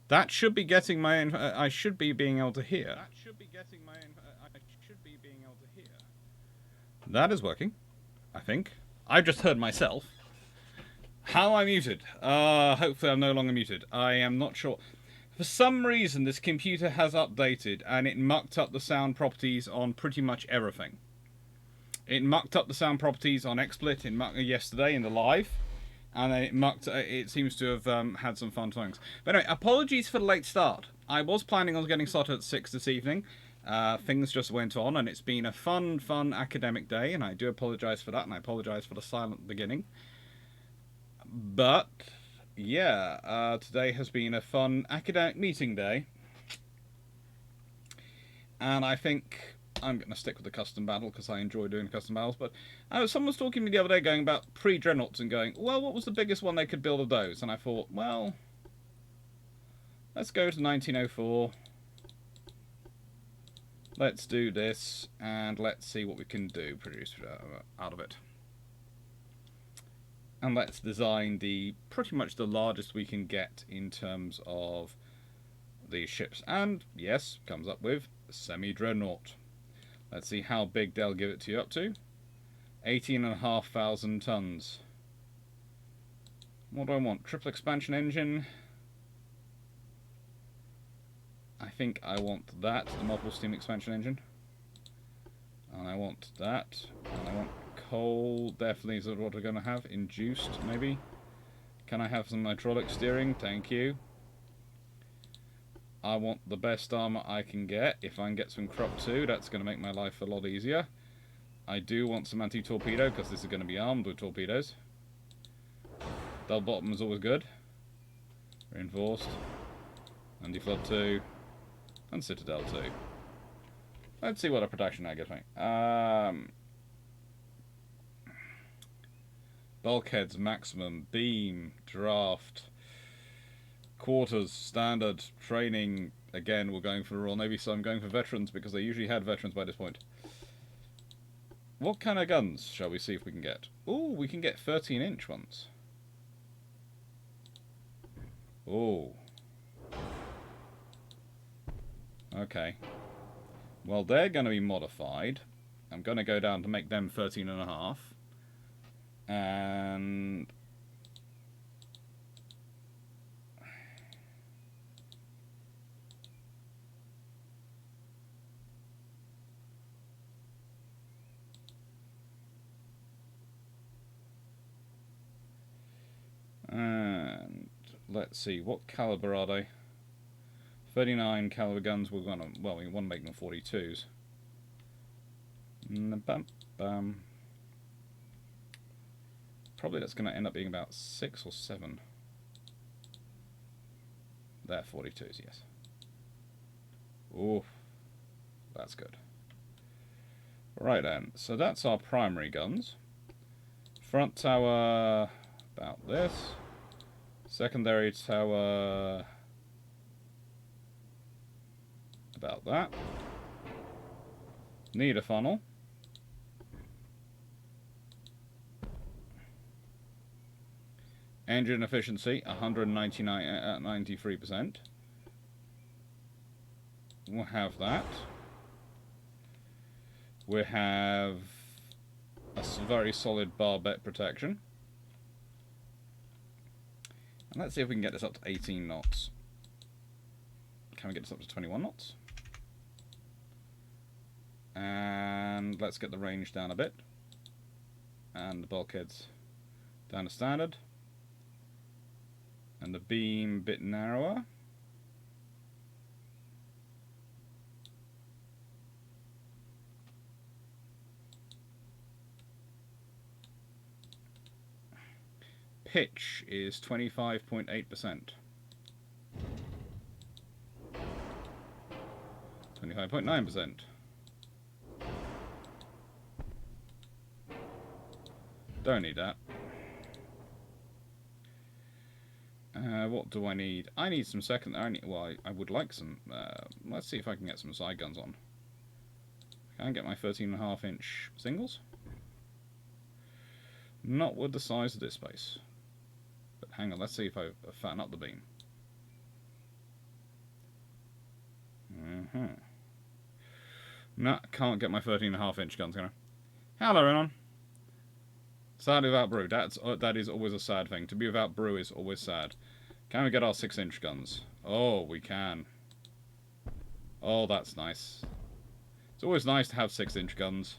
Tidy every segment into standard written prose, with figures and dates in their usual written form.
That should be getting my... I should be being able to hear. That should be getting my... I should be being able to hear. That is working, I think. I've just heard myself. How am I muted? Hopefully I'm no longer muted. I am not sure. For some reason, this computer has updated and it mucked up the sound properties on pretty much everything. It mucked up the sound properties on XSplit yesterday in the live, and then it seems to have had some fun times. But anyway, apologies for the late start. I was planning on getting started at 6 this evening. Things just went on, and it's been a fun academic day, and I do apologise for that, and I apologise for the silent beginning. But, yeah, today has been a fun academic meeting day. And I think I'm going to stick with the custom battle because I enjoy doing custom battles. But someone was talking to me the other day going about pre-dreadnoughts and going, well, what was the biggest one they could build of those? And I thought, well, let's go to 1904. Let's do this, and let's see what we can do, produce out of it. And let's design pretty much the largest we can get in terms of these ships. And, yes, comes up with semi-dreadnought. Let's see how big they'll give it to you up to. 18,500 tons. What do I want? Triple expansion engine. I think I want that, the multiple steam expansion engine. And I want that. And I want coal, definitely is what we're going to have. Induced, maybe. Can I have some hydraulic steering? Thank you. I want the best armor I can get. If I can get some crop 2, that's going to make my life a lot easier. I do want some anti-torpedo, because this is going to be armed with torpedoes. Double bottom is always good. Reinforced. Anti-flood 2. And Citadel 2. Let's see what a production I get me. Bulkheads maximum, beam, draft, quarters, standard, training. Again, we're going for the Royal Navy, so I'm going for veterans because they usually had veterans by this point. What kind of guns shall we see if we can get? Ooh, we can get 13-inch ones. Ooh. Okay. Well, they're going to be modified. I'm going to go down to make them 13.5. And let's see, what caliber are they? 39 caliber guns. We're gonna, well, we want to make them 42s. Bam, bam. Probably that's going to end up being about 6 or 7. They're 42s, yes. Ooh, that's good. Right then, so that's our primary guns. Front tower, about this. Secondary tower, about that. Need a funnel. Engine efficiency, 93%. We'll have that. We have a very solid barbette protection. And let's see if we can get this up to 18 knots. Can we get this up to 21 knots? And let's get the range down a bit. And the bulkheads down to standard. And the beam a bit narrower. Pitch is 25.8%. 25.9%. Don't need that. What do I need? I need some well, I would like some. Let's see if I can get some side guns on. Can I get my 13.5-inch singles? Not with the size of this space. But hang on, let's see if I fatten up the beam. Mm-hmm. No, can't get my 13.5-inch guns, can I? Hello, everyone. Sad without brew. That is always a sad thing. To be without brew is always sad. Can we get our 6-inch guns? Oh, we can. Oh, that's nice. It's always nice to have 6-inch guns.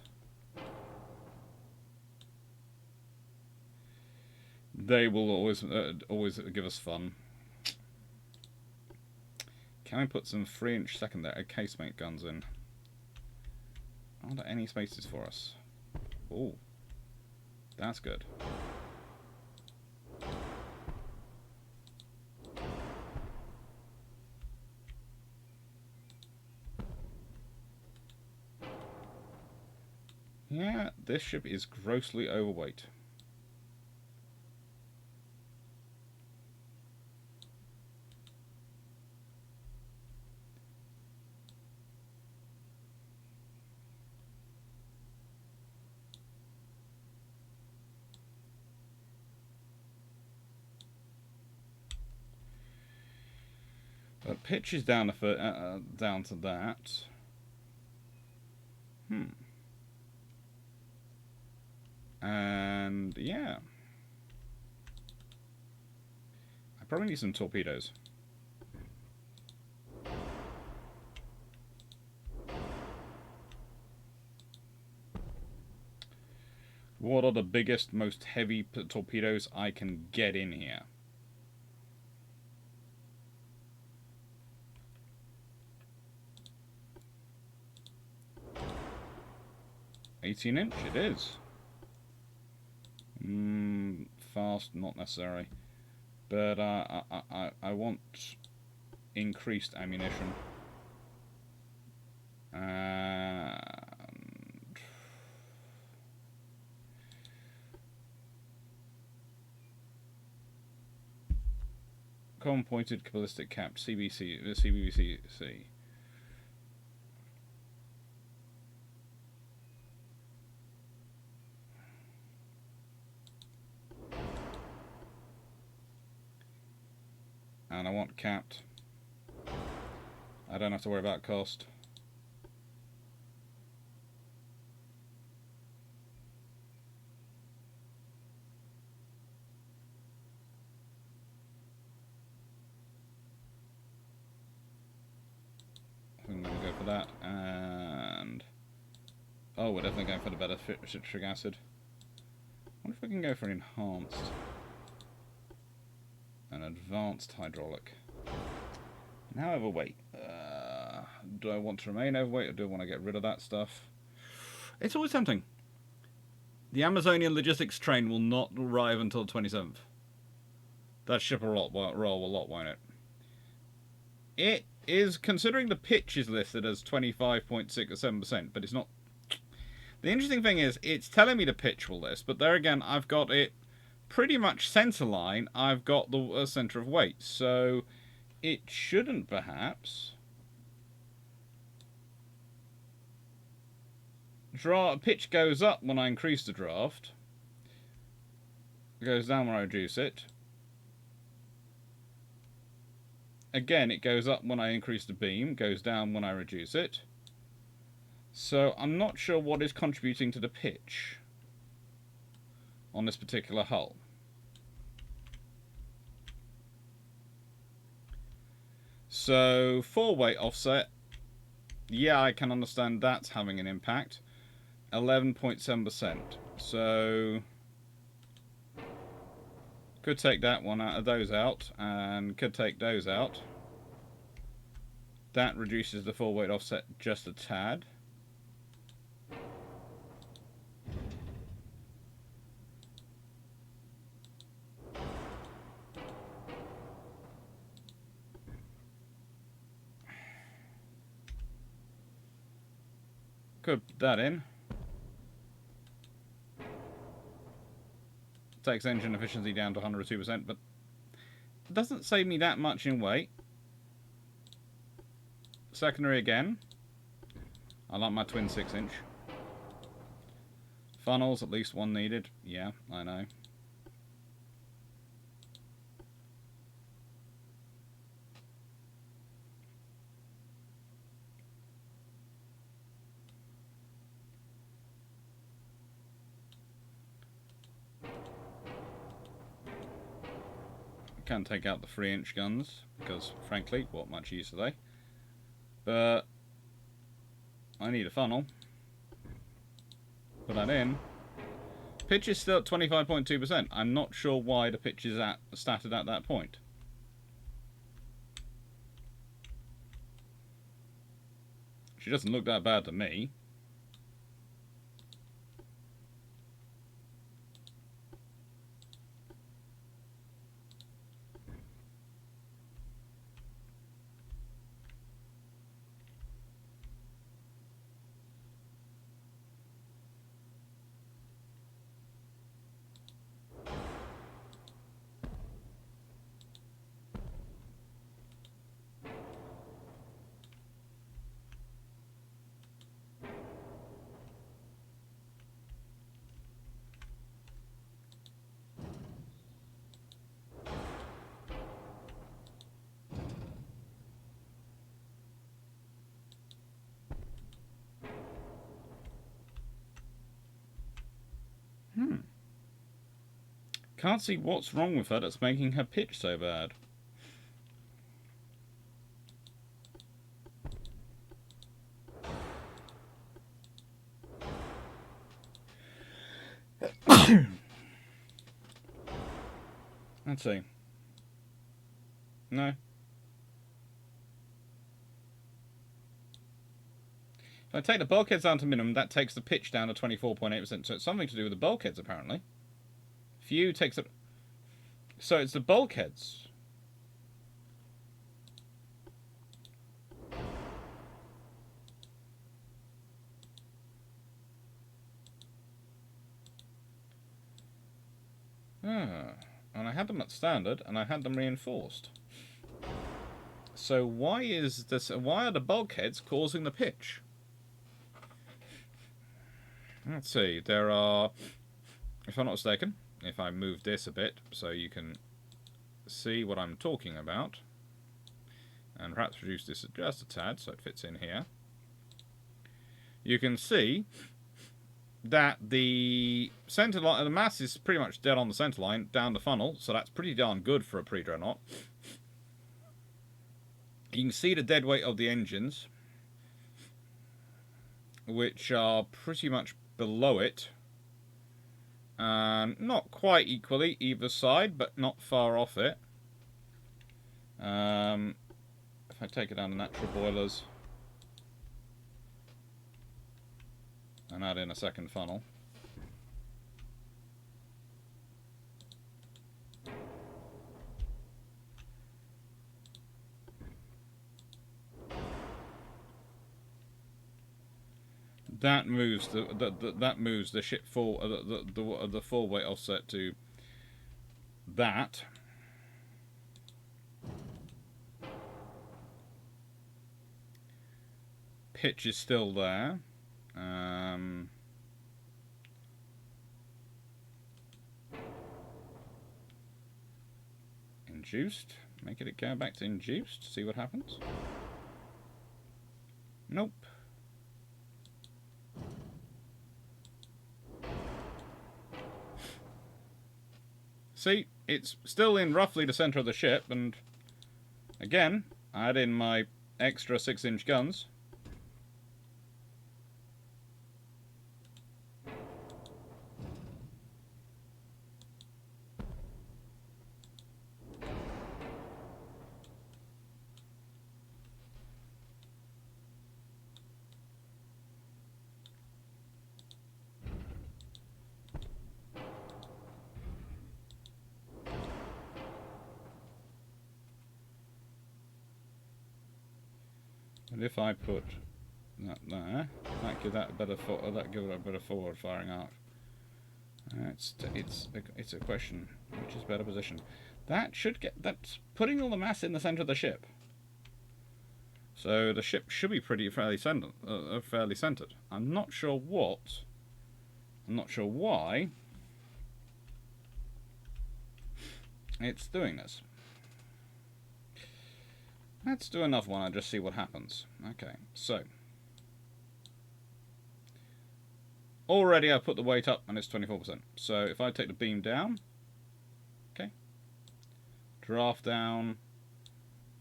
They will always give us fun. Can I put some 3-inch secondary casemate guns in? Are there any spaces for us? Oh, that's good. Yeah, this ship is grossly overweight. But pitch is down to that. And yeah, I probably need some torpedoes. What are the biggest, most heavy torpedoes I can get in here? $18-inch it is. Fast, not necessary. But I want increased ammunition. And common pointed ballistic cap, CBC. And I want capped. I don't have to worry about cost. I'm going to go for that. And oh, we're definitely going for the better citric acid. I wonder if we can go for enhanced. An advanced hydraulic. Now overweight. Do I want to remain overweight or do I want to get rid of that stuff? It's always tempting. The Amazonian logistics train will not arrive until the 27th. That ship will roll a lot, won't it? It is, considering the pitch is listed as 25.67%, but it's not. The interesting thing is, it's telling me the pitch will list, but there again, I've got it pretty much center line. I've got the center of weight, so it shouldn't perhaps. Pitch goes up when I increase the draft. It goes down when I reduce it. Again, it goes up when I increase the beam, goes down when I reduce it. So I'm not sure what is contributing to the pitch on this particular hull. So, 4-weight offset. Yeah, I can understand that's having an impact. 11.7%. So, could take that one out of those out, and could take those out. That reduces the 4-weight offset just a tad. Could put that in. Takes engine efficiency down to 102%, but it doesn't save me that much in weight. Secondary again. I like my twin 6-inch. Funnels, at least one needed. Yeah, I know. Can take out the 3-inch guns, because, frankly, what much use are they? But I need a funnel. Put that in. Pitch is still at 25.2%. I'm not sure why the pitch is started at that point. She doesn't look that bad to me. Can't see what's wrong with her that's making her pitch so bad. Let's see. No. If I take the bulkheads down to minimum, that takes the pitch down to 24.8%. So it's something to do with the bulkheads, apparently. Few takes it. So it's the bulkheads. And I had them at standard, and I had them reinforced. So why is this? Why are the bulkheads causing the pitch? Let's see. There are, if I'm not mistaken, if I move this a bit so you can see what I'm talking about, and perhaps reduce this just a tad so it fits in here, you can see that the center line, the mass is pretty much dead on the center line down the funnel, so that's pretty darn good for a pre-dreadnought. You can see the dead weight of the engines, which are pretty much below it, and not quite equally either side, but not far off it. If I take it down to natural boilers and add in a second funnel, that moves the ship full the full weight offset to that. Pitch is still there. Induced. Make it go back to induced. See what happens. Nope. See, it's still in roughly the center of the ship, and again, I add in my extra 6-inch guns. And if I put that there, that give that a better forward firing arc. It's a question which is better position. That's putting all the mass in the center of the ship. So the ship should be fairly centered. I'm not sure why it's doing this. Let's do another one and just see what happens. Okay, so already I put the weight up and it's 24%. So if I take the beam down, okay, Draft down.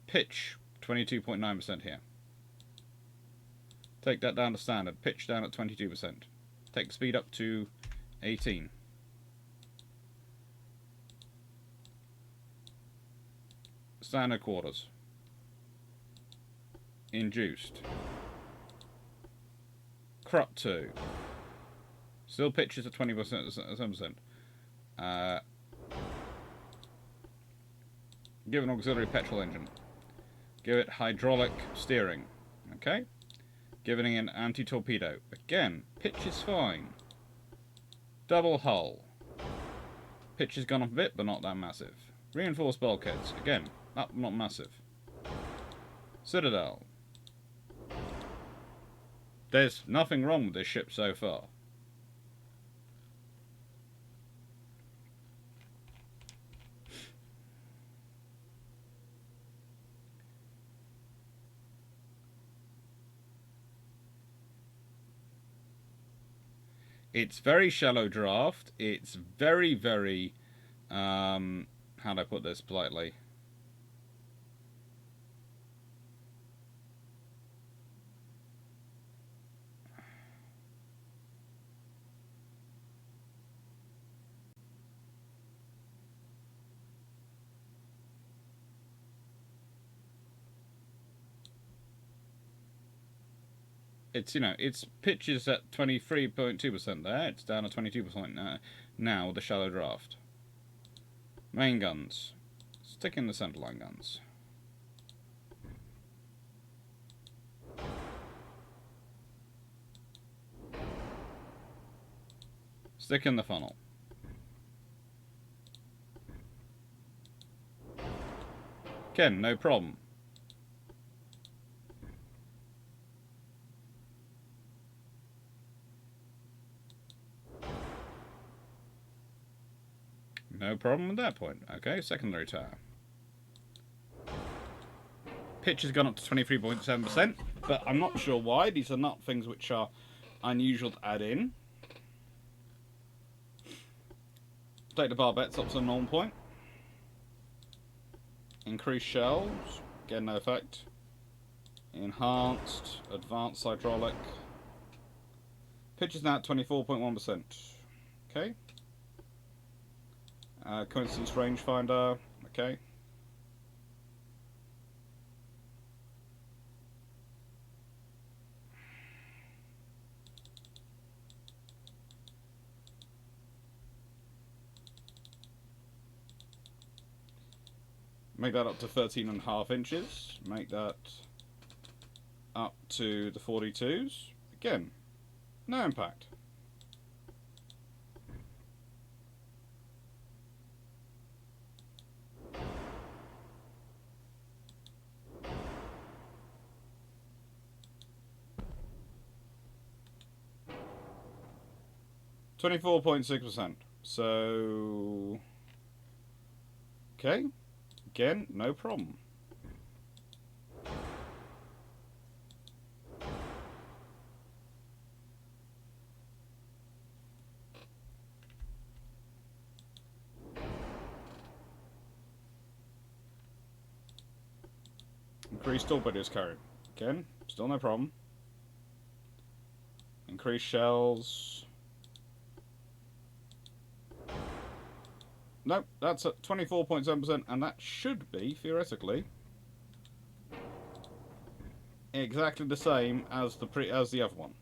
Pitch 22.9% here. Take that down to standard. Pitch down at 22%. Take speed up to 18. Standard quarters. Induced. Crop 2. Still pitches at 20%. Give an auxiliary petrol engine. Give it hydraulic steering. Okay. Giving it an anti-torpedo. Again, pitch is fine. Double hull. Pitch has gone up a bit, but not that massive. Reinforced bulkheads. Again, not massive. Citadel. There's nothing wrong with this ship so far. It's very shallow draft. It's very, very, how do I put this politely? It's, you know, its pitch is at 23.2% there. It's down to 22% now with the shallow draft. Main guns. Stick in the centerline guns. Stick in the funnel. Again, no problem. No problem at that point. Okay, secondary tower. Pitch has gone up to 23.7%, but I'm not sure why. These are not things which are unusual to add in. Take the barbettes up to the normal point. Increase shells. Again, no effect. Enhanced. Advanced hydraulic. Pitch is now at 24.1%. Okay. Coincidence rangefinder, okay. Make that up to 13.5 inches. Make that up to the 42s. Again, no impact. %24.6%. So, okay. Again, no problem. Increase torpedoes carry. Again, still no problem. Increase shells. Nope, that's at 24.7%, and that should be, theoretically, exactly the same as the other one.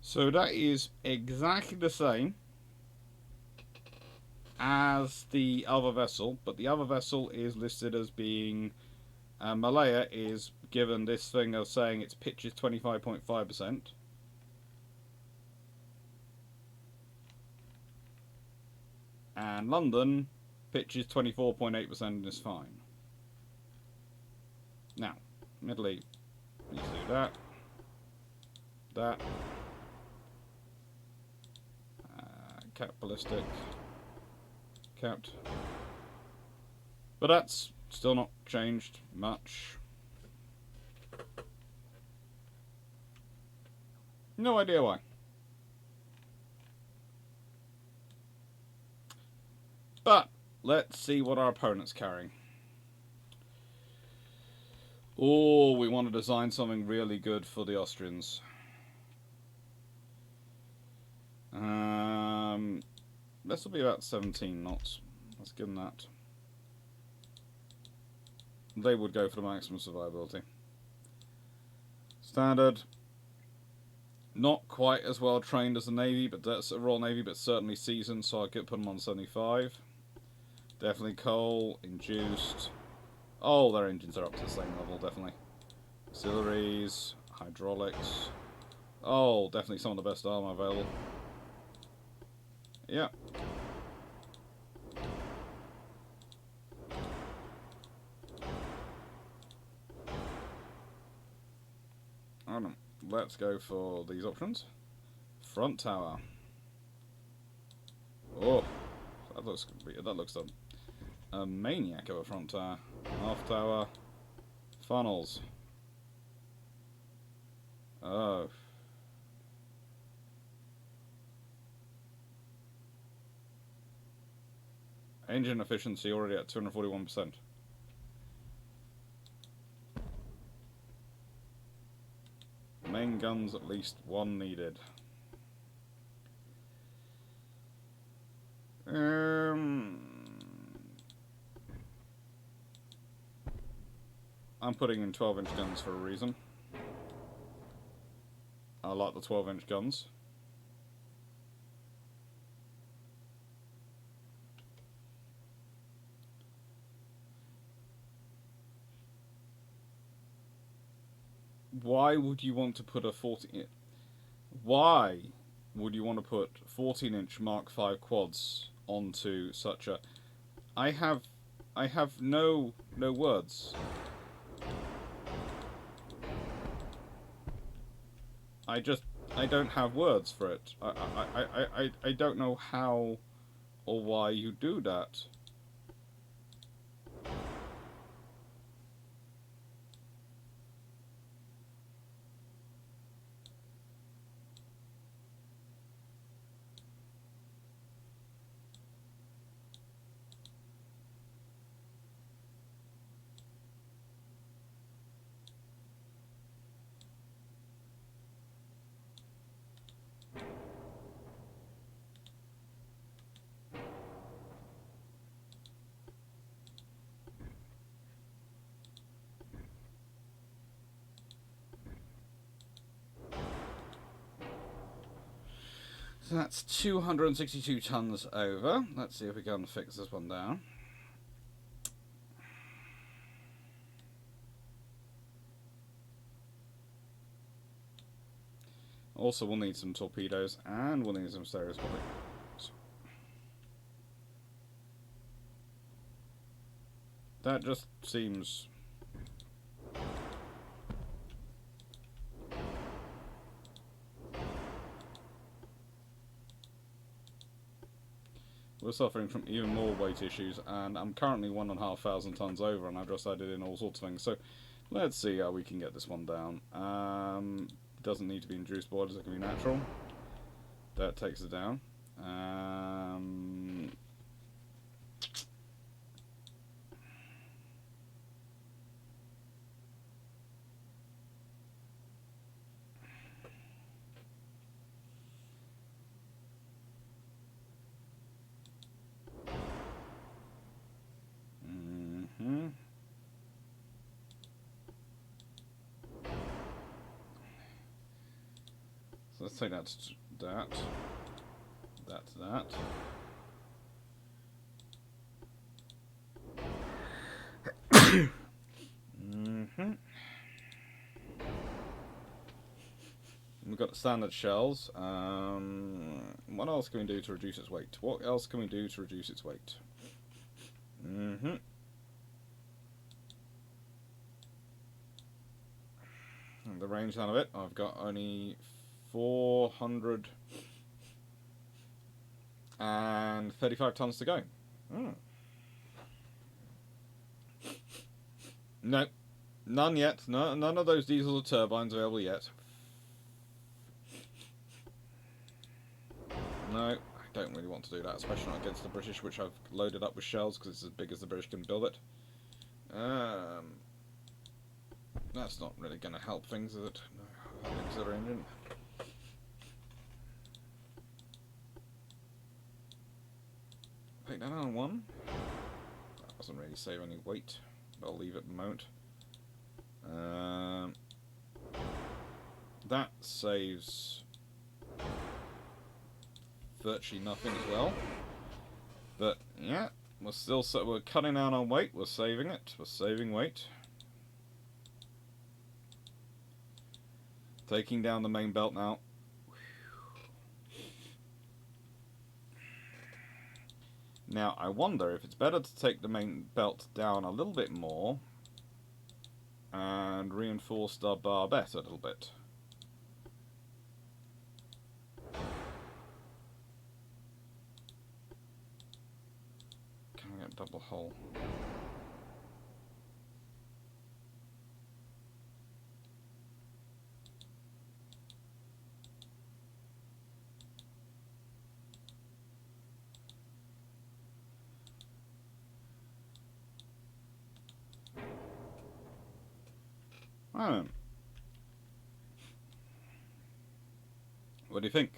So that is exactly the same as the other vessel, but the other vessel is listed as being Malaya is given this thing of saying its pitch is 25.5%. And London pitch is 24.8% and is fine. Now, admittedly, need to do that. That. Capped ballistic. Capped. But that's still not changed much. No idea why. But let's see what our opponent's carrying. Oh, we want to design something really good for the Austrians. This will be about 17 knots. Let's give them that. They would go for the maximum survivability. Standard. Not quite as well trained as the Navy, but that's a Royal Navy, but certainly seasoned, so I could put them on 75. Definitely coal, induced. Oh, their engines are up to the same level, definitely. Auxiliaries, hydraulics. Oh, definitely some of the best armor available. Yeah. I don't know. Let's go for these options. Front tower. Oh, that looks a maniac of a front tower. Half tower. Funnels. Oh. Engine efficiency already at 241%. Main guns, at least one needed. I'm putting in 12-inch guns for a reason. I like the 12-inch guns. Why would you want to put a 14... Why would you want to put 14-inch Mark V quads onto such a... I have no words. I don't have words for it. I don't know how or why you do that. So that's 262 tons over. Let's see if we can fix this one down. Also, we'll need some torpedoes and we'll need some stereoscopic. That just seems... We're suffering from even more weight issues, and I'm currently 1,500 tons over, and I've just added in all sorts of things. So, let's see how we can get this one down. Doesn't need to be induced boilers; it can be natural. That takes it down. So let's take that to that. That to that. We've got standard shells. What else can we do to reduce its weight? What else can we do to reduce its weight? The range out of it, I've got only 435 tons to go. No, none yet. No, none of those diesels or turbines available yet. No, I don't really want to do that, especially not against the British, which I've loaded up with shells because it's as big as the British can build it. That's not really going to help things, is it? No, auxiliary engine. Take that on one. That doesn't really save any weight. I'll leave it at the moment. That saves virtually nothing as well. But yeah, we're cutting down on weight. We're saving it. We're saving weight. Taking down the main belt now. Now, I wonder if it's better to take the main belt down a little bit more and reinforce the barbette a little bit. Can I get double hull? Oh. What do you think?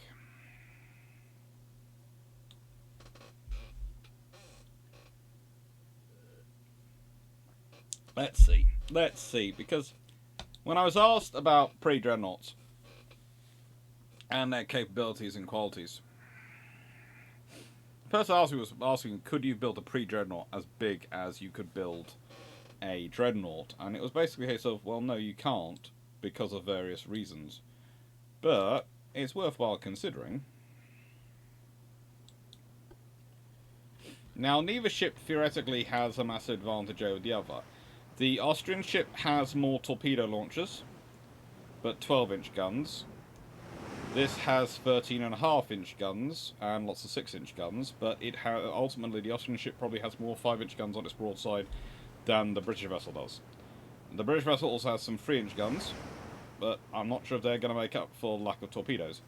Let's see, because when I was asked about pre-dreadnoughts and their capabilities and qualities, the person asked me was asking, could you build a pre-dreadnought as big as you could build a dreadnought? And it was basically a case of, well, no, you can't, because of various reasons. But it's worthwhile considering. Now, neither ship theoretically has a massive advantage over the other. The Austrian ship has more torpedo launchers, but 12-inch guns. This has 13.5-inch guns and lots of 6-inch guns, but it ultimately the Austrian ship probably has more 5-inch guns on its broadside than the British vessel does. The British vessel also has some 3-inch guns, but I'm not sure if they're going to make up for lack of torpedoes.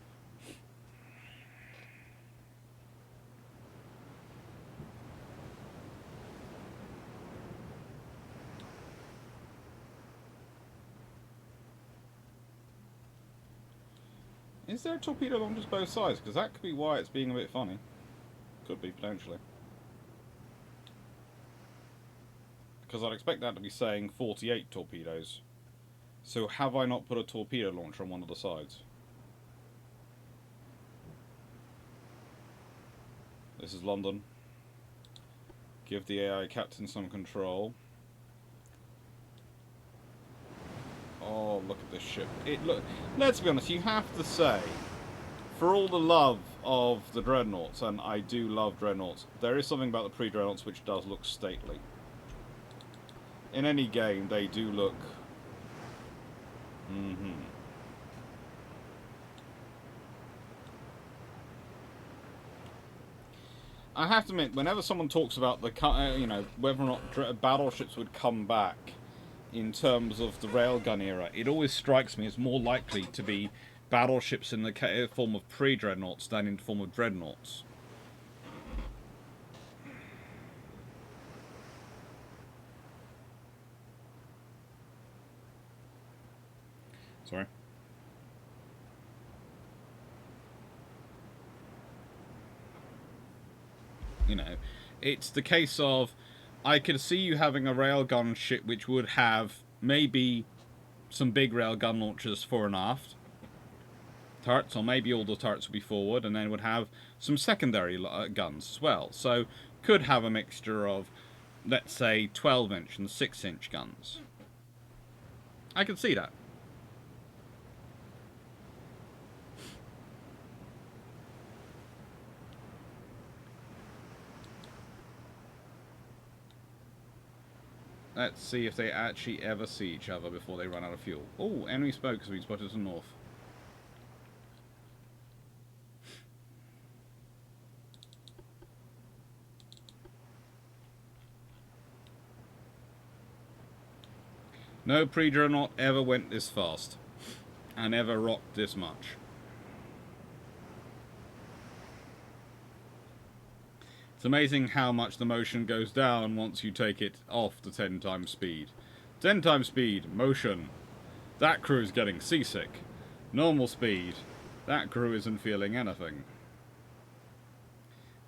Is there torpedo launchers both sides? Because that could be why it's being a bit funny. Could be, potentially. Because I'd expect that to be saying 48 torpedoes. So have I not put a torpedo launcher on one of the sides? This is London. Give the AI captain some control. Oh, look at this ship. Let's be honest, you have to say, for all the love of the dreadnoughts, and I do love dreadnoughts, there is something about the pre-dreadnoughts which does look stately. In any game, they do look... I have to admit, whenever someone talks about the, whether or not battleships would come back in terms of the railgun era, it always strikes me as more likely to be battleships in the form of pre-dreadnoughts than in the form of dreadnoughts. Sorry. You know, it's the case of, I could see you having a railgun ship which would have maybe some big railgun launchers fore and aft turrets, or maybe all the turrets would be forward, and then would have some secondary guns as well. So could have a mixture of, let's say, 12-inch and 6-inch guns. I could see that. Let's see if they actually ever see each other before they run out of fuel. Oh, enemy spoke as we spotted to the north. No pre-dreadnought ever went this fast. And ever rocked this much. It's amazing how much the motion goes down once you take it off the 10 times speed. 10 times speed, motion. That crew is getting seasick. Normal speed, that crew isn't feeling anything.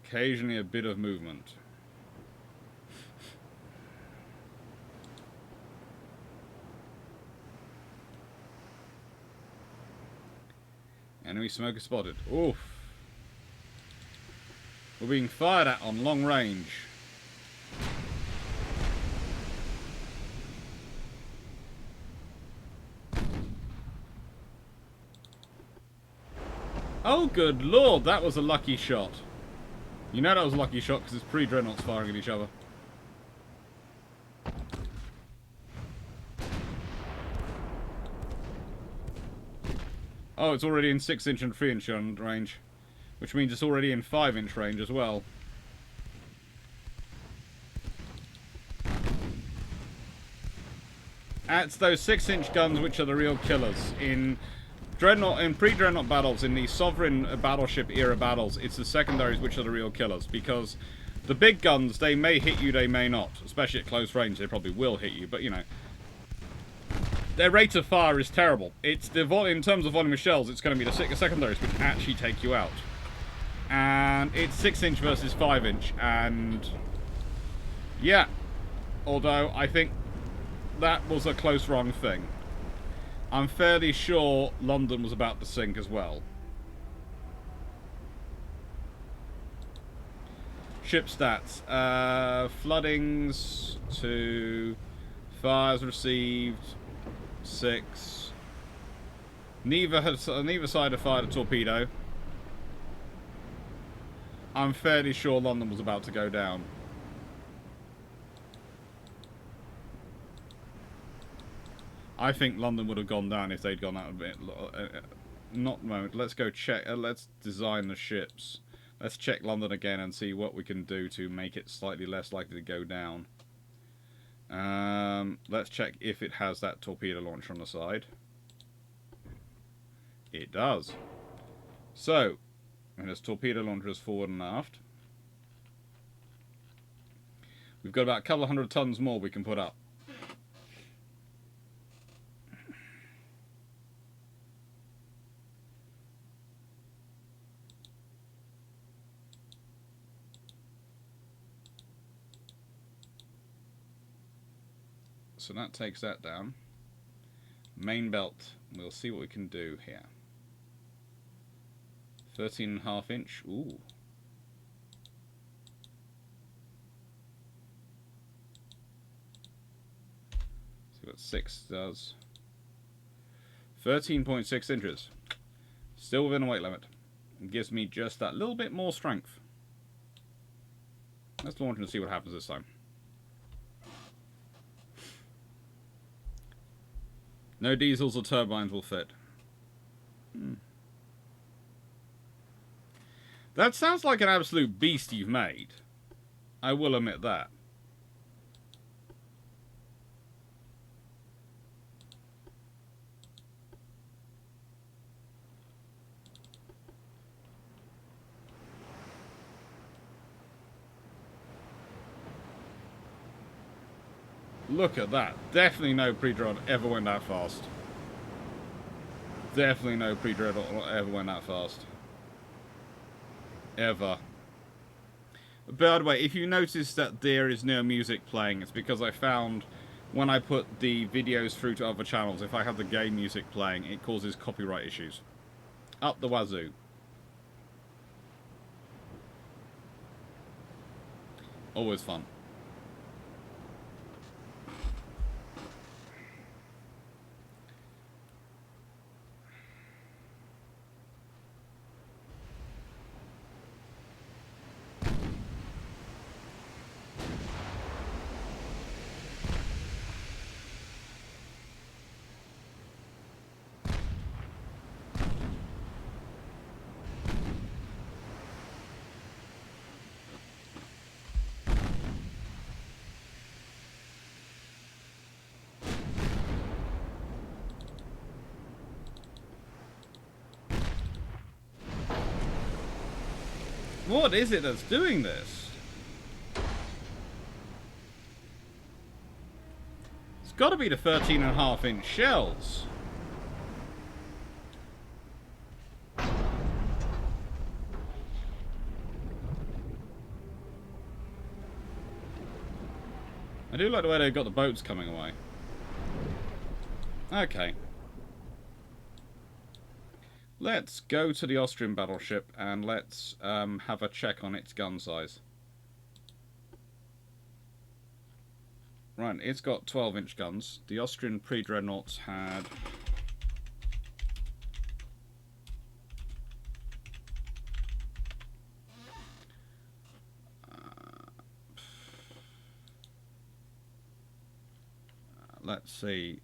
Occasionally a bit of movement. Enemy smoker spotted. Oof. We're being fired at on long range. Oh, good lord, that was a lucky shot. You know that was a lucky shot because it's pre-dreadnoughts firing at each other. Oh, it's already in 6-inch and 3-inch range. Which means it's already in 5-inch range as well. It's those 6-inch guns which are the real killers. In Dreadnought, in pre-Dreadnought battles, in the Sovereign battleship era battles, it's the secondaries which are the real killers. Because the big guns, they may hit you, they may not. Especially at close range, they probably will hit you. But, you know, their rate of fire is terrible. It's the in terms of volume of shells, it's going to be the secondaries which actually take you out. And it's 6-inch versus 5-inch, and yeah, although I think that was a close wrong thing. I'm fairly sure London was about to sink as well. Ship stats. Floodings 2, fires received 6. Neither side have fired a torpedo. I'm fairly sure London was about to go down. I think London would have gone down if they'd gone out a bit. Not at the moment. Let's go check. Let's design the ships. Let's check London again and see what we can do to make it slightly less likely to go down. Let's check if it has that torpedo launcher on the side. It does. So, and there's torpedo launchers forward and aft. We've got about a couple of 100 tons more we can put up. So that takes that down. Main belt. We'll see what we can do here. 13.5 inch. Ooh. See what 6 does. 13.6 inches. Still within the weight limit. It gives me just that little bit more strength. Let's launch and see what happens this time. No diesels or turbines will fit. That sounds like an absolute beast you've made. I will admit that. Look at that. Definitely no pre-dreadnought ever went that fast. Definitely no pre-dreadnought ever went that fast. Ever. By the way, if you notice that there is no music playing, it's because I found when I put the videos through to other channels, if I have the game music playing, it causes copyright issues. Up the wazoo. Always fun. What is it that's doing this? It's got to be the 13.5-inch shells. I do like the way they've got the boats coming away. Okay. Let's go to the Austrian battleship and let's have a check on its gun size. Right, it's got 12-inch guns. The Austrian pre-dreadnoughts had... let's see.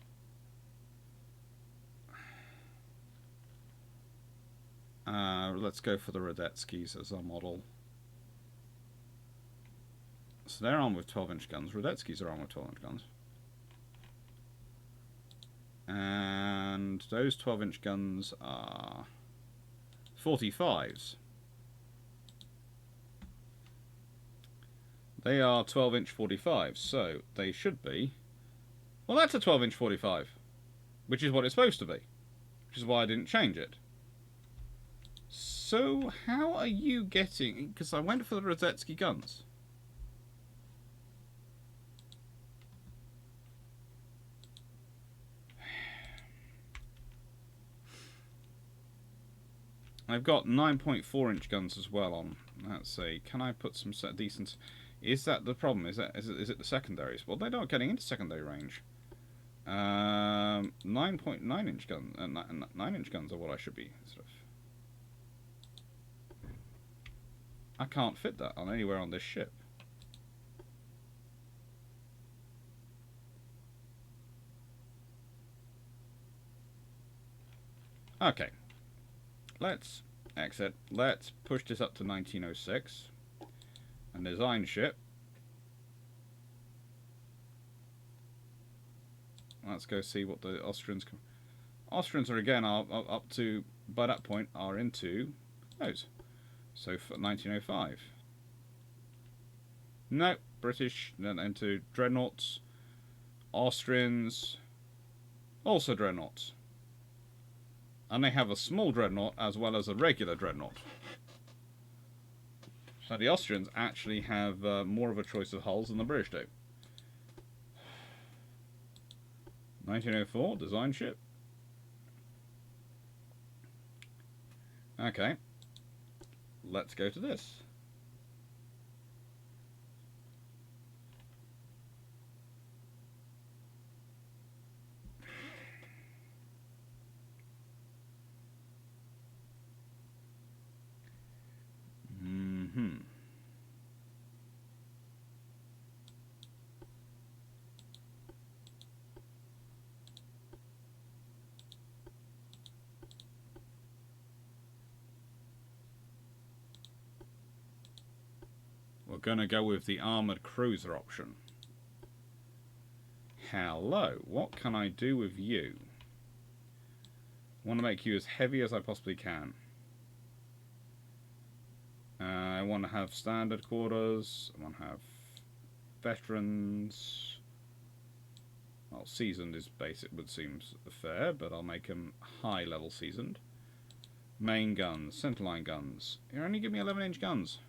Let's go for the Radetzkys as our model. So they're armed with 12-inch guns. Radetzkys are armed with 12-inch guns. And those 12-inch guns are 45s. They are 12-inch 45s, so they should be... Well, that's a 12-inch 45, which is what it's supposed to be, which is why I didn't change it. So, how are you getting... Because I went for the Radetzky guns. I've got 9.4-inch guns as well on. Let's see. Can I put some decent... Is that the problem? Is it the secondaries? Well, they're not getting into secondary range. 9.9-inch guns. 9-inch guns are what I should be sort of... I can't fit that on anywhere on this ship. Okay. Let's exit. Let's push this up to 1906 and design ship. Let's go see what the Austrians can... Austrians are again up to, by that point, are into those. So for 1905. No, British, then into dreadnoughts. Austrians, also dreadnoughts. And they have a small dreadnought as well as a regular dreadnought. So the Austrians actually have more of a choice of hulls than the British do. 1904, design ship. Okay. Let's go to this. We're going to go with the armoured cruiser option. Hello, what can I do with you? I want to make you as heavy as I possibly can. I want to have standard quarters. I want to have veterans. Well, seasoned is basic, would seem fair, but I'll make them high level seasoned. Main guns, centerline guns. You only give me 11-inch guns.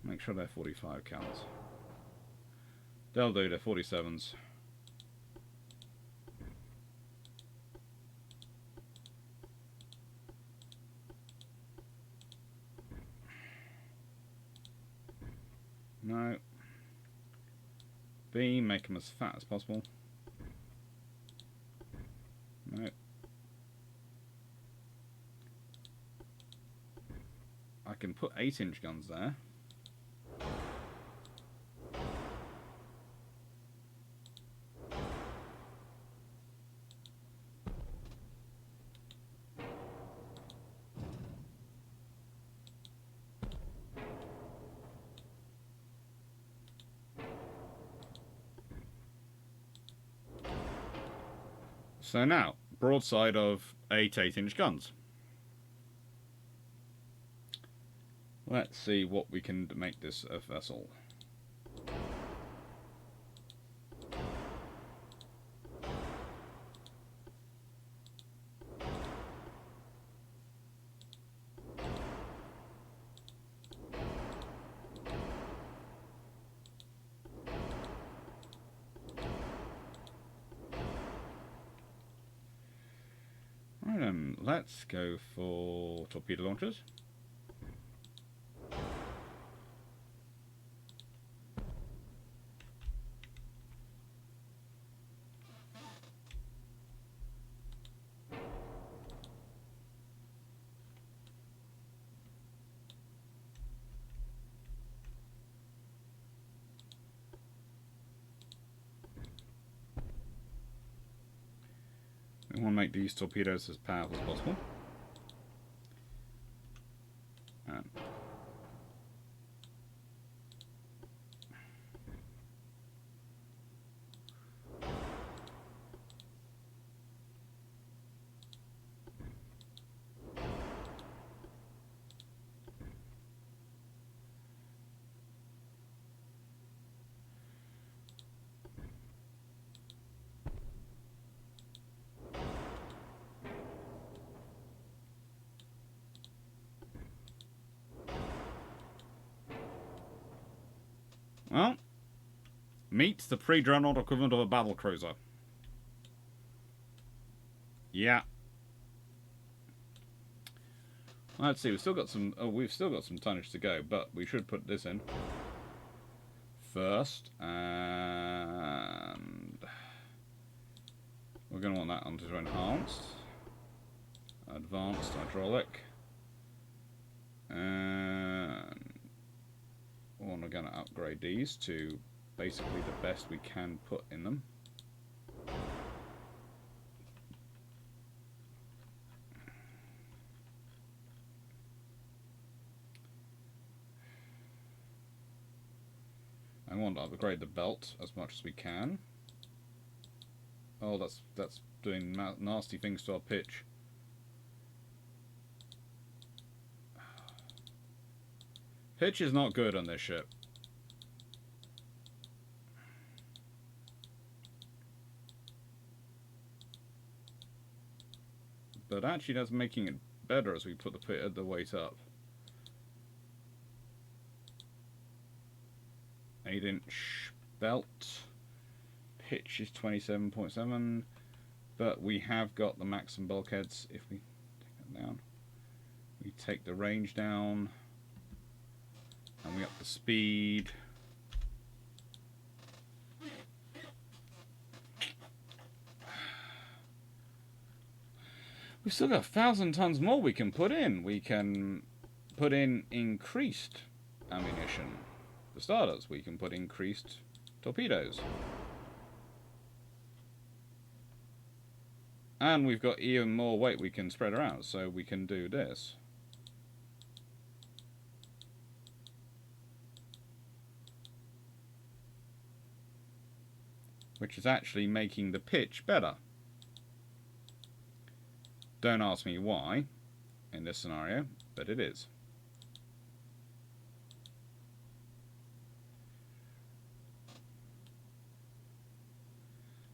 Make sure they're 45 cals. They'll do, they're 47s. No. B, make them as fat as possible. No. I can put 8-inch guns there. So now, broadside of 8-inch guns. Let's see what we can make this a vessel. Right then, let's go for torpedo launchers. We want to make these torpedoes as powerful as possible. Well, meet the pre-dreadnought equivalent of a battle cruiser. Yeah. Let's see. We've still got some. Oh, we've still got some tonnage to go, but we should put this in first, and we're going to want that onto enhanced, advanced hydraulic, and we're going to upgrade these to basically the best we can put in them. I want to upgrade the belt as much as we can. Oh, that's doing nasty things to our pitch. Pitch is not good on this ship. But actually that's making it better as we put the weight up. 8-inch belt. Pitch is 27.7. But we have got the maximum bulkheads. If we take that down, we take the range down. And we up the speed. We've still got 1,000 tons more we can put in. We can put in increased ammunition. For starters, we can put increased torpedoes. And we've got even more weight we can spread around, so we can do this. Which is actually making the pitch better. Don't ask me why in this scenario, but it is.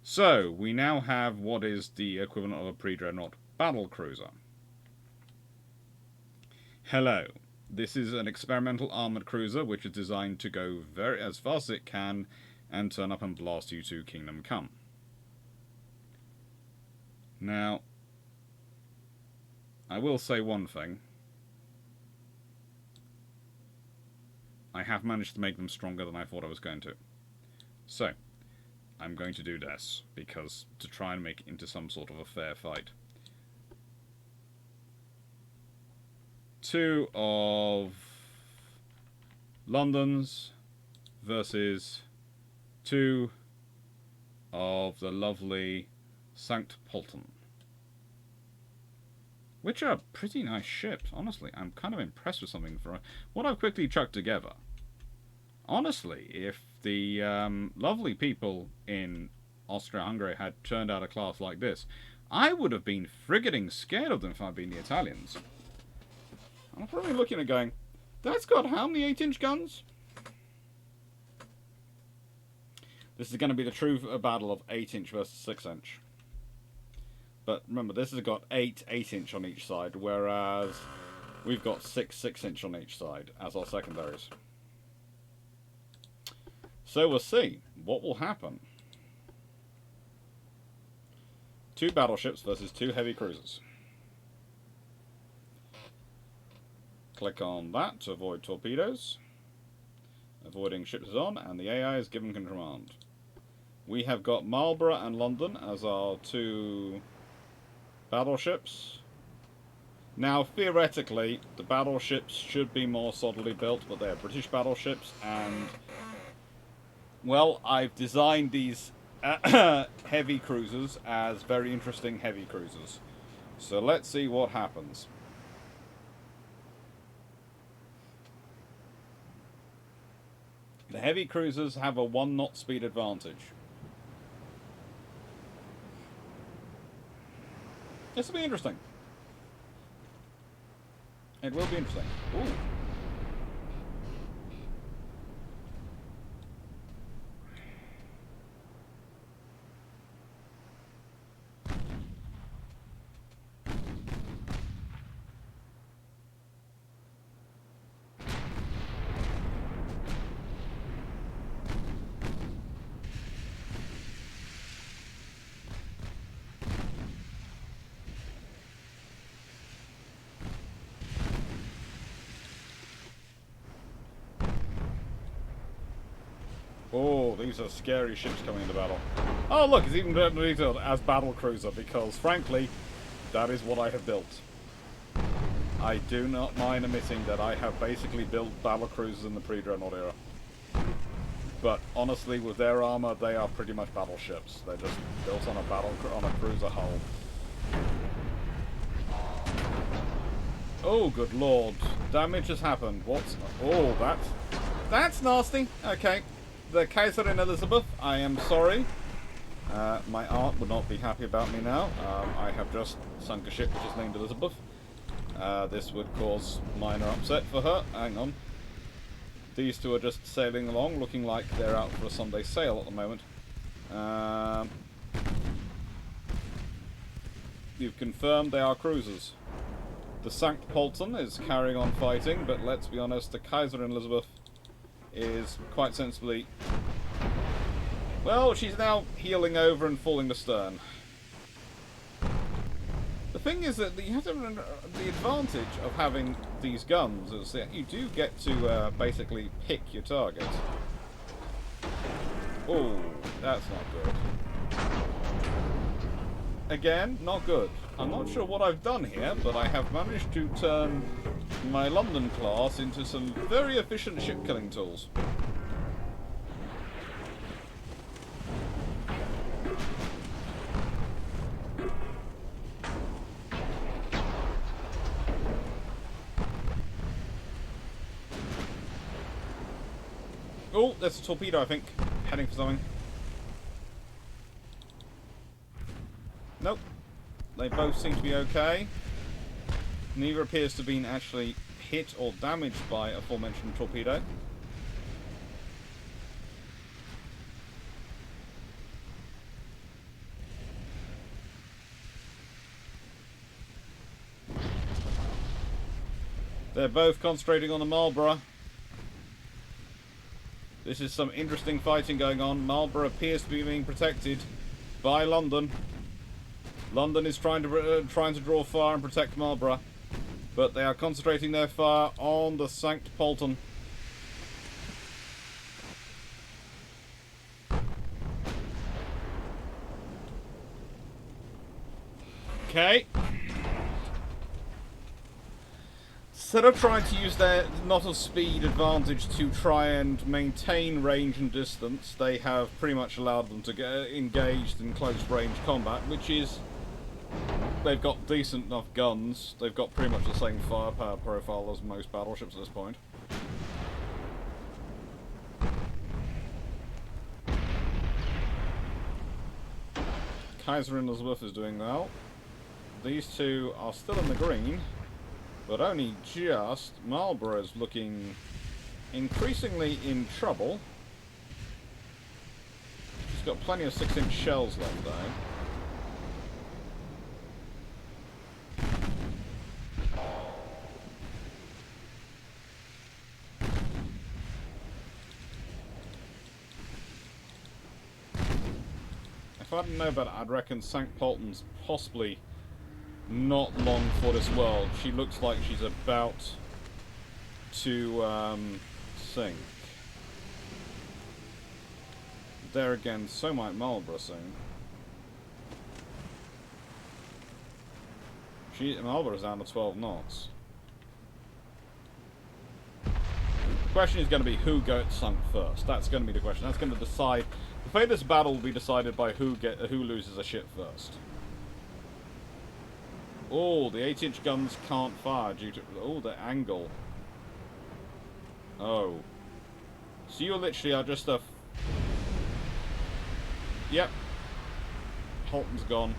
So, we now have what is the equivalent of a pre-dreadnought battle cruiser. Hello. This is an experimental armoured cruiser which is designed to go as fast as it can and turn up and blast you to Kingdom Come. Now, I will say one thing. I have managed to make them stronger than I thought I was going to. So, I'm going to do this, because to try and make it into some sort of a fair fight. 2 of London's versus 2 of the lovely Sankt Polten. Which are pretty nice ships, honestly. I'm kind of impressed with something for what I've quickly chucked together. Honestly, if the lovely people in Austria-Hungary had turned out a class like this, I would have been frigging scared of them if I'd been the Italians. I'm probably looking at going, that's got how many 8-inch guns? This is going to be the true battle of 8-inch versus 6-inch. But remember, this has got 8 8-inch on each side, whereas we've got 6 6-inch on each side as our secondaries. So we'll see what will happen. 2 battleships versus 2 heavy cruisers. Click on that to avoid torpedoes. Avoiding ships is on, and the AI is given command. We have got Marlborough and London as our 2 battleships. Now, theoretically, the battleships should be more solidly built, but they're British battleships, and, well, I've designed these heavy cruisers as very interesting heavy cruisers. So let's see what happens. The heavy cruisers have a 1 knot speed advantage. This will be interesting. It will be interesting. Ooh. Oh, these are scary ships coming into battle. Oh, look, it's even detailed as battle cruiser because, frankly, that is what I have built. I do not mind admitting that I have basically built battle cruisers in the pre-dreadnought era. But honestly, with their armor, they are pretty much battleships. They're just built on a cruiser hull. Oh, good lord! Damage has happened. What's? Oh, that's nasty. Okay. The Kaiserin Elizabeth, I am sorry. My aunt would not be happy about me now. I have just sunk a ship which is named Elizabeth. This would cause minor upset for her. Hang on. These two are just sailing along, looking like they're out for a Sunday sail at the moment. You've confirmed they are cruisers. The Sankt Polton is carrying on fighting, but let's be honest, the Kaiserin Elizabeth is quite sensibly... Well, she's now heeling over and falling astern. The thing is that you have to remember the advantage of having these guns is that you do get to basically pick your target. Oh, that's not good. Again, not good. I'm not sure what I've done here, but I have managed to turn my London class into some very efficient ship-killing tools. Oh, there's a torpedo, I think, heading for something. Nope. They both seem to be okay. Neither appears to have been actually hit or damaged by aforementioned torpedo. They're both concentrating on the Marlborough. This is some interesting fighting going on. Marlborough appears to be being protected by London. London is trying to draw fire and protect Marlborough, but they are concentrating their fire on the Sankt Polton. Okay. Instead of trying to use their knot of speed advantage to try and maintain range and distance, they have pretty much allowed them to get engaged in close range combat, which is... They've got decent enough guns. They've got pretty much the same firepower profile as most battleships at this point. Kaiser Elizabeth is doing well. These two are still in the green, but only just. Marlborough's looking increasingly in trouble. She's got plenty of 6-inch shells left, though. If I didn't know about it, I'd reckon St. Polton's possibly not long for this world. She looks like she's about to sink. There again, so might Marlborough soon. Marlborough's down to 12 knots. The question is going to be who gets sunk first. That's going to be the question. That's going to decide. The fate of this battle will be decided by who loses a ship first. Oh, the 8-inch guns can't fire due to the angle. Oh, so you literally are just a. Yep. Holton's gone.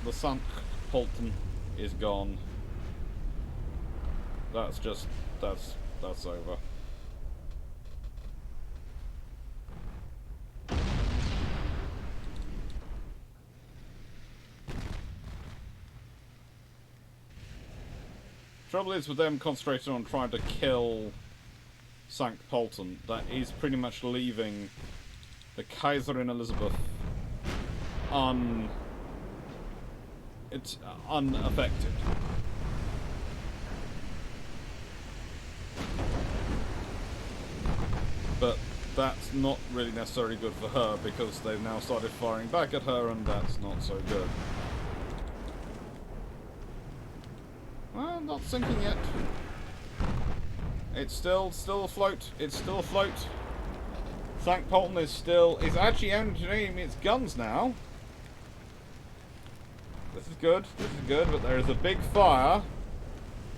The sunk Holton is gone. That's over. Trouble is with them concentrating on trying to kill St. Polton, that is pretty much leaving the Kaiserin Elizabeth unaffected. But that's not really necessarily good for her, because they've now started firing back at her, and that's not so good. Well, not sinking yet. It's still afloat. It's still afloat. St. Polton is actually aiming its guns now. This is good, but there is a big fire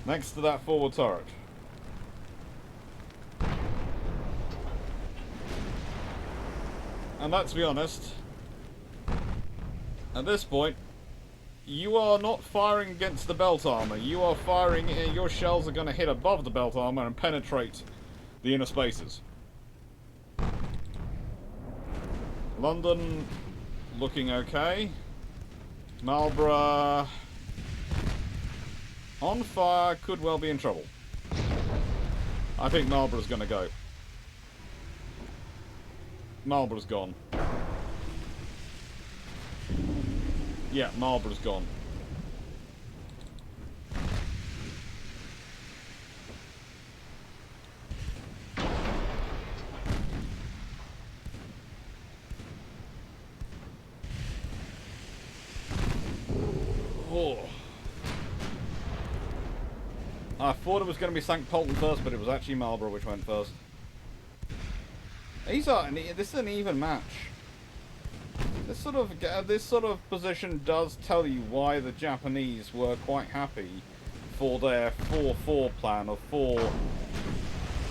next to that forward turret. And let's be honest, at this point, you are not firing against the belt armor. You are firing, your shells are going to hit above the belt armor and penetrate the inner spaces. London looking okay. Marlborough on fire, could well be in trouble. I think Marlborough's going to go. Marlborough's gone. Yeah, Marlborough's gone. Oh. I thought it was going to be St. Polton first, but it was actually Marlborough which went first. This is an even match. This sort of position does tell you why the Japanese were quite happy for their 4-4 plan of 4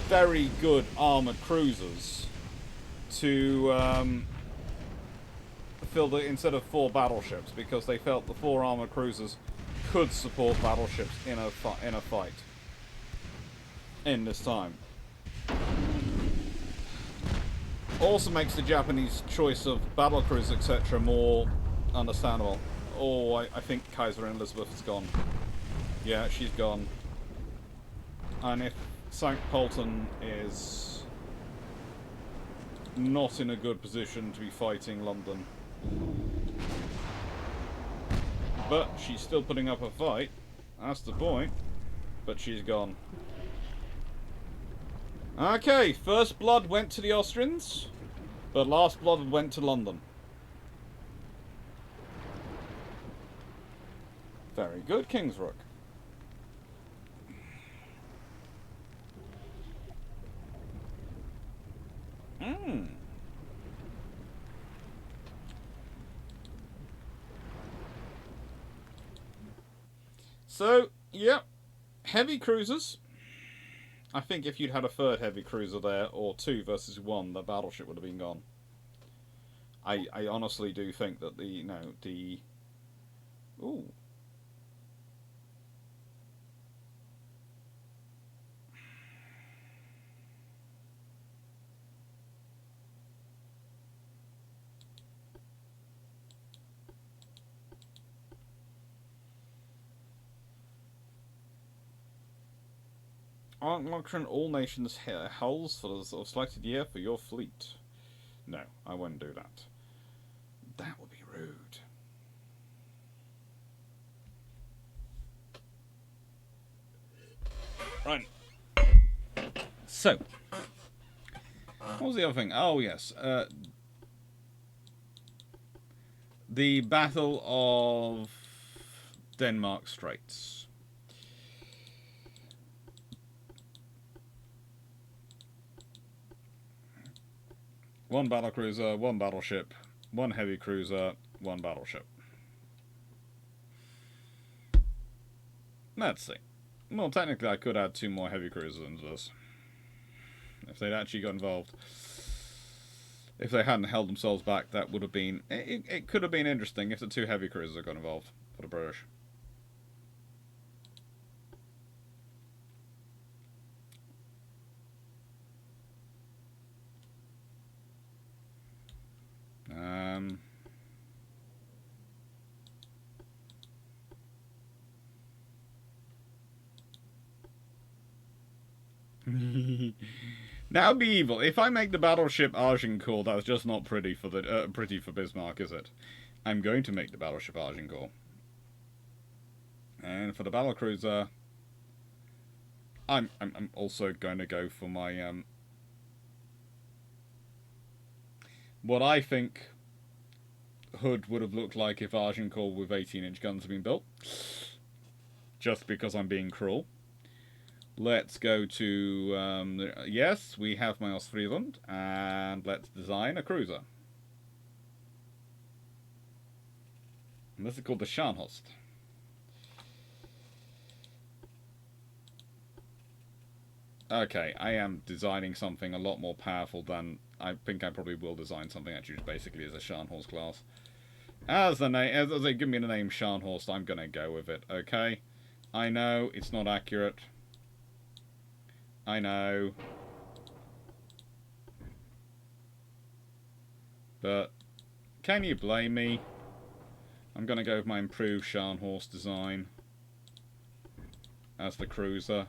very good armoured cruisers to fill instead of 4 battleships, because they felt the 4 armoured cruisers could support battleships in a fight in this time. Also makes the Japanese choice of battlecruisers, etc., more understandable. Oh, I think Kaiser Elizabeth is gone. Yeah, she's gone. And if St. Polton is not in a good position to be fighting London, but she's still putting up a fight, that's the point. But she's gone. Okay, first blood went to the Austrians, but last blood went to London. Very good, King's Rook. So, yep, heavy cruisers. I think if you'd had a third heavy cruiser there, or 2 versus 1, the battleship would have been gone. I honestly do think that the ooh. Aren't monitoring all nations' hulls for the sort of selected year for your fleet? No, I wouldn't do that. That would be rude. Right. So, what was the other thing? Oh, yes. The Battle of Denmark Straits. One battlecruiser, one battleship, one heavy cruiser, one battleship. Let's see. Well, technically, I could add 2 more heavy cruisers into this. If they'd actually got involved. If they hadn't held themselves back, that would have been... It could have been interesting if the 2 heavy cruisers had got involved for the British. That would be evil. If I make the battleship Agincourt, that's just not pretty for the pretty for Bismarck, is it? I'm going to make the battleship Agincourt. And for the battlecruiser, I'm also going to go for my what I think Hood would have looked like if Agincourt with 18-inch guns had been built. Just because I'm being cruel. Let's go to, yes, we have Miles Freeland, and let's design a cruiser. And this is called the Scharnhorst. Okay, I am designing something a lot more powerful than... I think I probably will design something actually just basically as a Scharnhorst class. As they give me the name Scharnhorst, I'm going to go with it, okay? I know, it's not accurate. I know. But can you blame me? I'm going to go with my improved Scharnhorst design as the cruiser.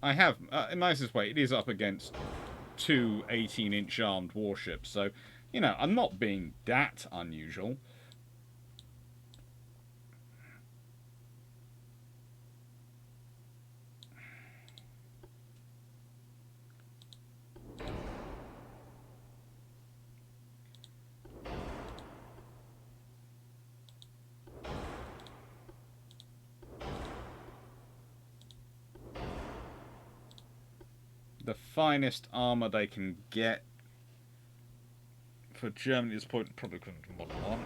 I have, in nicest way, it is up against 2 18-inch armed warships, so, you know, I'm not being that unusual. The finest armor they can get for Germany at this point probably couldn't be modern one.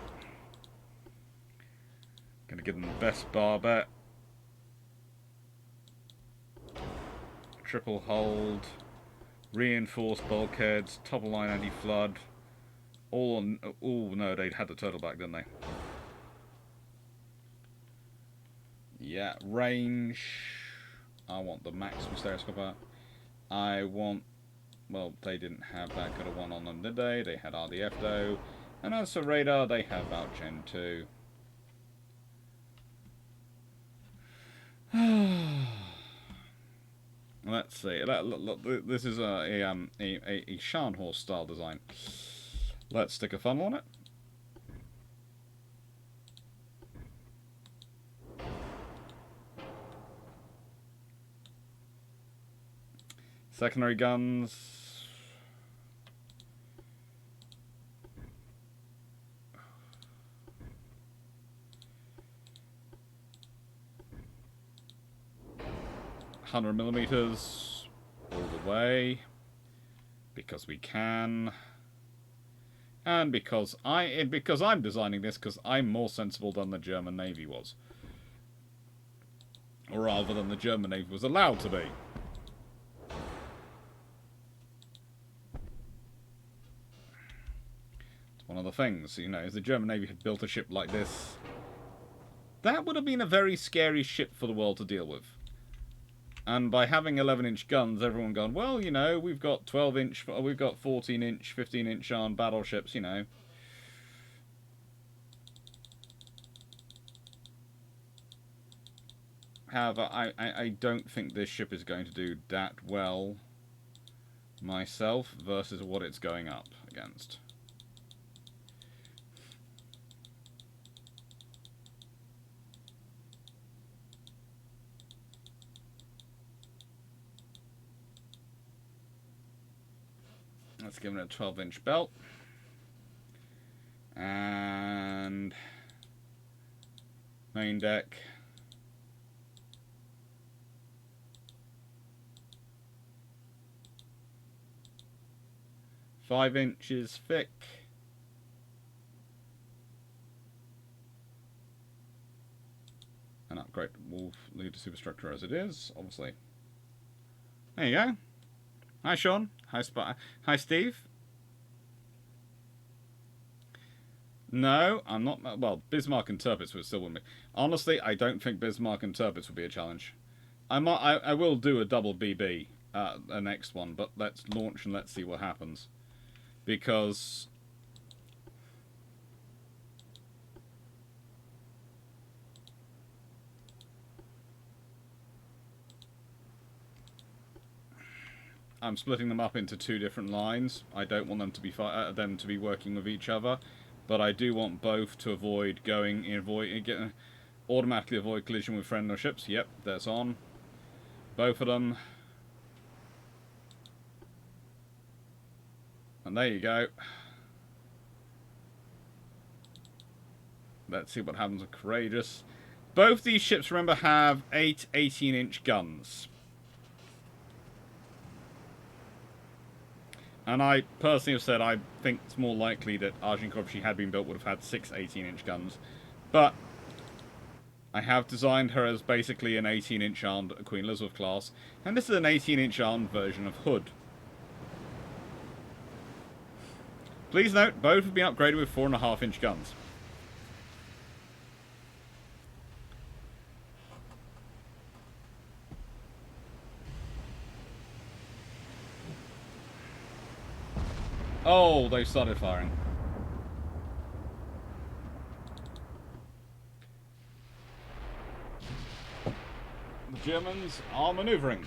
Gonna give them the best barbette. Triple hold. Reinforced bulkheads. Top line anti-flood. All on... Oh no, they had the turtleback, didn't they? Yeah, range. I want the maximum stereoscope out. I want... Well, they didn't have that good a one on them, did they? They had RDF though. And as for radar, they have about Gen 2. Let's see. Look, this is a Scharnhorst style design. Let's stick a funnel on it. Secondary guns. $100mm all the way, because we can, and because I'm designing this because I'm more sensible than the German Navy was, or rather than the German Navy was allowed to be. one of the things. You know, if the German Navy had built a ship like this, that would have been a very scary ship for the world to deal with. And by having 11-inch guns, everyone gone, well, you know, we've got 12-inch, we've got 14-inch, 15-inch armed battleships, you know. However, I don't think this ship is going to do that well myself versus what it's going up against. Let's give it a 12-inch belt. And main deck. Five inches thick. An upgrade will lead to superstructure as it is, obviously. There you go. Hi, Sean. Hi, Steve. No, I'm not. Well, Bismarck and Tirpitz would still win me. Honestly, I don't think Bismarck and Tirpitz would be a challenge. I will do a double BB, the next one, but let's launch and let's see what happens. Because I'm splitting them up into two different lines. I don't want them to be working with each other, but I do want both to automatically avoid collision with friendly ships. Yep, that's on. Both of them. And there you go. Let's see what happens with Courageous. Both these ships, remember, have 8 18-inch guns. And I personally have said I think it's more likely that Agincourt, if she had been built, would have had 6 18-inch guns. But I have designed her as basically an 18-inch armed Queen Elizabeth class. And this is an 18-inch armed version of Hood. Please note, both have been upgraded with 4.5-inch guns. Oh, they started firing. The Germans are maneuvering.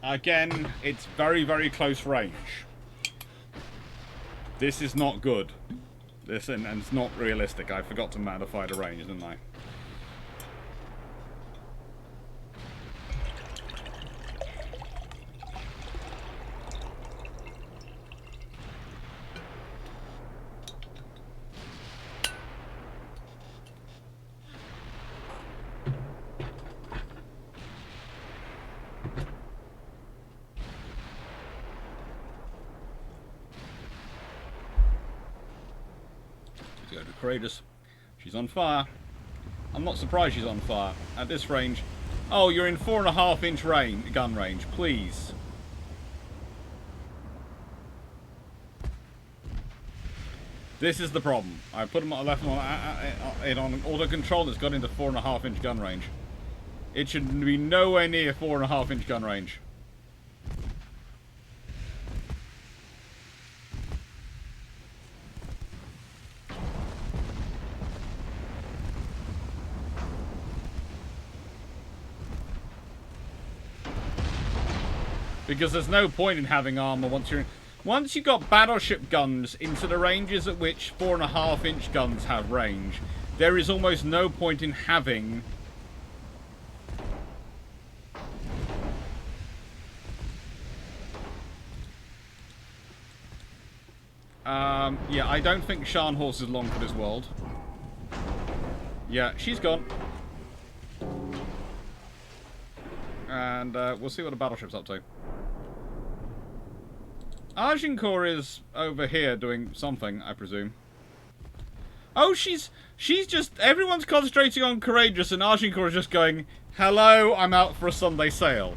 Again, it's very, very close range. This is not good. This and it's not realistic. I forgot to modify the range, didn't I? Courageous. She's on fire. I'm not surprised she's on fire. At this range. Oh, you're in 4.5-inch gun range. Please. This is the problem. I put them on left it on auto control. It's got into 4.5-inch gun range. It should be nowhere near 4.5-inch gun range. Because there's no point in having armor once you've got battleship guns into the ranges at which 4.5-inch guns have range, there is almost no point in having yeah, I don't think Scharnhorst is long for this world. Yeah, she's gone. And we'll see what the battleship's up to. Agincourt is over here doing something, I presume. Oh, she's Everyone's concentrating on Courageous, and Agincourt is just going, hello, I'm out for a Sunday sail.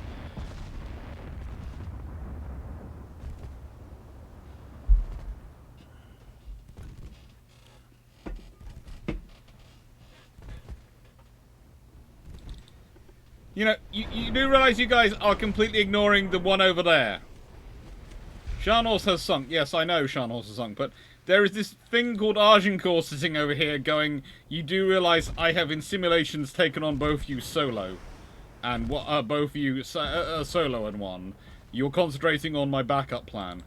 You know, you do realise you guys are completely ignoring the one over there. Sharnos has sunk. Yes, I know Sharnos has sunk, but there is this thing called Agincourt sitting over here going, you do realise I have in simulations taken on both you solo. And both you solo and one. You're concentrating on my backup plan.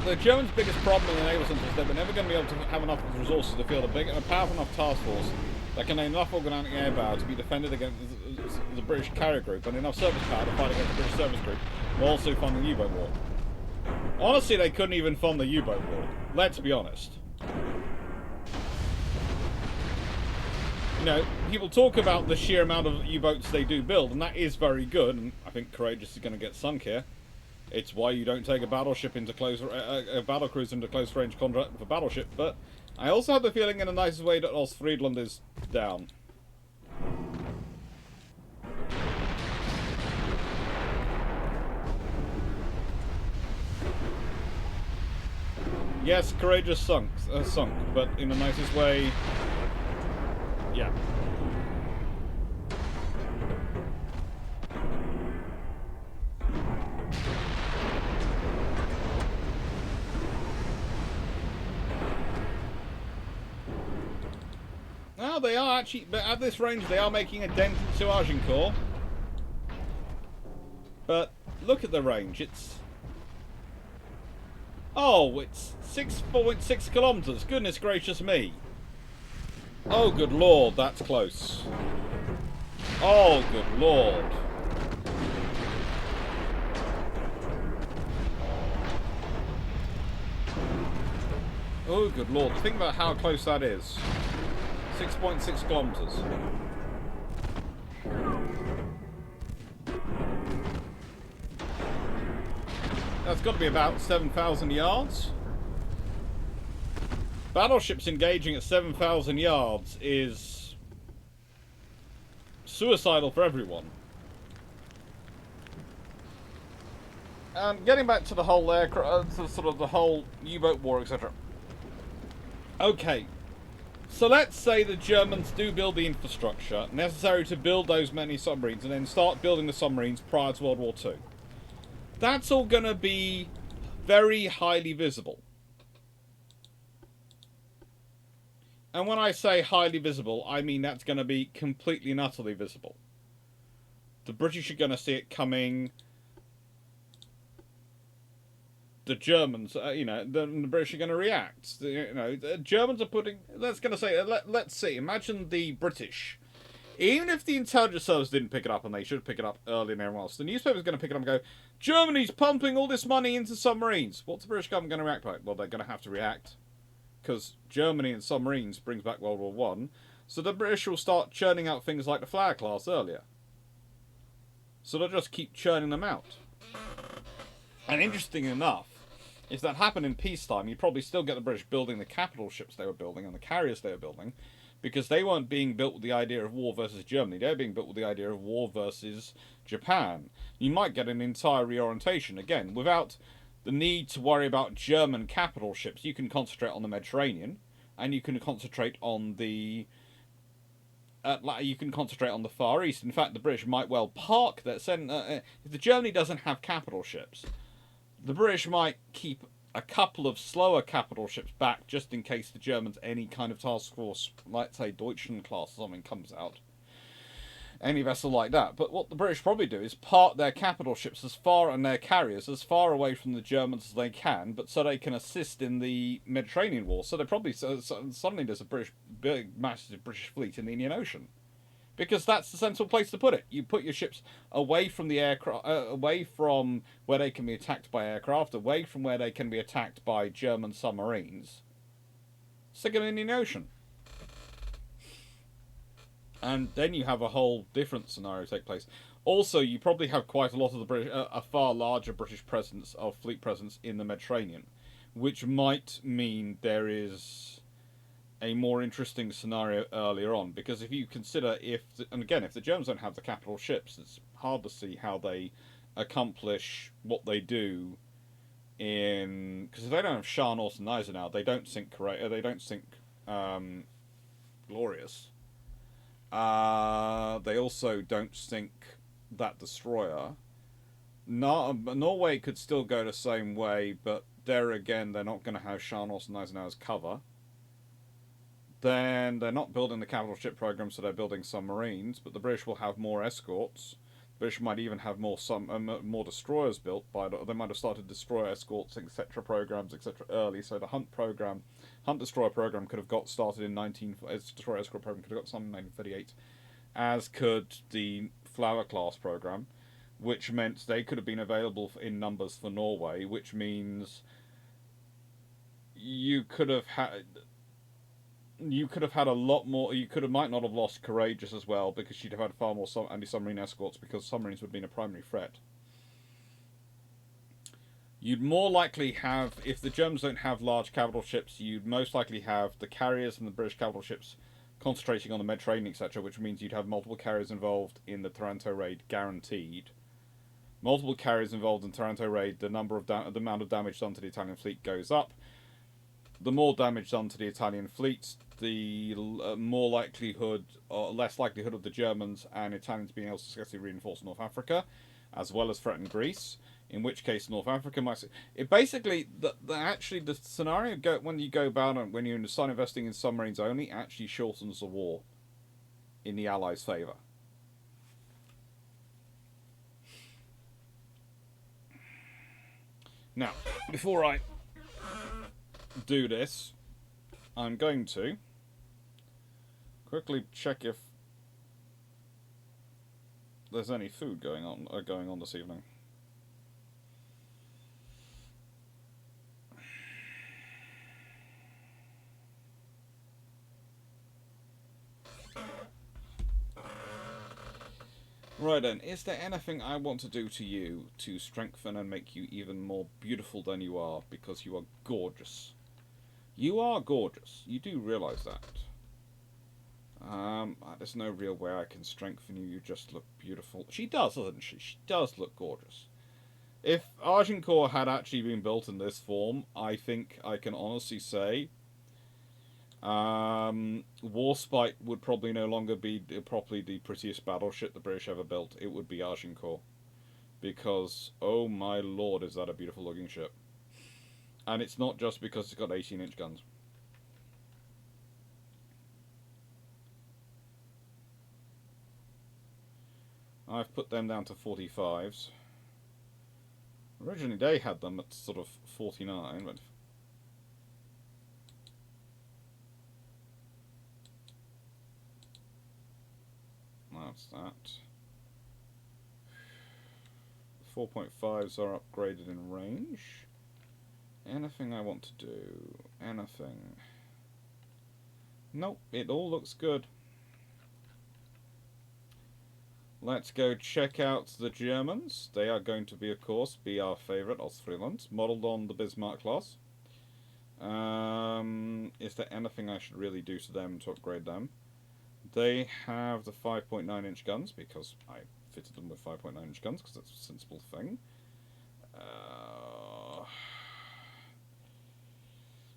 The Germans' biggest problem in the naval centre is that we're never going to be able to have enough resources to field a big and a powerful enough task force that can have enough organic air power to be defended against the British carrier group and enough surface power to fight against the British service group while also funding the U-boat war. Honestly, they couldn't even fund the U-boat war. Let's be honest. You know, people talk about the sheer amount of U-boats they do build, and that is very good, and I think Courageous is going to get sunk here. It's why you don't take a battleship into a battlecruiser into close range combat with a battleship, but I also have the feeling in the nicest way that Ostfriedland is down. Yes, Courageous sunk, but in the nicest way, yeah. Well, they are actually, but at this range they are making a dent into Agincourt. But look at the range, it's... Oh, it's 6.6 kilometres, goodness gracious me. Oh, good lord, that's close. Oh, good lord. Oh, good lord, think about how close that is. 6.6 kilometres. That's got to be about 7,000 yards. Battleships engaging at 7,000 yards is suicidal for everyone. Getting back to the whole to sort of the whole U-boat war, etc. Okay. So let's say the Germans do build the infrastructure necessary to build those many submarines and then start building the submarines prior to World War II. That's all going to be very highly visible. And when I say highly visible, I mean that's going to be completely and utterly visible. The British are going to see it coming. The Germans, the British are going to react. The Germans are putting. Let's see. Imagine the British. Even if the intelligence service didn't pick it up, and they should pick it up early and everyone else, the newspaper's going to pick it up and go, Germany's pumping all this money into submarines. What's the British government going to react by? Well, they're going to have to react. Because Germany and submarines brings back World War One. So the British will start churning out things like the Flower class earlier. So they'll just keep churning them out. And interesting enough, if that happened in peacetime, you'd probably still get the British building the capital ships they were building and the carriers they were building, because they weren't being built with the idea of war versus Germany. They were being built with the idea of war versus Japan. You might get an entire reorientation, again, without the need to worry about German capital ships. You can concentrate on the Mediterranean, and you can concentrate on the Far East. In fact, the British might well park their... if the Germany doesn't have capital ships, the British might keep a couple of slower capital ships back just in case the Germans, any kind of task force, like say Deutschland class or something, comes out. Any vessel like that. But what the British probably do is park their capital ships and their carriers as far away from the Germans as they can, but so they can assist in the Mediterranean war. So they probably suddenly there's a big massive British fleet in the Indian Ocean. Because that's the sensible place to put it. You put your ships away from the aircraft, away from where they can be attacked by aircraft, away from where they can be attacked by German submarines. Stick them in the ocean. And then you have a whole different scenario take place. Also, you probably have quite a lot of the British, a far larger British presence of fleet presence in the Mediterranean, which might mean there is a more interesting scenario earlier on. Because if you consider if the Germans don't have the capital ships, it's hard to see how they accomplish what they do in, because if they don't have Shah, Norse, and Eisenhower, they don't sink Glorious. They also don't sink that destroyer. Norway could still go the same way, but there again, they're not going to have Shah, Norse, and Eisenhower's cover. Then they're not building the capital ship program, so they're building submarines, but the British will have more escorts. The British might even have more destroyers built. They might have started destroyer escorts, etc. programs, etc. early. So the Hunt destroyer program could have got started in destroyer escort program could have got started in 1938, as could the Flower class program, which meant they could have been available in numbers for Norway, which means you could have had a lot more. Might not have lost Courageous as well, because she'd have had far more anti-submarine escorts, because submarines would have been a primary threat. You'd more likely have, if the Germans don't have large capital ships, you'd most likely have the carriers and the British capital ships concentrating on the Mediterranean, etc., which means you'd have multiple carriers involved in the Taranto raid, guaranteed. Multiple carriers involved in Taranto raid, the amount of damage done to the Italian fleet goes up. The more damage done to the Italian fleets, the more likelihood, or less likelihood of the Germans and Italians being able to successfully reinforce North Africa, as well as threaten Greece. In which case, North Africa might. It basically the scenario when you go about it, when you're start investing in submarines only, actually shortens the war in the Allies' favour. Now, before I do this, I'm going to quickly check if there's any food going on this evening. Right then, is there anything I want to do to you to strengthen and make you even more beautiful than you are, because you are gorgeous? You are gorgeous. You do realise that. There's no real way I can strengthen you. You just look beautiful. She does, doesn't she? She does look gorgeous. If Agincourt had actually been built in this form, I think I can honestly say Warspite would probably no longer be properly the prettiest battleship the British ever built. It would be Agincourt. Because, oh my lord, is that a beautiful looking ship. And it's not just because it's got 18-inch guns. I've put them down to 45s. Originally they had them at sort of 49, but that's that. 4.5s are upgraded in range. Anything I want to do? Anything? Nope, it all looks good. Let's go check out the Germans. They are going to be, of course, our favourite, Ostfriesland, modelled on the Bismarck class. Is there anything I should really do to them to upgrade them? They have the 5.9-inch guns, because I fitted them with 5.9-inch guns, because that's a sensible thing.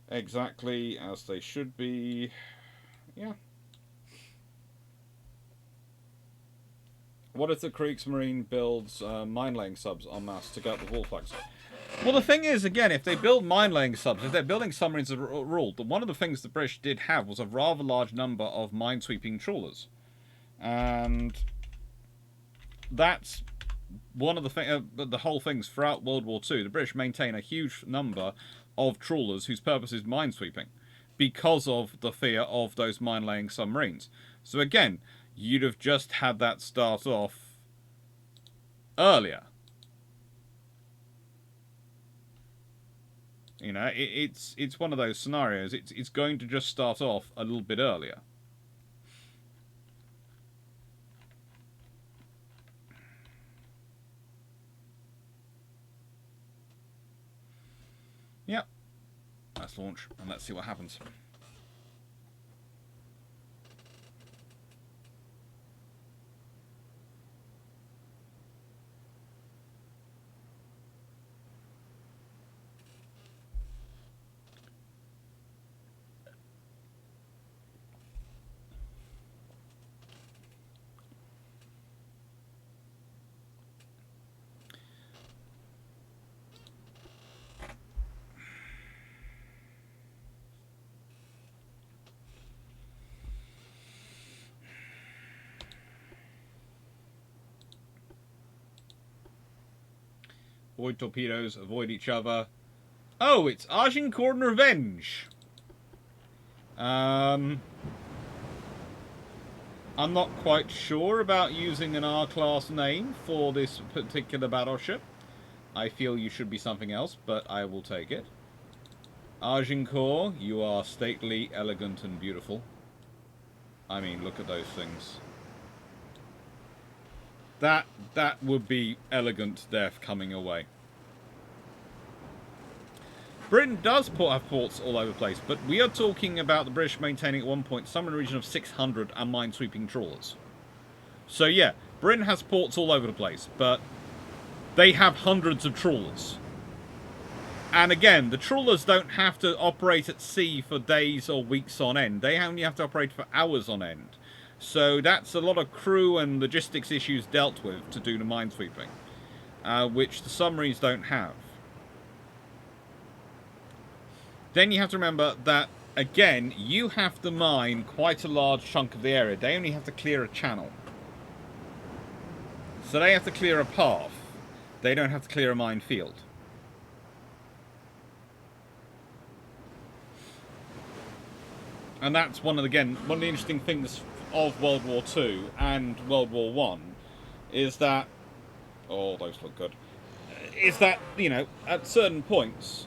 Exactly as they should be. Yeah. What if the Kriegsmarine builds mine-laying subs en masse to get the wall flags? Well, the thing is, again, if they build mine-laying subs, if they're building submarines as a rule, one of the things the British did have was a rather large number of mine-sweeping trawlers. And that's one of the whole things throughout World War II. The British maintain a huge number of trawlers whose purpose is mine-sweeping because of the fear of those mine-laying submarines. So again, you'd have just had that start off earlier. You know, it's one of those scenarios. It's going to just start off a little bit earlier. Yep. Let's launch and let's see what happens. Avoid torpedoes, avoid each other. Oh, it's Agincourt and Revenge. I'm not quite sure about using an R-class name for this particular battleship. I feel you should be something else, but I will take it. Agincourt, you are stately, elegant, and beautiful. I mean, look at those things. That would be elegant death coming away. Britain does have ports all over the place, but we are talking about the British maintaining at one point somewhere in the region of 600 and minesweeping trawlers. So yeah, Britain has ports all over the place, but they have hundreds of trawlers. And again, the trawlers don't have to operate at sea for days or weeks on end. They only have to operate for hours on end. So that's a lot of crew and logistics issues dealt with to do the minesweeping, which the submarines don't have. Then you have to remember that, again, you have to mine quite a large chunk of the area. They only have to clear a channel. So they have to clear a path. They don't have to clear a minefield. And that's one of the interesting things of World War II and World War One, is that, oh, those look good, is that, you know, at certain points,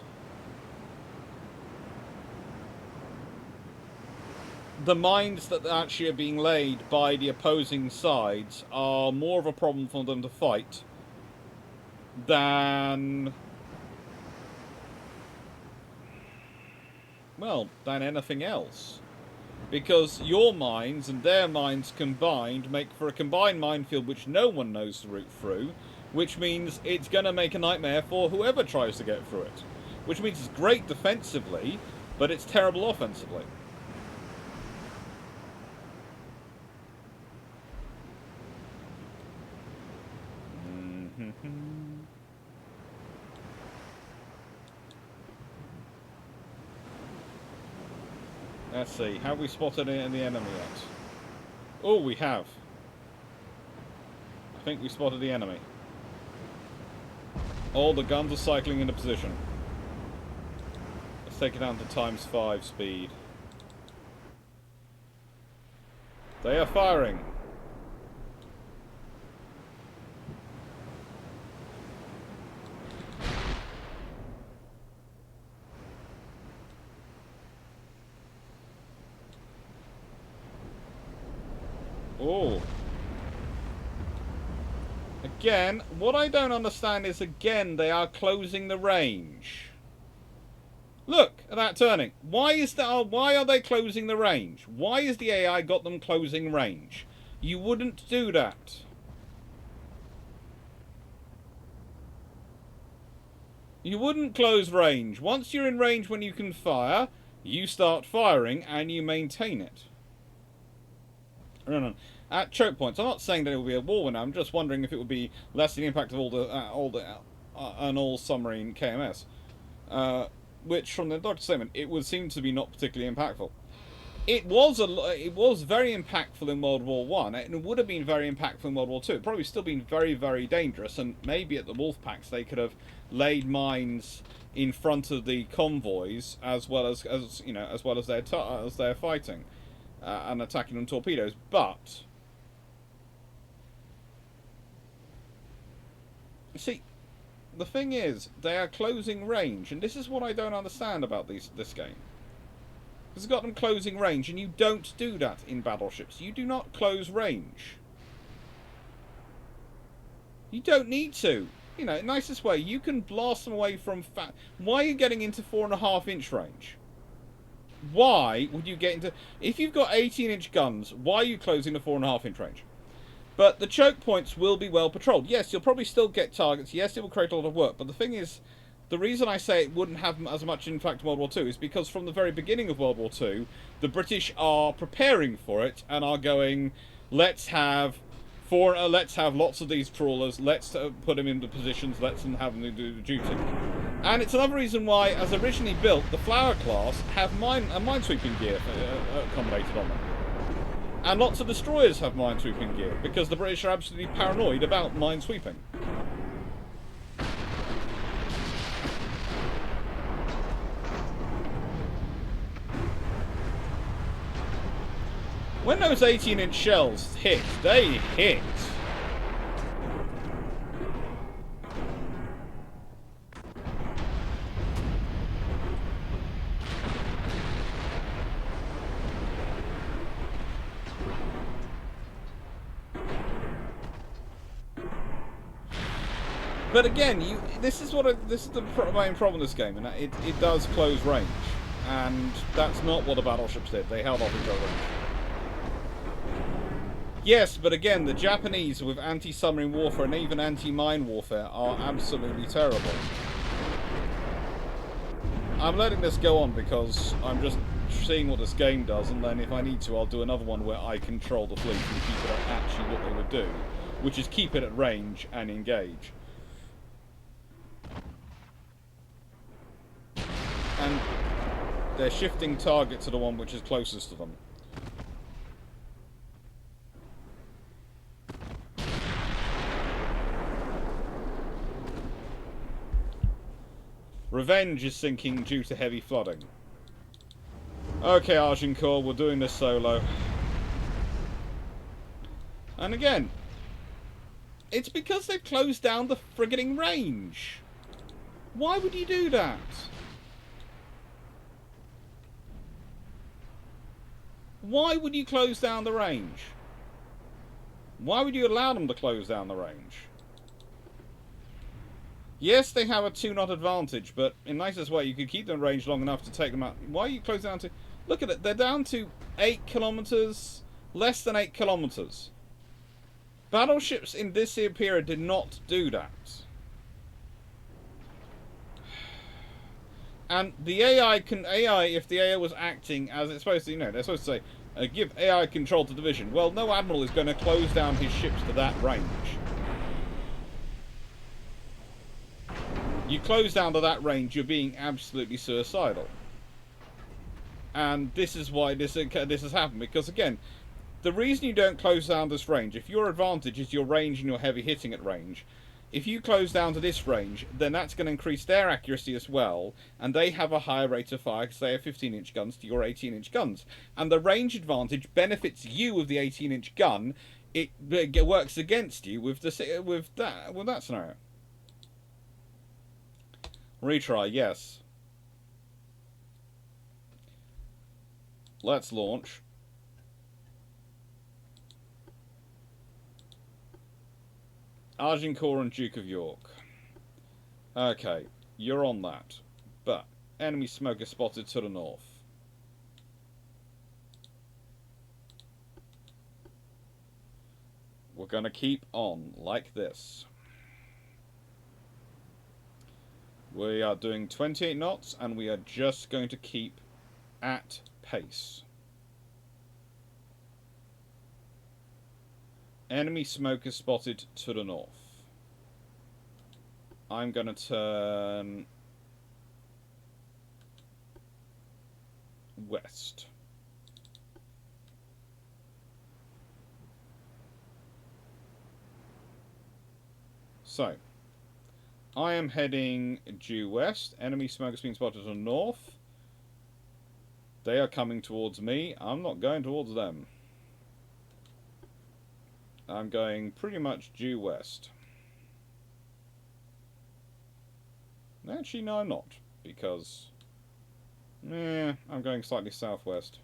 the mines that actually are being laid by the opposing sides are more of a problem for them to fight than, well, than anything else. Because your mines and their mines combined make for a combined minefield which no one knows the route through, which means it's going to make a nightmare for whoever tries to get through it. Which means it's great defensively, but it's terrible offensively. Let's see, have we spotted the enemy yet? Oh, we have. I think we spotted the enemy. All the guns are cycling into position. Let's take it down to ×5 speed. They are firing. Oh. Again, what I don't understand is, again, they are closing the range. Look at that turning. Why are they closing the range? Why has the AI got them closing range? You wouldn't do that. You wouldn't close range. Once you're in range when you can fire, you start firing and you maintain it. No. At choke points, I'm not saying that it will be a war winner. I'm just wondering if it would be less the impact of an all submarine KMS, which, from the doctor's statement, it would seem to be not particularly impactful. It was very impactful in World War One, and it would have been very impactful in World War Two. It probably still been very, very dangerous, and maybe at the wolf packs they could have laid mines in front of the convoys as well as they're fighting and attacking them torpedoes, but see, the thing is, they are closing range, and this is what I don't understand about this game. It's got them closing range, and you don't do that in battleships. You do not close range. You don't need to. You know, nicest way, you can blast them away from Why are you getting into 4.5-inch range? Why would you get into... If you've got 18-inch guns, why are you closing the 4.5-inch range? But the choke points will be well patrolled. Yes, you'll probably still get targets. Yes, it will create a lot of work. But the thing is, the reason I say it wouldn't have as much impact in World War II is because from the very beginning of World War II, the British are preparing for it and are going, let's have lots of these trawlers, let's put them into positions, let's have them do the duty. And it's another reason why, as originally built, the Flower class have minesweeping gear accommodated on them. And lots of destroyers have minesweeping gear, because the British are absolutely paranoid about minesweeping. When those 18-inch shells hit, they hit. But again, this is the main problem with this game, and it does close range, and that's not what the battleships did. They held off each other. Yes, but again, the Japanese with anti-submarine warfare and even anti-mine warfare are absolutely terrible. I'm letting this go on because I'm just seeing what this game does, and then if I need to, I'll do another one where I control the fleet and keep it at actually what they would do, which is keep it at range and engage. And they're shifting target to the one which is closest to them. Revenge is sinking due to heavy flooding. Okay, Agincourt, we're doing this solo. And again, it's because they've closed down the frigating range. Why would you do that? Why would you close down the range? Why would you allow them to close down the range? Yes, they have a 2-knot advantage, but in nicest way, you could keep them range long enough to take them out. Why are you closing down to... Look at it, they're down to 8 kilometers, less than 8 kilometers. Battleships in this period did not do that. And the AI, if the AI was acting as it's supposed to, you know, they're supposed to say, give AI control to division. Well, no admiral is going to close down his ships to that range. You close down to that range, you're being absolutely suicidal. And this is why this has happened. Because, again, the reason you don't close down this range, if your advantage is your range and your heavy hitting at range, if you close down to this range, then that's going to increase their accuracy as well, and they have a higher rate of fire because they have 15-inch guns to your 18-inch guns. And the range advantage benefits you with the 18-inch gun. It works against you with that scenario. Retry, yes. Let's launch. Agincourt and Duke of York. Okay, you're on that. But, enemy smoker spotted to the north. We're going to keep on like this. We are doing 28 knots, and we are just going to keep at pace. Enemy smoker spotted to the north. I'm going to turn west. So, I am heading due west. Enemy smoker's been spotted to the north. They are coming towards me. I'm not going towards them. I'm going pretty much due west. Actually, no, I'm not. Because... I'm going slightly southwest.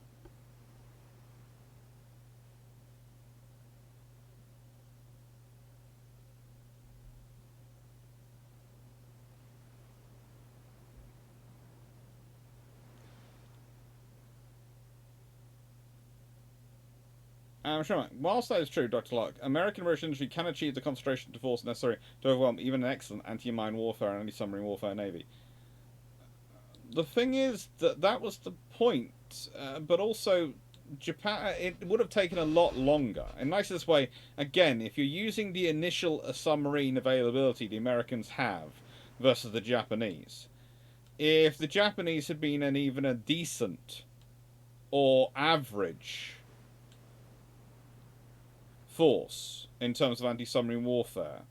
Sure. Whilst that is true, Dr. Locke, American British industry can achieve the concentration of force necessary to overwhelm even an excellent anti-mine warfare and anti-submarine warfare navy. The thing is that that was the point, but also Japan. It would have taken a lot longer. In nicest way, again, if you're using the initial submarine availability the Americans have versus the Japanese, if the Japanese had been even a decent or average force in terms of anti-submarine warfare,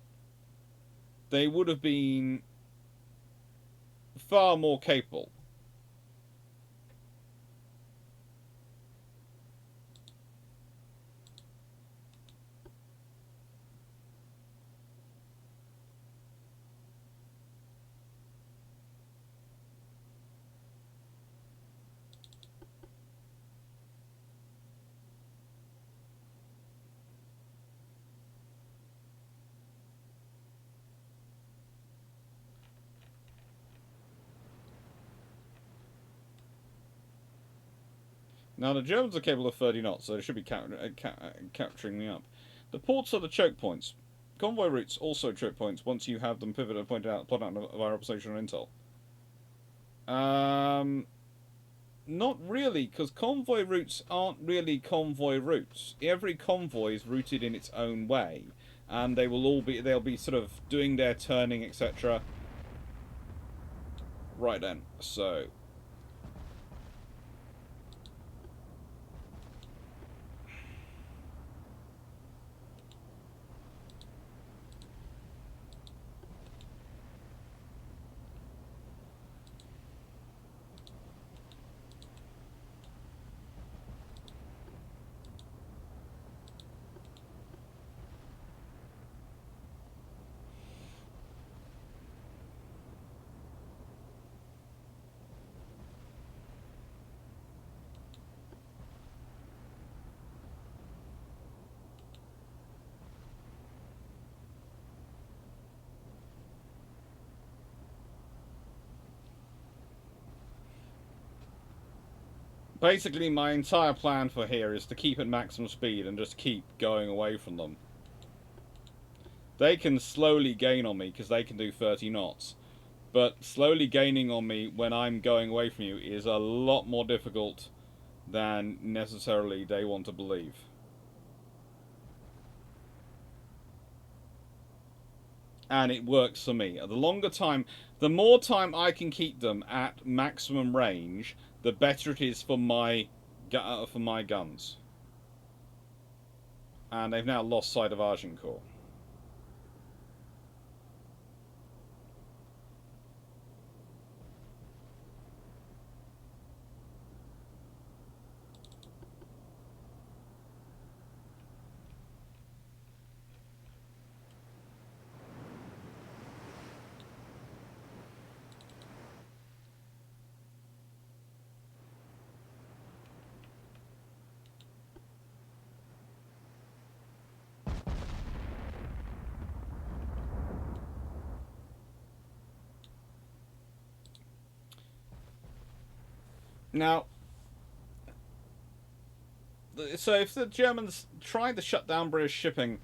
they would have been far more capable. Now, the Germans are capable of 30 knots, so they should be capturing me up. The ports are the choke points. Convoy routes also choke points once you have them pivoted, plotted out via observational intel. Not really, because convoy routes aren't really convoy routes. Every convoy is routed in its own way, and they'll be sort of doing their turning, etc. Right then, so basically, my entire plan for here is to keep at maximum speed and just keep going away from them. They can slowly gain on me because they can do 30 knots. But slowly gaining on me when I'm going away from you is a lot more difficult than necessarily they want to believe. And it works for me. The more time I can keep them at maximum range, the better it is for my guns. And they've now lost sight of Agincourt. Now, so if the Germans tried to shut down British shipping,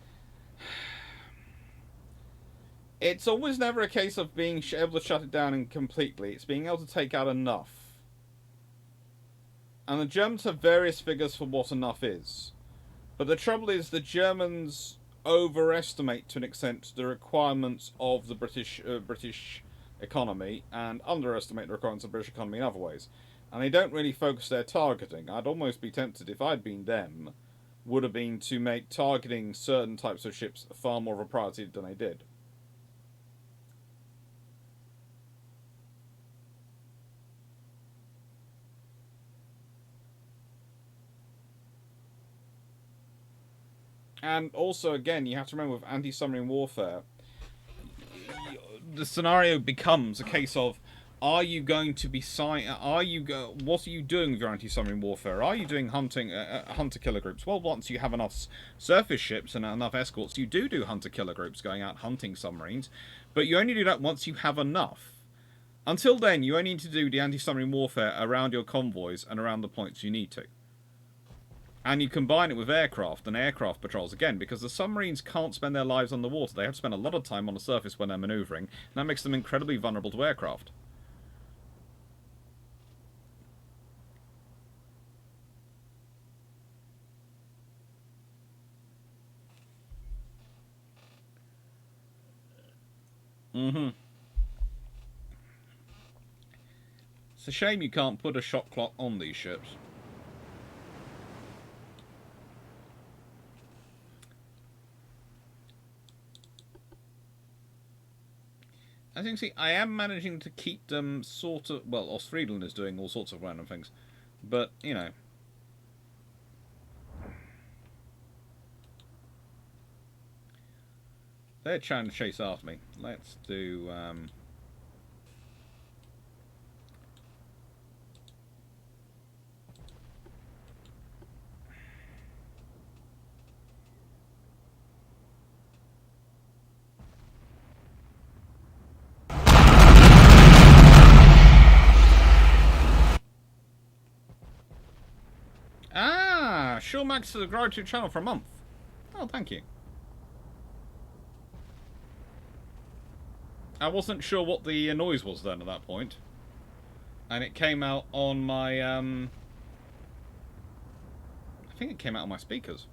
it's always never a case of being able to shut it down completely. It's being able to take out enough. And the Germans have various figures for what enough is. But the trouble is the Germans overestimate to an extent the requirements of the British economy and underestimate the requirements of the British economy in other ways. And they don't really focus their targeting. I'd almost be tempted, if I'd been them, would have been to make targeting certain types of ships far more of a priority than they did. And also, again, you have to remember with anti-submarine warfare, the scenario becomes a case of, are you going to be what are you doing with your anti-submarine warfare? Are you doing hunter-killer groups? Well, once you have enough surface ships and enough escorts, you do hunter-killer groups going out hunting submarines, but you only do that once you have enough. Until then, you only need to do the anti-submarine warfare around your convoys and around the points you need to. And you combine it with aircraft and aircraft patrols again, because the submarines can't spend their lives on the water. They have to spend a lot of time on the surface when they're maneuvering, and that makes them incredibly vulnerable to aircraft. It's a shame you can't put a shot clock on these ships. As you can see, I am managing to keep them sort of... Well, Ostfriedland is doing all sorts of random things. But, you know... They're trying to chase after me. Let's do... Ah! Shulmax has subscribed to your channel for a month. Oh, thank you. I wasn't sure what the noise was then at that point. And it came out on my, I think it came out on my speakers.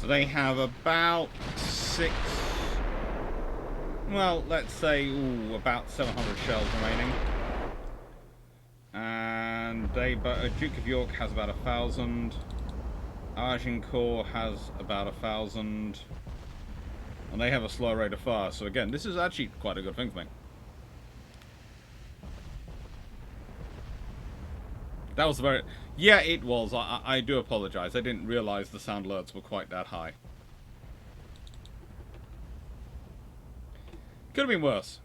So they have about 6... Well, let's say, about 700 shells remaining. And Duke of York has about 1,000. Agincourt has about 1,000. And they have a slow rate of fire. So again, this is actually quite a good thing for me. That was very... Yeah, it was. I do apologise. I didn't realise the sound alerts were quite that high. Could have been worse.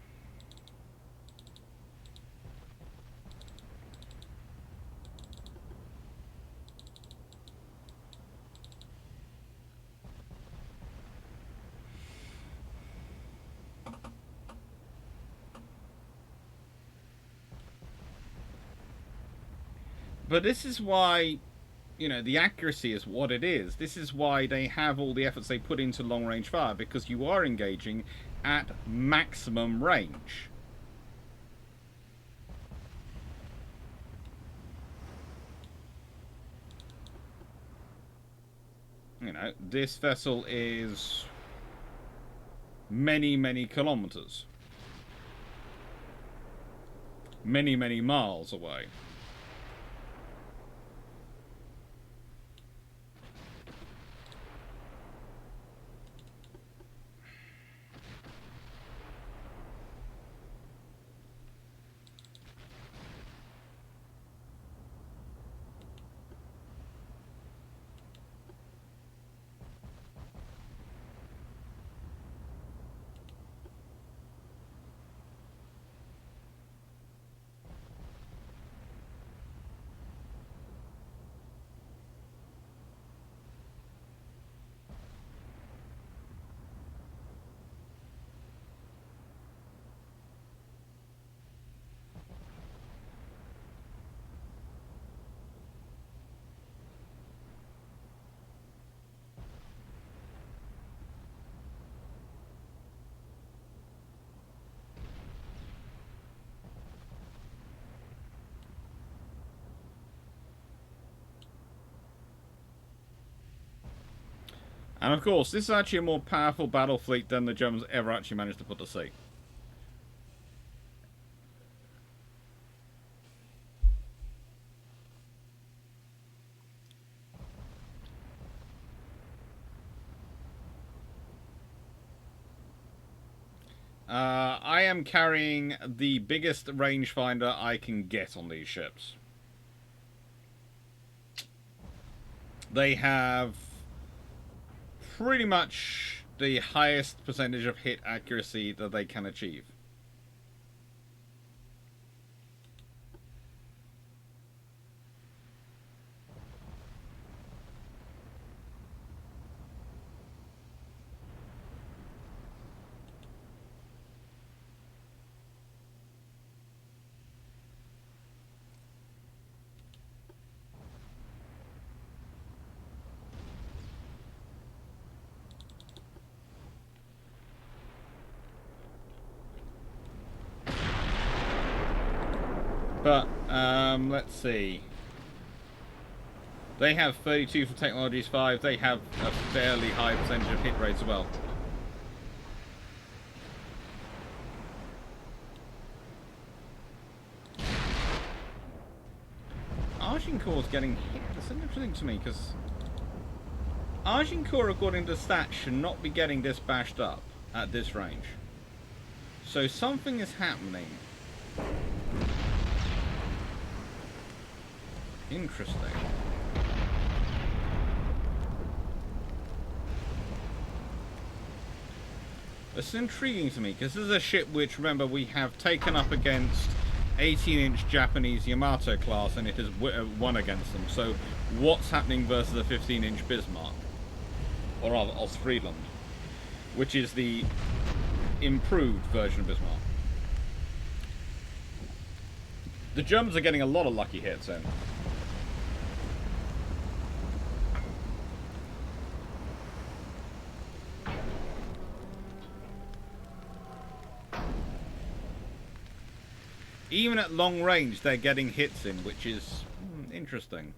But this is why, you know, the accuracy is what it is. This is why they have all the efforts they put into long-range fire, because you are engaging at maximum range. You know, this vessel is many, many kilometers. Many, many miles away. And of course, this is actually a more powerful battle fleet than the Germans ever actually managed to put to sea. I am carrying the biggest rangefinder I can get on these ships. They have pretty much the highest percentage of hit accuracy that they can achieve. But, let's see. They have 32 for Technologies 5. They have a fairly high percentage of hit rate as well. Agincourt's getting hit. That's interesting to me, because Agincourt, according to stats, should not be getting this bashed up at this range. So something is happening. Interesting. It's intriguing to me, because this is a ship which, remember, we have taken up against 18-inch Japanese Yamato class, and it has won against them. So what's happening versus a 15-inch Bismarck? Or rather, Ostfriedland, which is the improved version of Bismarck. The Germans are getting a lot of lucky hits in. Even at long range, they're getting hits in, which is interesting.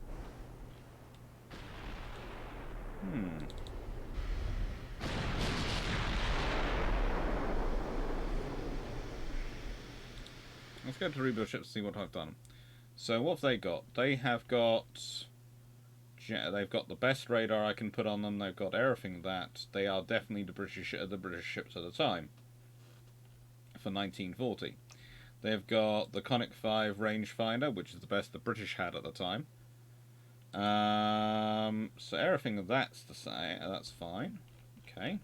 Let's go to rebuild ships to see what I've done. So what have they got? They have got... They've got the best radar I can put on them. They've got everything that. They are definitely the British ships at the time. For 1940. They've got the Conic 5 rangefinder, which is the best the British had at the time. So everything that's to say, that's fine. Okay.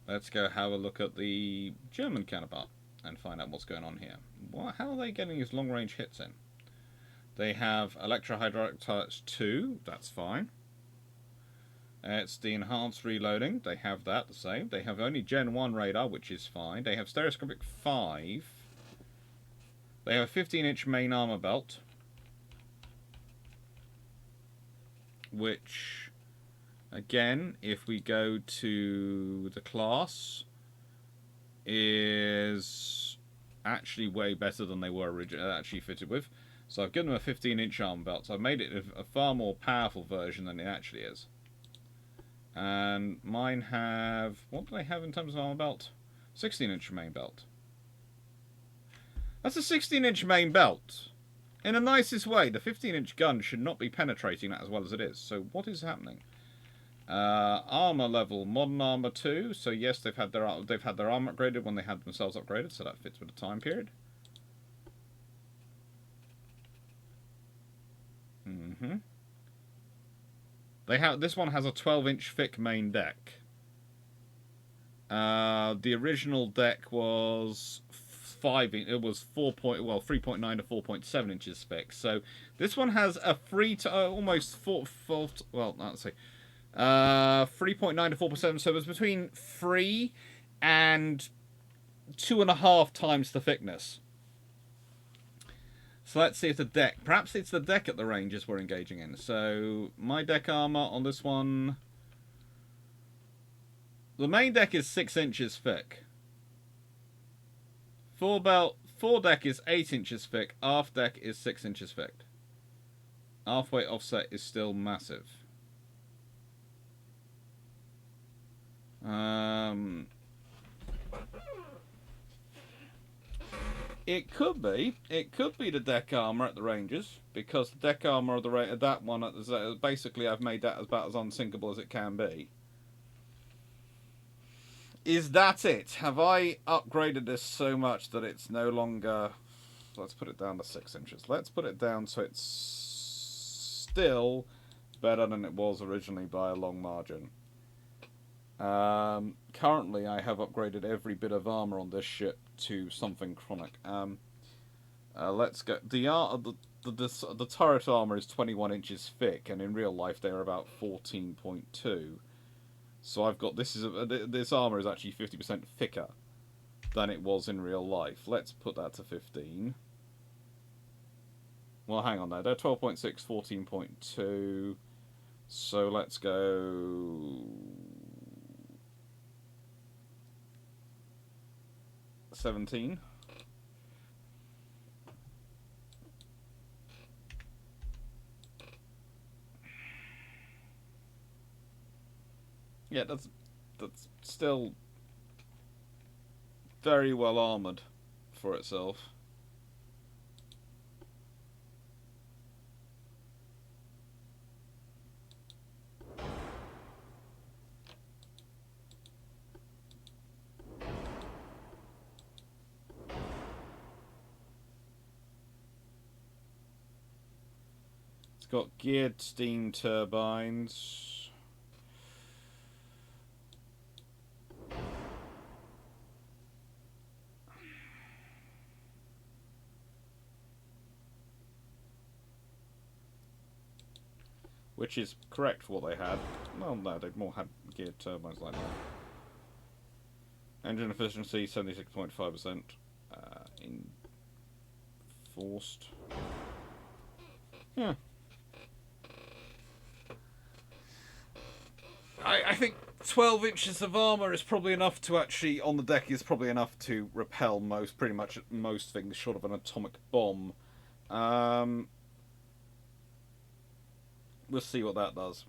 Let's go have a look at the German counterpart and find out what's going on here. How are they getting these long-range hits in? They have electro-hydraulic turrets 2, that's fine. It's the enhanced reloading, they have that the same. They have only Gen 1 radar, which is fine. They have stereoscopic 5. They have a 15-inch main armor belt, which, again, if we go to the class, is actually way better than they were originally actually fitted with. So I've given them a 15-inch armor belt, so I've made it a far more powerful version than it actually is. And mine have, what do they have in terms of armor belt? 16-inch main belt. That's a 16-inch main belt. In the nicest way, the 15-inch gun should not be penetrating that as well as it is. So what is happening? Armor level, modern armor 2. So yes, they've had their armor upgraded when they had themselves upgraded, so that fits with the time period. This one has a 12-inch thick main deck. The original deck was 3.9 to 4.7 inches thick. So this one has a 3.9 to 4.7. So it's between 3 and 2.5 times the thickness. So let's see if the deck, perhaps it's the deck at the ranges we're engaging in. So my deck armor on this one, the main deck is 6 inches thick. Fore deck is 8 inches thick. Aft deck is 6 inches thick. Aft weight offset is still massive. It could be. It could be the deck armor at the Rangers, because the deck armor of the that one basically I've made that about as unsinkable as it can be. Is that it? Have I upgraded this so much that it's no longer... Let's put it down to 6 inches. Let's put it down so it's still better than it was originally by a long margin. Currently, I have upgraded every bit of armor on this ship to something chronic. Let's go. The turret armor is 21 inches thick, and in real life they're about 14.2. So I've got this armor is actually 50% thicker than it was in real life. Let's put that to 15. Well, hang on there. They're 12.6, 14.2. So let's go 17. Yeah, that's still very well armored for itself. It's got geared steam turbines. Which is correct for what they had. Well, no, they more had geared turbines like that. Engine efficiency 76.5%. Enforced. Yeah. I think 12 inches of armor is probably enough to actually, on the deck, is probably enough to repel pretty much most things short of an atomic bomb. We'll see what that does.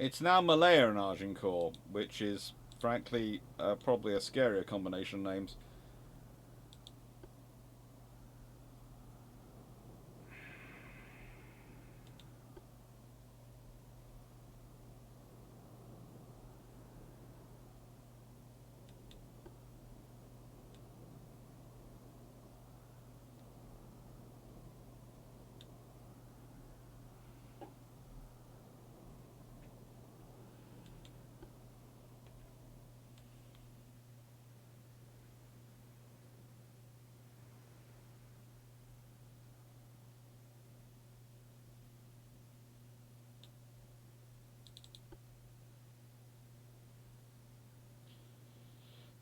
It's now Malaya and Agincourt, which is, frankly, probably a scarier combination of names.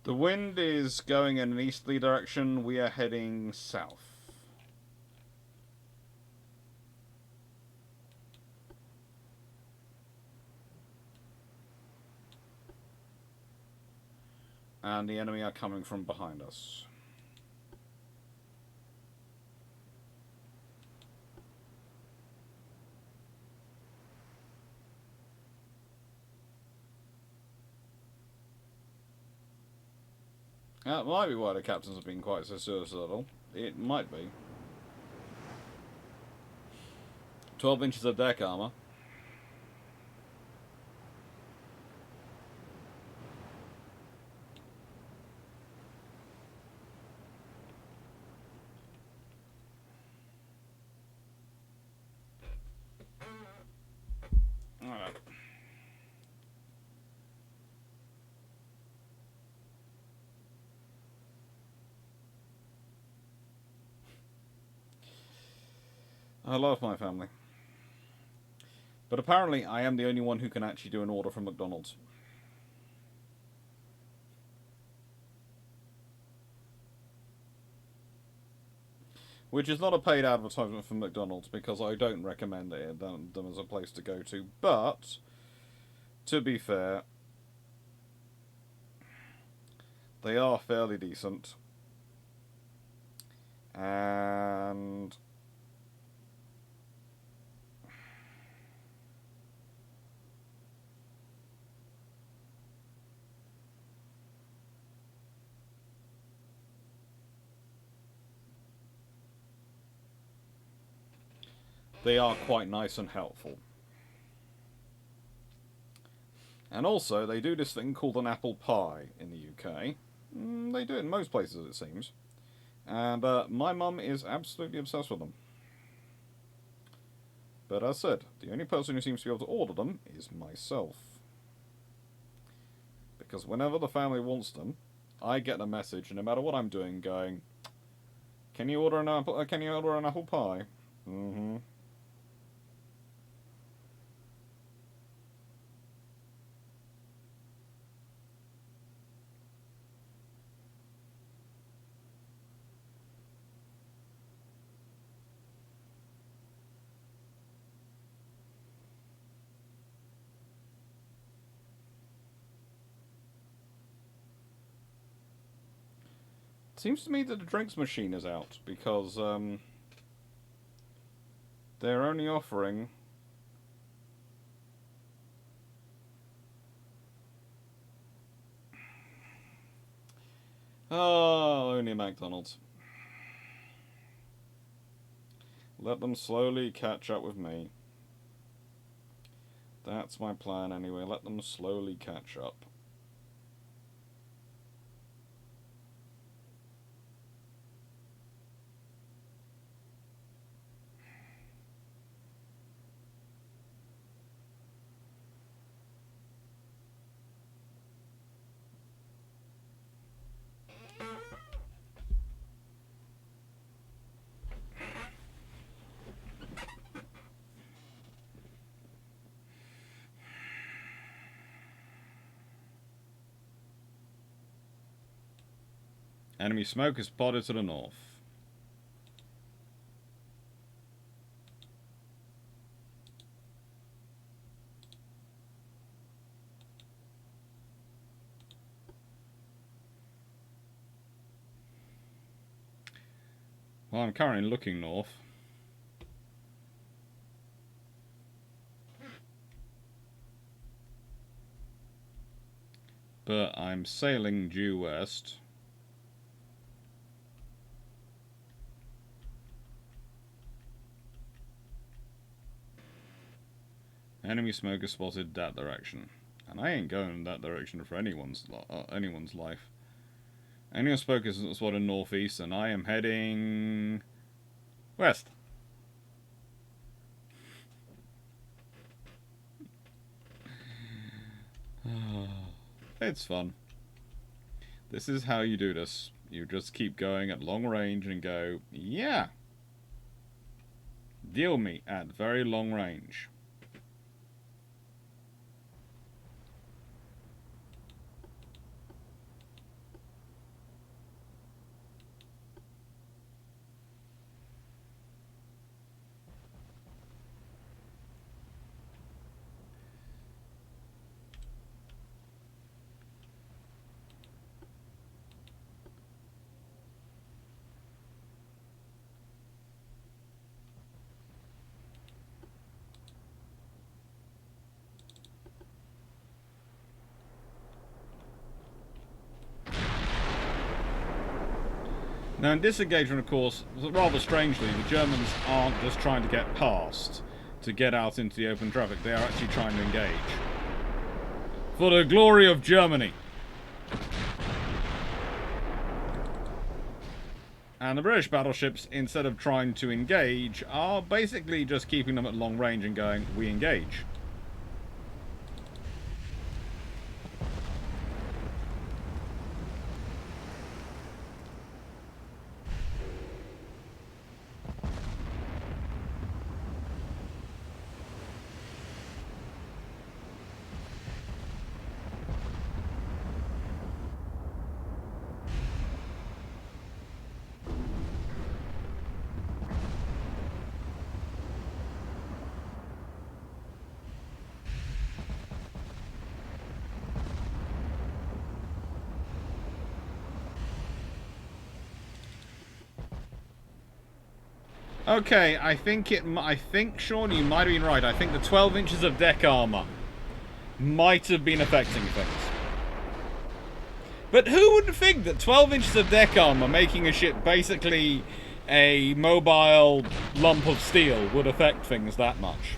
The wind is going in an easterly direction. We are heading south. And the enemy are coming from behind us. That might be why the captains have been quite so suicidal. It might be. 12 inches of deck armor. Alright. I love my family. But apparently I am the only one who can actually do an order from McDonald's. which is not a paid advertisement for McDonald's because I don't recommend them as a place to go to. But to be fair, they are fairly decent, and they are quite nice and helpful. And also, they do this thing called an apple pie in the UK. They do it in most places, it seems. And my mum is absolutely obsessed with them. But as I said, the only person who seems to be able to order them is myself. Because whenever the family wants them, I get a message, no matter what I'm doing, going, "Can you order an apple? Can you order an apple pie?" Mm-hmm. It seems to me that the drinks machine is out because they're only offering only McDonald's. Let them slowly catch up with me. That's my plan anyway. Let them slowly catch up. Enemy smoke is spotted to the north. Well, I'm currently looking north. But I'm sailing due west. Enemy smoker spotted that direction. And I ain't going in that direction for anyone's life. Enemy smoker is spotted northeast, and I am heading west. It's fun. This is how you do this. You just keep going at long range and go, yeah. Deal me at very long range. Now in this engagement, of course, rather strangely, the Germans aren't just trying to get past, to get out into the open traffic. They are actually trying to engage. For the glory of Germany! And the British battleships, instead of trying to engage, are basically just keeping them at long range and going, we engage. Okay, I think Sean, you might have been right. I think the 12 inches of deck armor might have been affecting things. But who would think that 12 inches of deck armor making a ship basically a mobile lump of steel would affect things that much?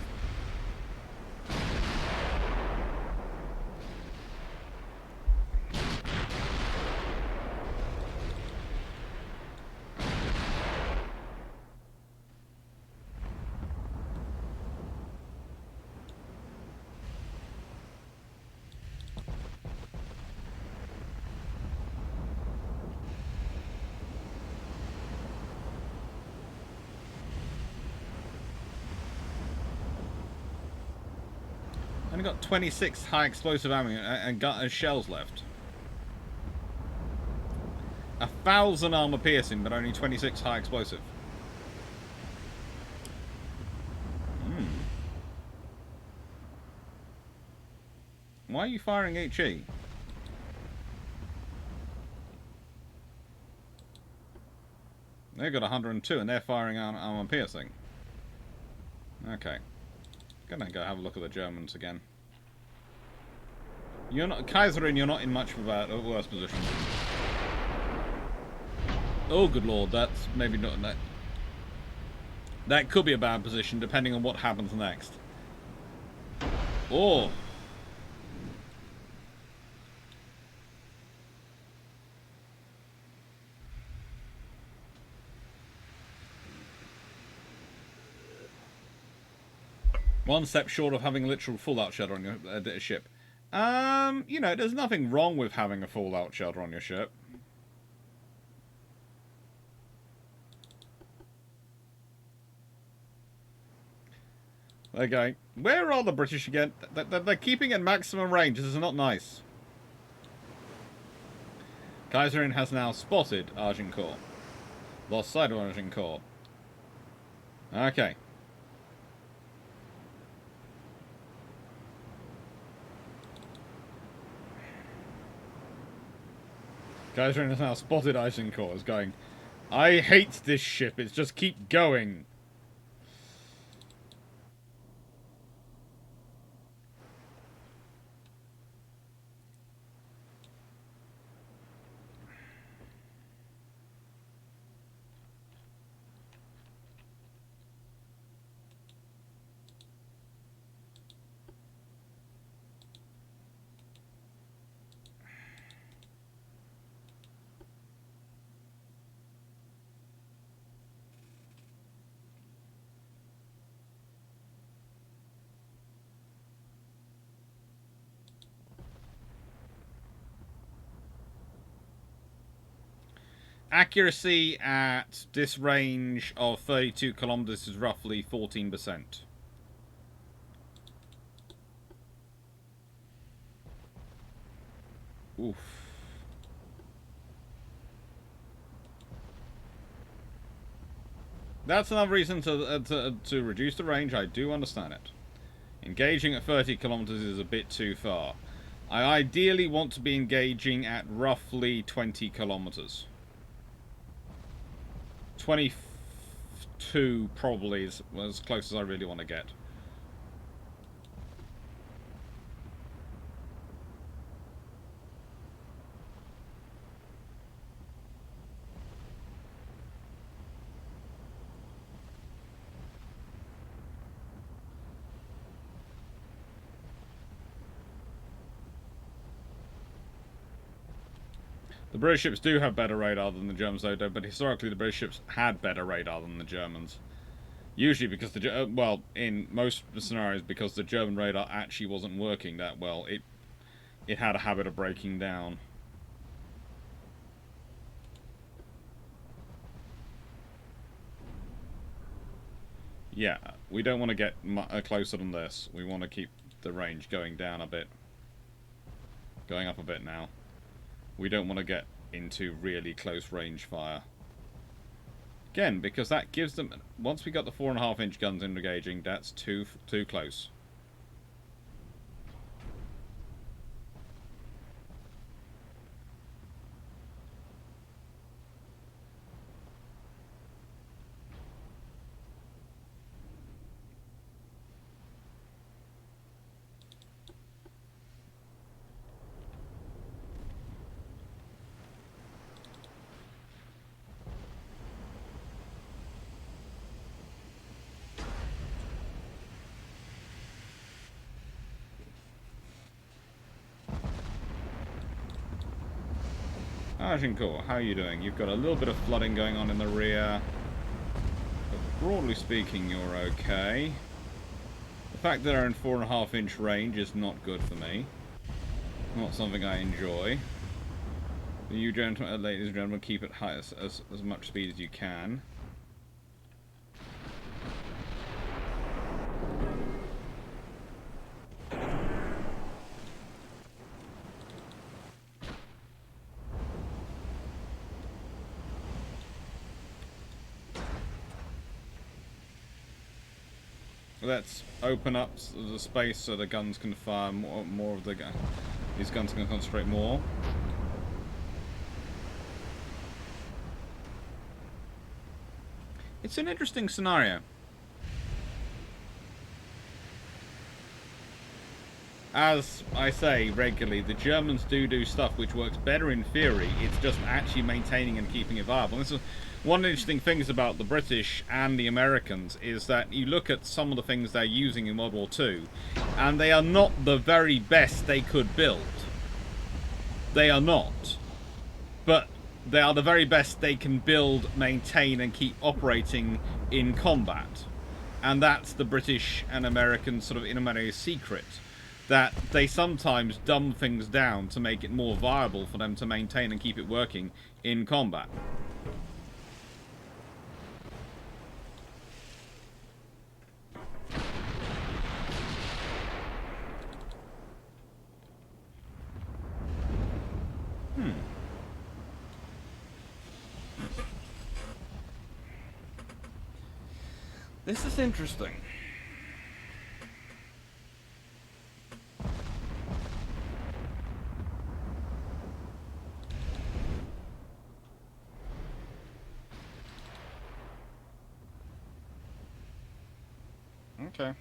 Only got 26 high explosive ammo and got shells left. 1,000 armor piercing, but only 26 high explosive. Why are you firing HE? They've got 102 and they're firing armor piercing. Okay. Gonna go have a look at the Germans again. You're not Kaiserin, you're not in much of a worse position. Oh good lord, that's maybe not that. That could be a bad position depending on what happens next. Oh. One step short of having a literal fallout shelter on your ship. You know, there's nothing wrong with having a fallout shelter on your ship. They're going, where are the British again? They're keeping at maximum range. This is not nice. Kaiserin has now spotted Agincourt. Lost sight of Agincourt. Okay. Kaiserin has now spotted Agincourt. Is going, I hate this ship. It's just keep going. Accuracy at this range of 32 kilometers is roughly 14%. Oof. That's another reason to reduce the range. I do understand it. Engaging at 30 kilometers is a bit too far. I ideally want to be engaging at roughly 20 kilometers. 22 probably is as close as I really want to get. The British ships do have better radar than the Germans, though, but historically the British ships had better radar than the Germans. Usually because well, in most scenarios, because the German radar actually wasn't working that well. It had a habit of breaking down. Yeah, we don't want to get closer than this. We want to keep the range going down a bit. Going up a bit now. We don't want to get into really close range fire. Again, because that gives them... Once we got the 4.5-inch guns engaging, that's too close. Agincourt, how are you doing? You've got a little bit of flooding going on in the rear. But broadly speaking, you're okay. The fact that they're in 4.5-inch range is not good for me. Not something I enjoy. You gentlemen, ladies and gentlemen, keep it high as much speed as you can. Let's open up the space so the guns can fire more of the gun. These guns can concentrate more. It's an interesting scenario. As I say regularly, the Germans do stuff which works better in theory. It's just actually maintaining and keeping it viable. And this is one of the interesting things about the British and the Americans, is that you look at some of the things they're using in World War II, and they are not the very best they could build. They are not. But they are the very best they can build, maintain, and keep operating in combat. And that's the British and American sort of intermediate secret. That they sometimes dumb things down to make it more viable for them to maintain and keep it working in combat. This is interesting. Okay.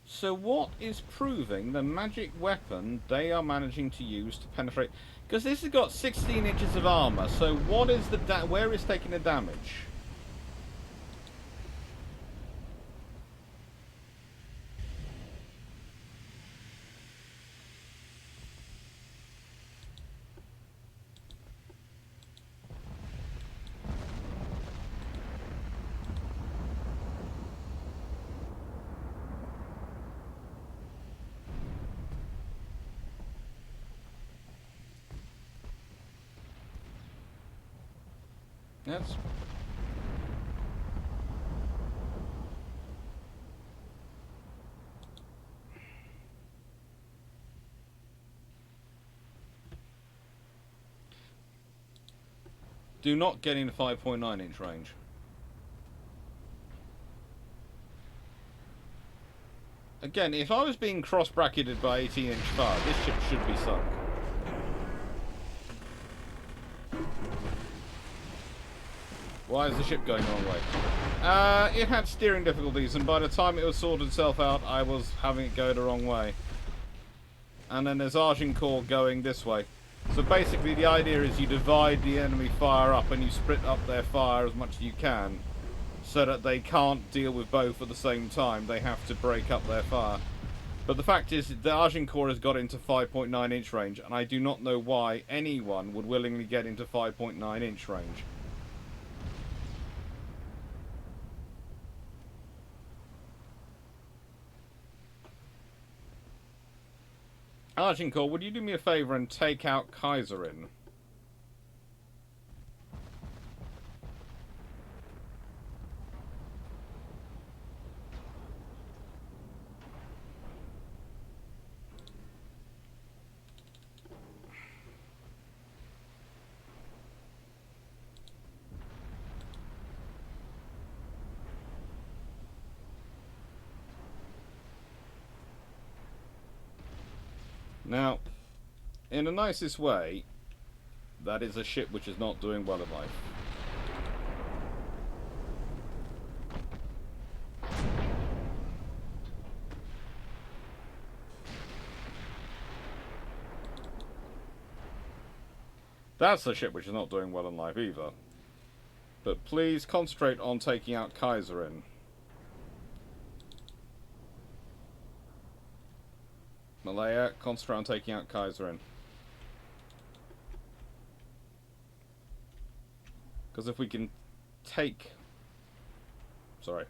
So what is proving the magic weapon they are managing to use to penetrate? Because this has got 16 inches of armor, so what is the where is taking the damage? Yes. Do not get into 5.9-inch range. Again, if I was being cross-bracketed by 18-inch fire, this ship should be sunk. Why is the ship going the wrong way? It had steering difficulties, and by the time it was sorted itself out, I was having it go the wrong way. And then there's Agincourt going this way. So basically the idea is you divide the enemy fire up and you split up their fire as much as you can, so that they can't deal with both at the same time. They have to break up their fire. But the fact is that Agincourt has got into 5.9-inch range, and I do not know why anyone would willingly get into 5.9-inch range. Agincourt, would you do me a favour and take out Kaiserin? Now, in the nicest way, that is a ship which is not doing well in life. That's a ship which is not doing well in life either. But please concentrate on taking out Kaiserin. Malaya, concentrate on taking out Kaiserin. Because if we can take... Sorry.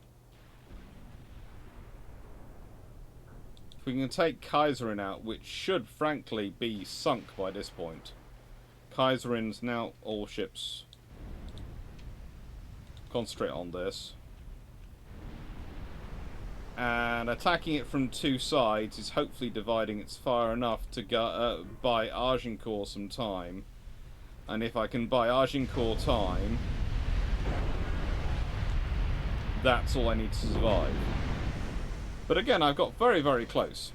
If we can take Kaiserin out, which should, frankly, be sunk by this point. Kaiserin's now all ships. Concentrate on this. And attacking it from two sides is hopefully dividing its fire enough to go, buy Agincourt some time. And if I can buy Agincourt time, that's all I need to survive. But again, I've got very, very close.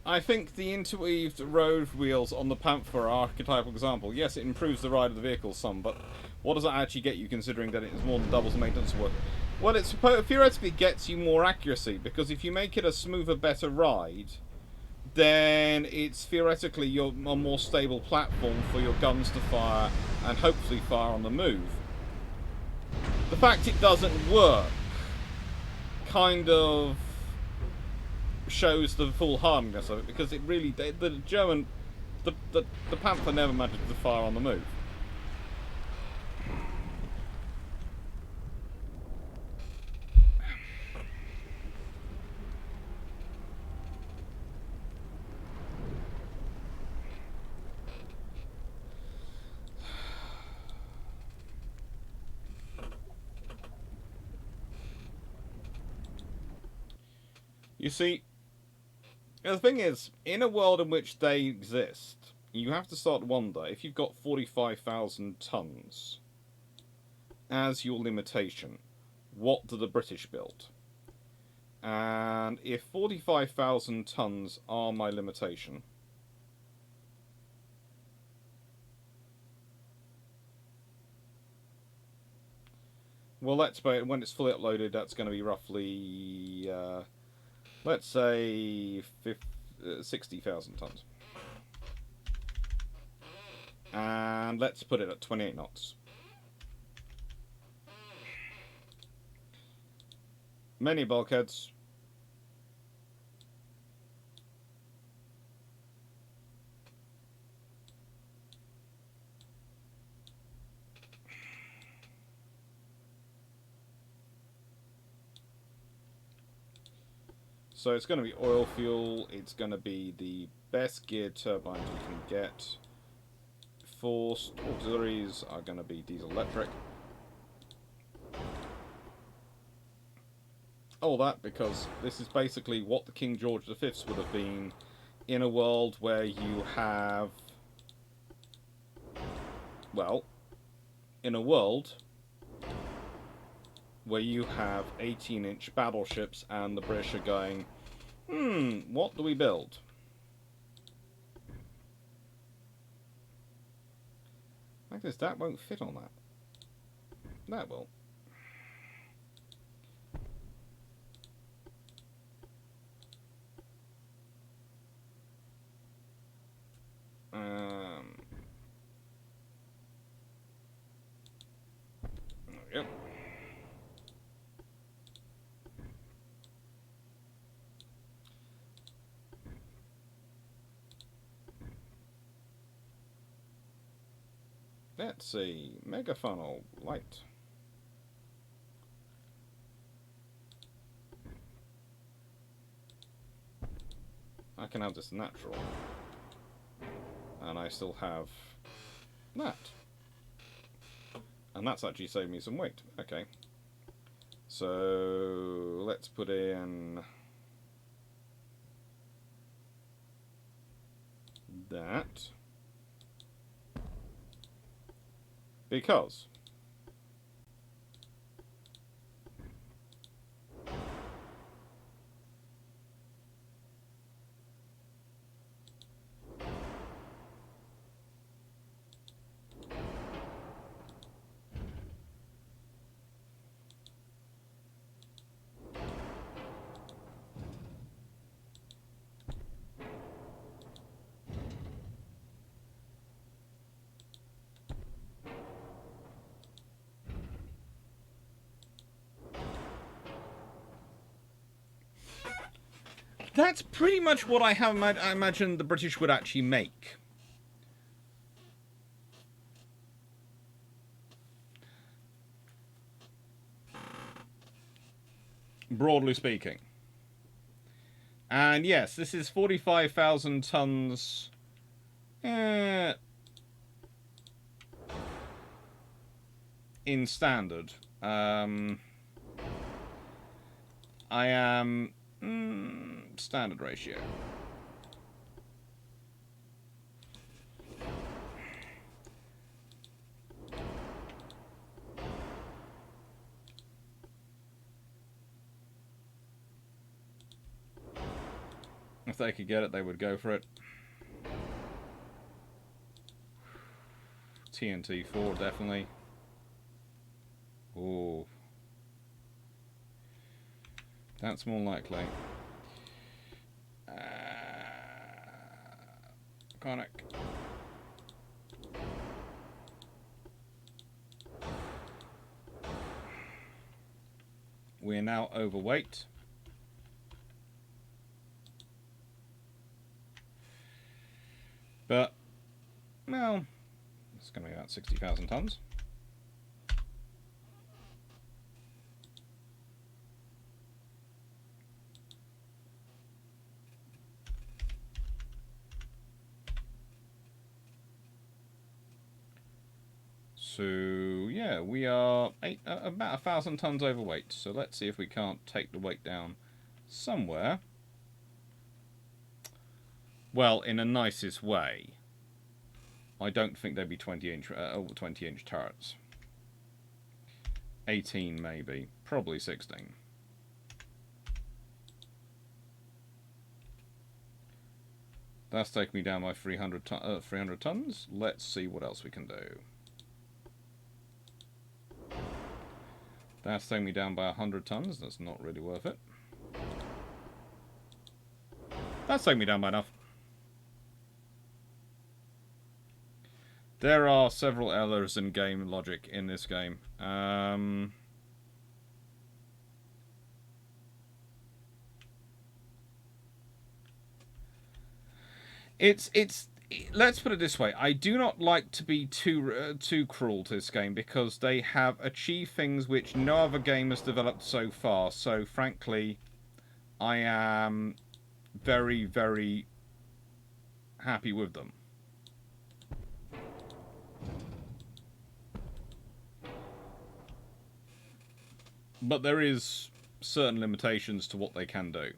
I think the interweaved road wheels on the Panther are archetypal example. Yes, it improves the ride of the vehicle some, but what does that actually get you, considering that it is more than doubles the maintenance work? Well, it theoretically gets you more accuracy, because if you make it a smoother, better ride, then it's theoretically a more stable platform for your guns to fire, and hopefully fire on the move. The fact it doesn't work kind of shows the foolhardiness of it, because it really, the Panther never managed to fire on the move. You see, the thing is, in a world in which they exist, you have to start to wonder, if you've got 45,000 tons as your limitation, what do the British build? And if 45,000 tons are my limitation, well, let's say when it's fully uploaded, that's going to be roughly... let's say 60,000 tons. And let's put it at 28 knots. Many bulkheads. So it's going to be oil fuel, it's going to be the best geared turbines you can get. Forced auxiliaries are going to be diesel electric. All that because this is basically what the King George V's would have been in a world where you have... Well, in a world where you have 18-inch battleships and the British are going, what do we build? Like this, that won't fit on that. That will. There we go. Let's see, mega funnel, light. I can have this natural. And I still have that. And that's actually saved me some weight. Okay. So let's put in that. Because that's pretty much what I imagine the British would actually make. broadly speaking. And yes, this is 45,000 tons. In standard. I am standard ratio. If they could get it, they would go for it. TNT 4 definitely. Oh, that's more likely. Conic. We're now overweight. But, well, it's going to be about 60,000 tons. So, yeah, we are about 1,000 tons overweight. So let's see if we can't take the weight down somewhere. Well, in a nicest way. I don't think they'd be 20-inch, over 20-inch turrets. 18 maybe, probably 16. That's taken me down by 300 tons. Let's see what else we can do. That's taken me down by 100 tons. That's not really worth it. That's taken me down by enough. There are several errors in game logic in this game. Let's put it this way. I do not like to be too cruel to this game because they have achieved things which no other game has developed so far. So frankly, I am very, very happy with them. But there is certain limitations to what they can do.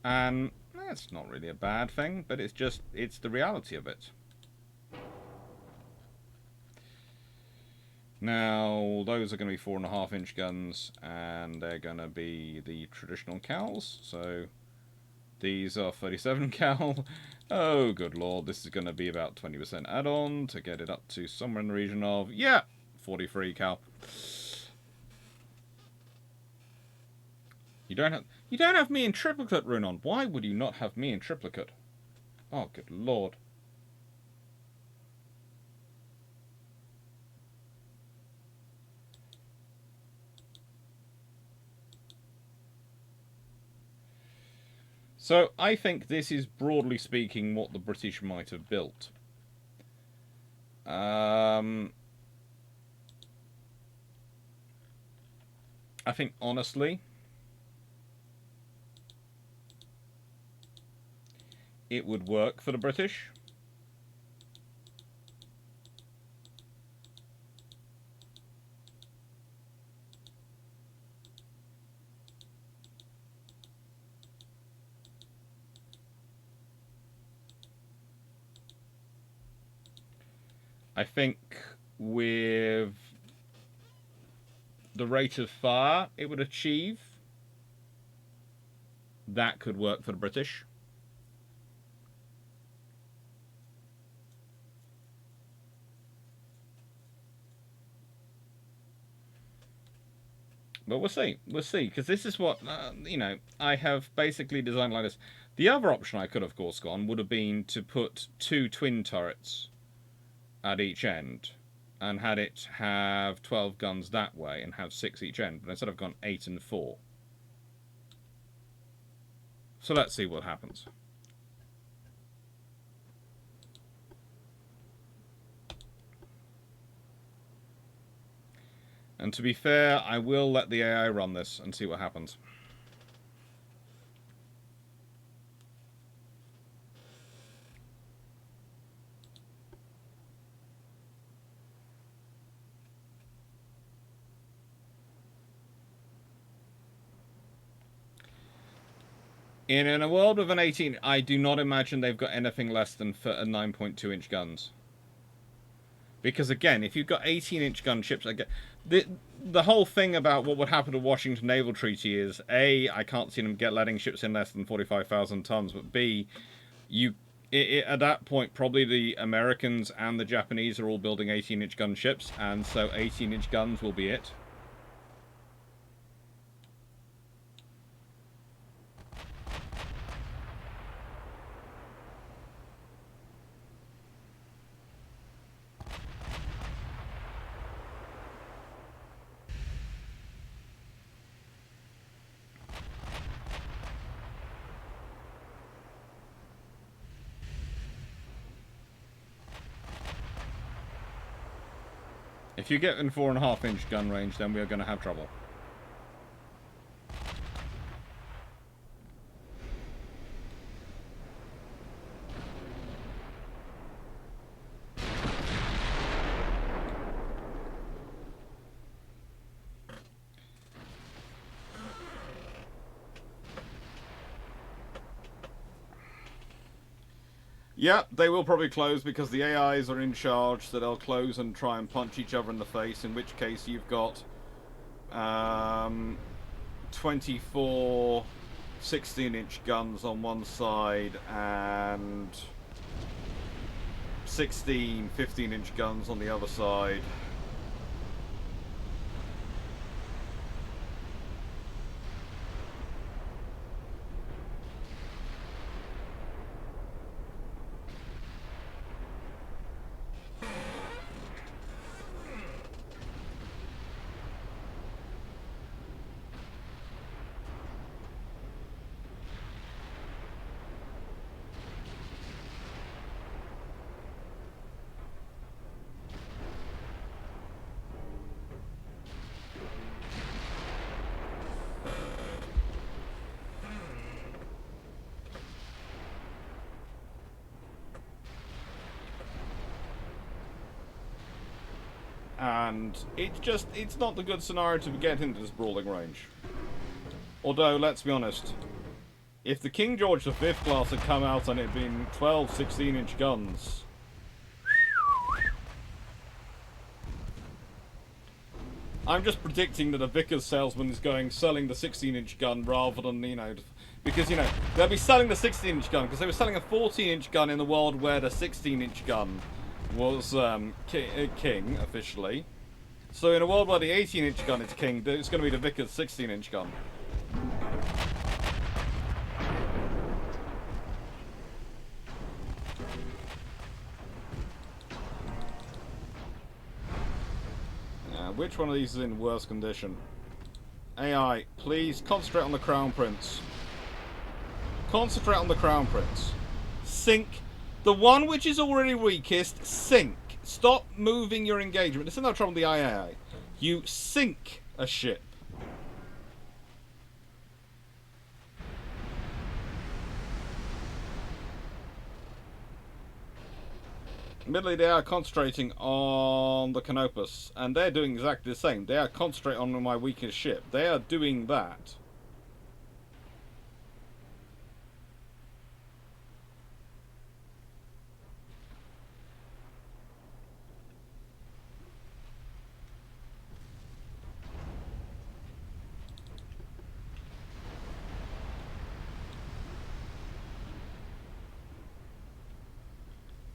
And that's not really a bad thing, but it's the reality of it. Now, those are going to be 4.5-inch guns, and they're going to be the traditional cals. So, these are 37 cal. Oh, good lord, this is going to be about 20% add-on to get it up to somewhere in the region of, yeah, 43 cal. You don't have me in triplicate, Runon. Why would you not have me in triplicate? Oh, good lord. So, I think this is, broadly speaking, what the British might have built. I think, honestly, it would work for the British. I think with the rate of fire it would achieve, that could work for the British. But we'll see. We'll see. Because this is what, I have basically designed like this. The other option I could, of course, gone would have been to put 2 twin turrets at each end and had it have 12 guns that way and have 6 each end. But instead I've gone 8 and 4. So let's see what happens. And to be fair, I will let the AI run this and see what happens. In a world with an 18, I do not imagine they've got anything less than 9.2-inch guns. Because again, if you've got 18-inch gunships, again, the whole thing about what would happen to Washington Naval Treaty is A, I can't see them letting ships in less than 45,000 tons, but B, at that point probably the Americans and the Japanese are all building 18-inch gunships, and so 18-inch guns will be it. If you get in 4.5-inch gun range, then we are going to have trouble. Yeah, they will probably close because the AIs are in charge, so they'll close and try and punch each other in the face, in which case you've got 24 16-inch guns on one side and 16 15-inch guns on the other side. And it's not the good scenario to get into this brawling range. Although, let's be honest, if the King George V class had come out and it had been 12 16-inch guns, I'm just predicting that a Vickers salesman is selling the 16-inch gun rather than, because, they'll be selling the 16-inch gun because they were selling a 14-inch gun in the world where the 16-inch gun was king, officially. So in a world where the 18-inch gun is king, it's going to be the Vickers 16-inch gun. Which one of these is in worse condition? AI, please concentrate on the Crown Prince. Concentrate on the Crown Prince. Sink. The one which is already weakest, sink. Stop moving your engagement. This is no trouble with the AI. You sink a ship. Admittedly, they are concentrating on the Canopus, and they're doing exactly the same. They are concentrating on my weakest ship. They are doing that.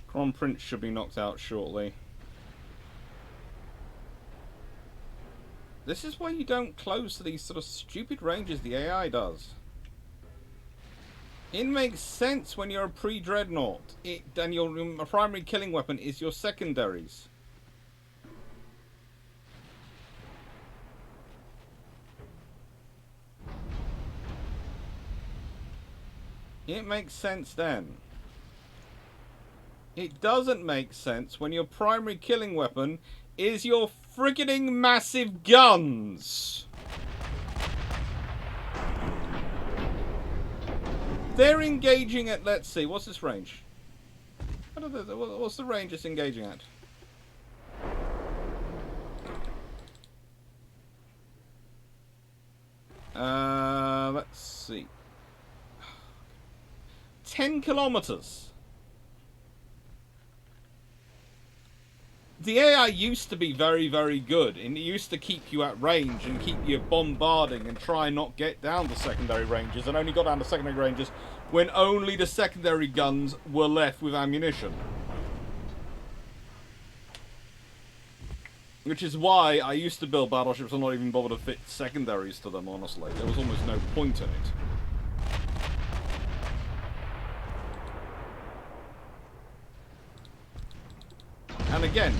Crown Prince should be knocked out shortly. This is why you don't close to these sort of stupid ranges the AI does. It makes sense when you're a pre-dreadnought. And your primary killing weapon is your secondaries. It makes sense then. It doesn't make sense when your primary killing weapon is your Friggin' massive guns! They're engaging at, let's see, what's this range? What's the range it's engaging at? Let's see. 10 kilometers. The AI used to be very, very good, and it used to keep you at range and keep you bombarding and try and not get down to secondary ranges, and only got down to secondary ranges when only the secondary guns were left with ammunition. Which is why I used to build battleships and not even bother to fit secondaries to them, honestly. There was almost no point in it. And again,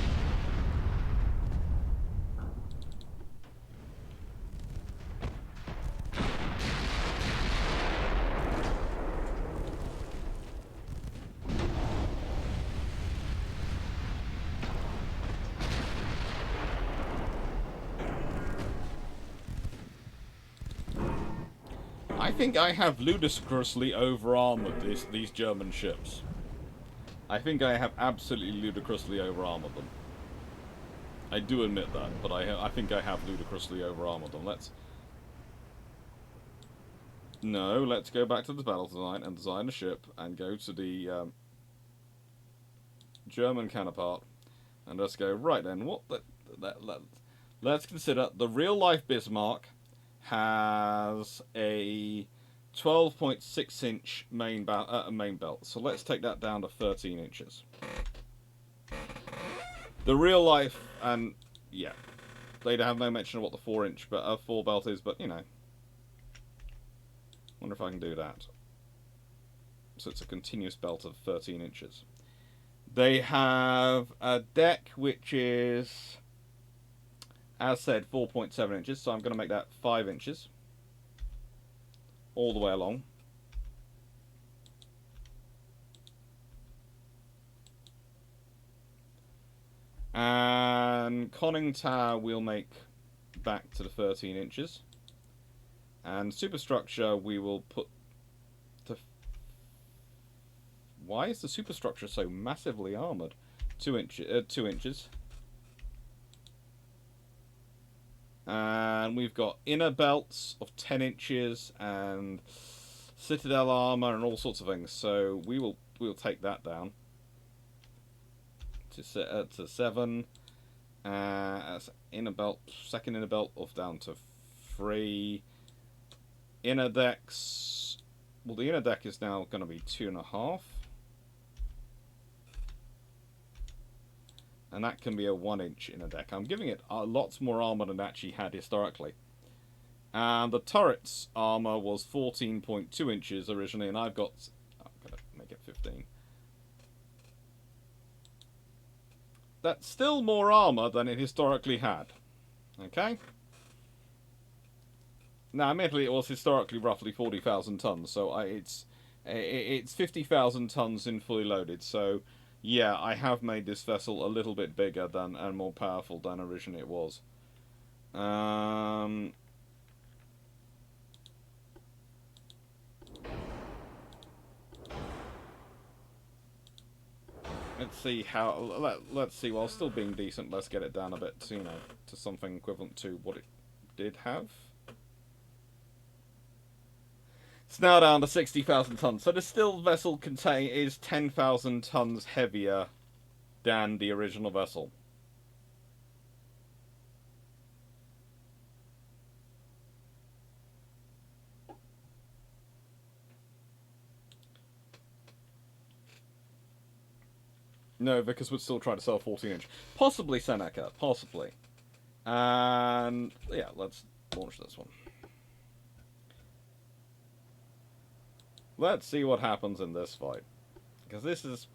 I think I have ludicrously over-armored these German ships. I think I have absolutely ludicrously over-armored them. I do admit that, but I think I have ludicrously over-armored them. Let's go back to the battle design and design a ship and go to the German counterpart and let's go, right then, let's consider the real-life Bismarck has a 12.6 inch main belt. So let's take that down to 13 inches. The real life, and yeah, they have no mention of what the 4-inch four belt is, but you know, wonder if I can do that. So it's a continuous belt of 13 inches. They have a deck which is, as said, 4.7 inches, so I'm going to make that 5 inches all the way along. And conning tower we'll make back to the 13 inches. And superstructure we will put to... Why is the superstructure so massively armoured? 2 inches. And we've got inner belts of 10 inches and citadel armor and all sorts of things. So we'll take that down to 7. As inner belt, second inner belt off down to 3. Inner decks. Well, the inner deck is now going to be 2.5. And that can be a 1-inch inner deck. I'm giving it lots more armor than it actually had historically. And the turret's armor was 14.2 inches originally, and I've got... I'm going to make it 15. That's still more armor than it historically had. Okay? Now, admittedly, it was historically roughly 40,000 tons, so it's 50,000 tons in fully loaded, so... Yeah, I have made this vessel a little bit bigger than and more powerful than originally it was. Let's see how. Let's see. While still being decent, let's get it down a bit, to, you know, to something equivalent to what it did have. It's now down to 60,000 tons. So the still vessel is 10,000 tons heavier than the original vessel. No, Vickers would still try to sell 14-inch. Possibly Seneca, possibly. And yeah, let's launch this one. Let's see what happens in this fight. Because this is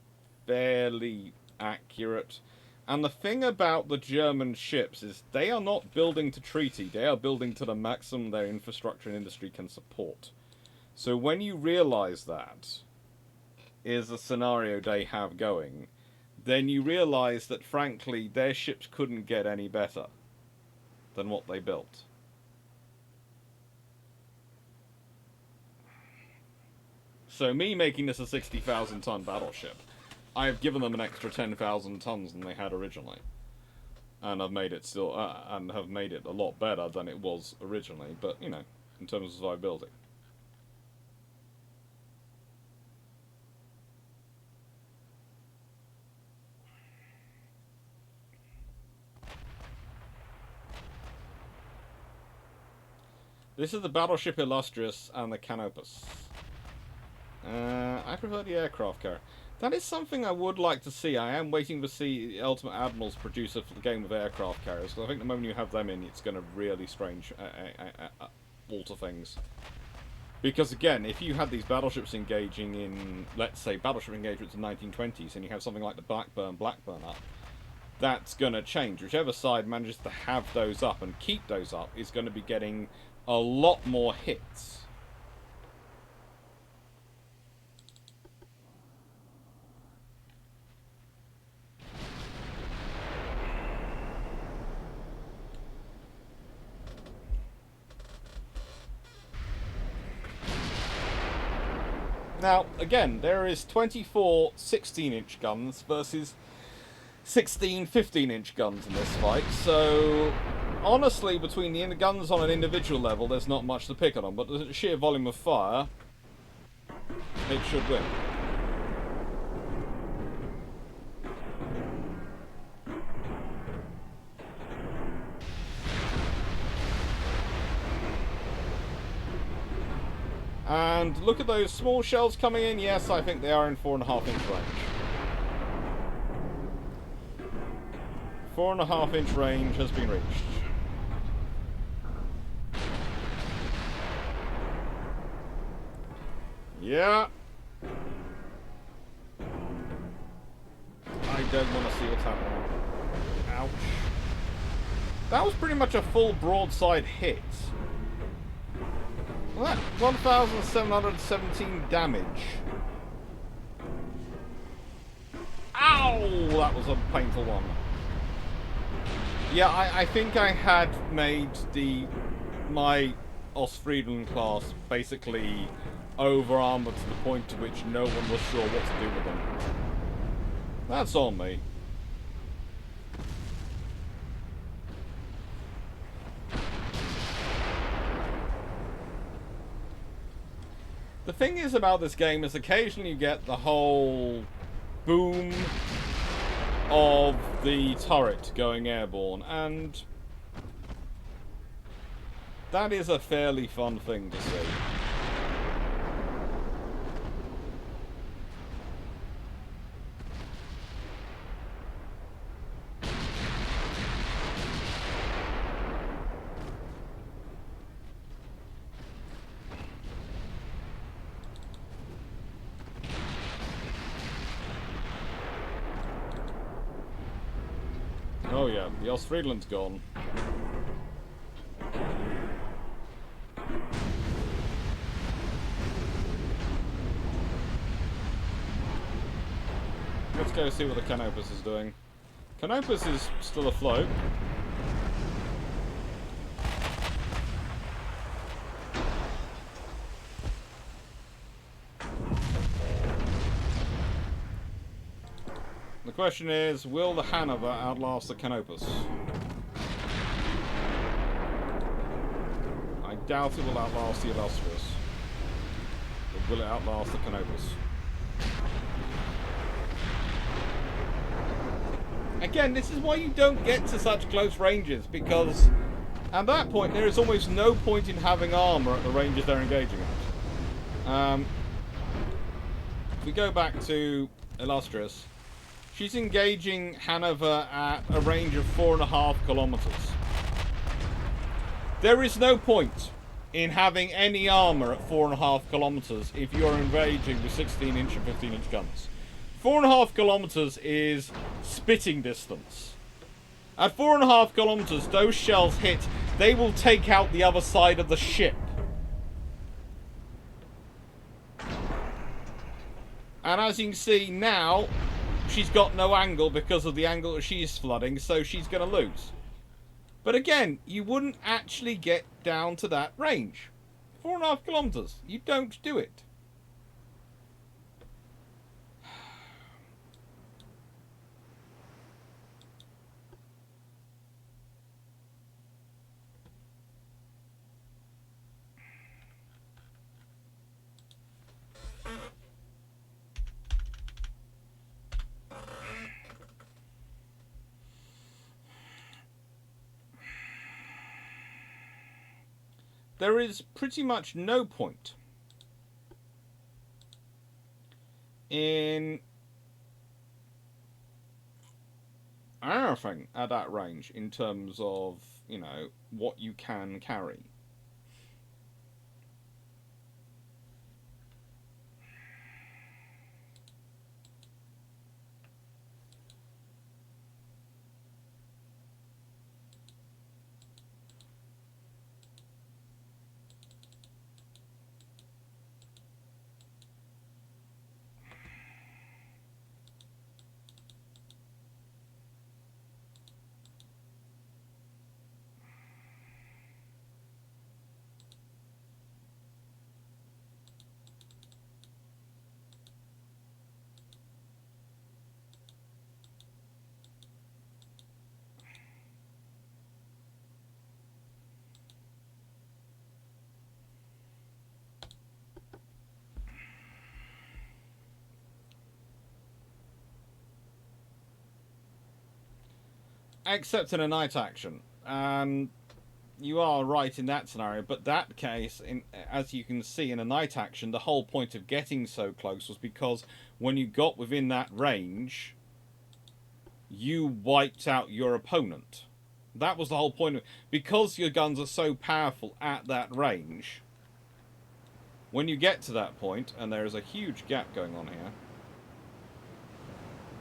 fairly accurate. And the thing about the German ships is they are not building to treaty. They are building to the maximum their infrastructure and industry can support. So when you realize that is the scenario they have going, then you realise that, frankly, their ships couldn't get any better than what they built. So me making this a 60,000 ton battleship, I have given them an extra 10,000 tons than they had originally, and I've made it still and have made it a lot better than it was originally. But you know, in terms of viability. This is the battleship Illustrious and the Canopus. I prefer the aircraft carrier. That is something I would like to see. I am waiting to see the Ultimate Admiral's producer for the game of aircraft carriers. So I think the moment you have them in, it's going to really alter things. Because again, if you had these battleships engaging in, let's say, battleship engagements in the 1920s, and you have something like the Blackburn up, that's going to change. Whichever side manages to have those up and keep those up is going to be getting a lot more hits. Now, again, there is 24 16-inch guns versus 16 15-inch guns in this fight, so honestly, between the guns on an individual level, there's not much to pick on, but the sheer volume of fire, it should win. And look at those small shells coming in. Yes, I think they are in 4.5-inch range. 4.5-inch range has been reached. Yeah. I don't want to see what's happening. Ouch. That was pretty much a full broadside hit. Well, that 1,717 damage. Ow! That was a painful one. Yeah, I think I had made my Ostfrieden class basically over-armored to the point to which no one was sure what to do with them. That's on me. The thing is about this game is occasionally you get the whole boom of the turret going airborne, and that is a fairly fun thing to see. Oh yeah, the Ostfrieden's gone. Let's go see what the Canopus is doing. Canopus is still afloat. The question is, will the Hanover outlast the Canopus? I doubt it will outlast the Illustrious. But will it outlast the Canopus? Again, this is why you don't get to such close ranges, because at that point there is almost no point in having armour at the ranges they're engaging at. If we go back to Illustrious, she's engaging Hanover at a range of 4.5 kilometers. There is no point in having any armour at 4.5 kilometers if you're engaging with 16-inch and 15-inch guns. 4.5 kilometers is spitting distance. At 4.5 kilometers, those shells hit, they will take out the other side of the ship. And as you can see now, she's got no angle because of the angle that she's flooding, so she's going to lose. But again, you wouldn't actually get down to that range. 4.5 kilometers. You don't do it. There is pretty much no point in anything at that range in terms of, you know, what you can carry. Except in a night action. And you are right in that scenario, but that case, as you can see in a night action, the whole point of getting so close was because when you got within that range, you wiped out your opponent. That was the whole point of it. Because your guns are so powerful at that range, when you get to that point, and there is a huge gap going on here,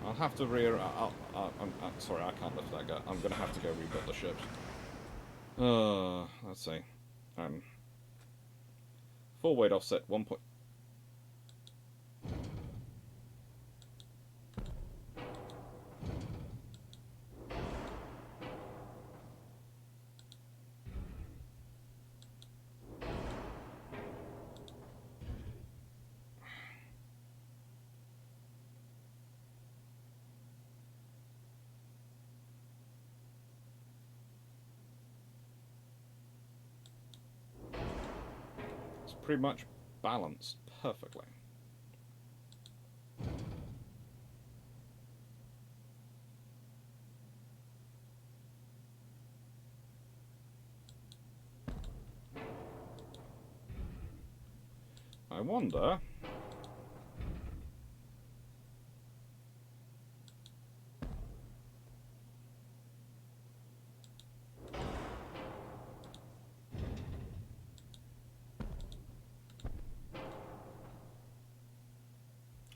I'll have to I'm sorry, I can't lift that guy. I'm going to have to go rebuild the ships. Let's see. Full weight offset, 1 point. Pretty much balanced perfectly. I wonder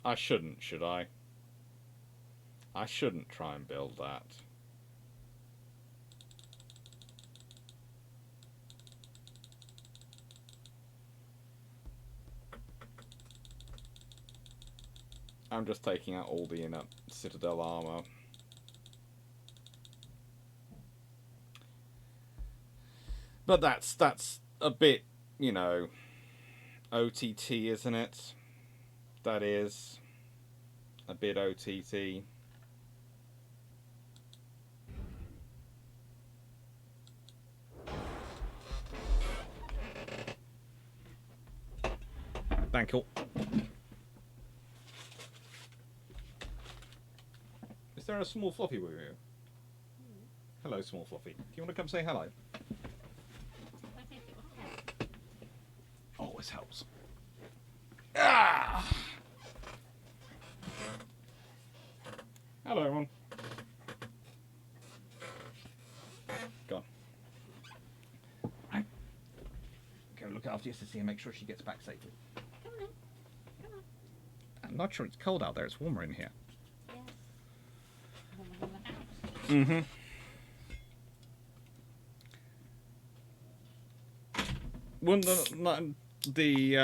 I shouldn't, should I? I shouldn't try and build that. I'm just taking out all the inner Citadel armor. But that's a bit, you know, OTT, isn't it? That is a bit OTT. Thank you. Is there a small fluffy with you? Hello, small fluffy. Do you want to come say hello? Always helps. Ah! Hello, everyone. Go on. Right. Go look after your sissy and make sure she gets back safely. Come on. Come on. I'm not sure it's cold out there. It's warmer in here. Yes. Warmer than the house. Mm-hmm. Wouldn't the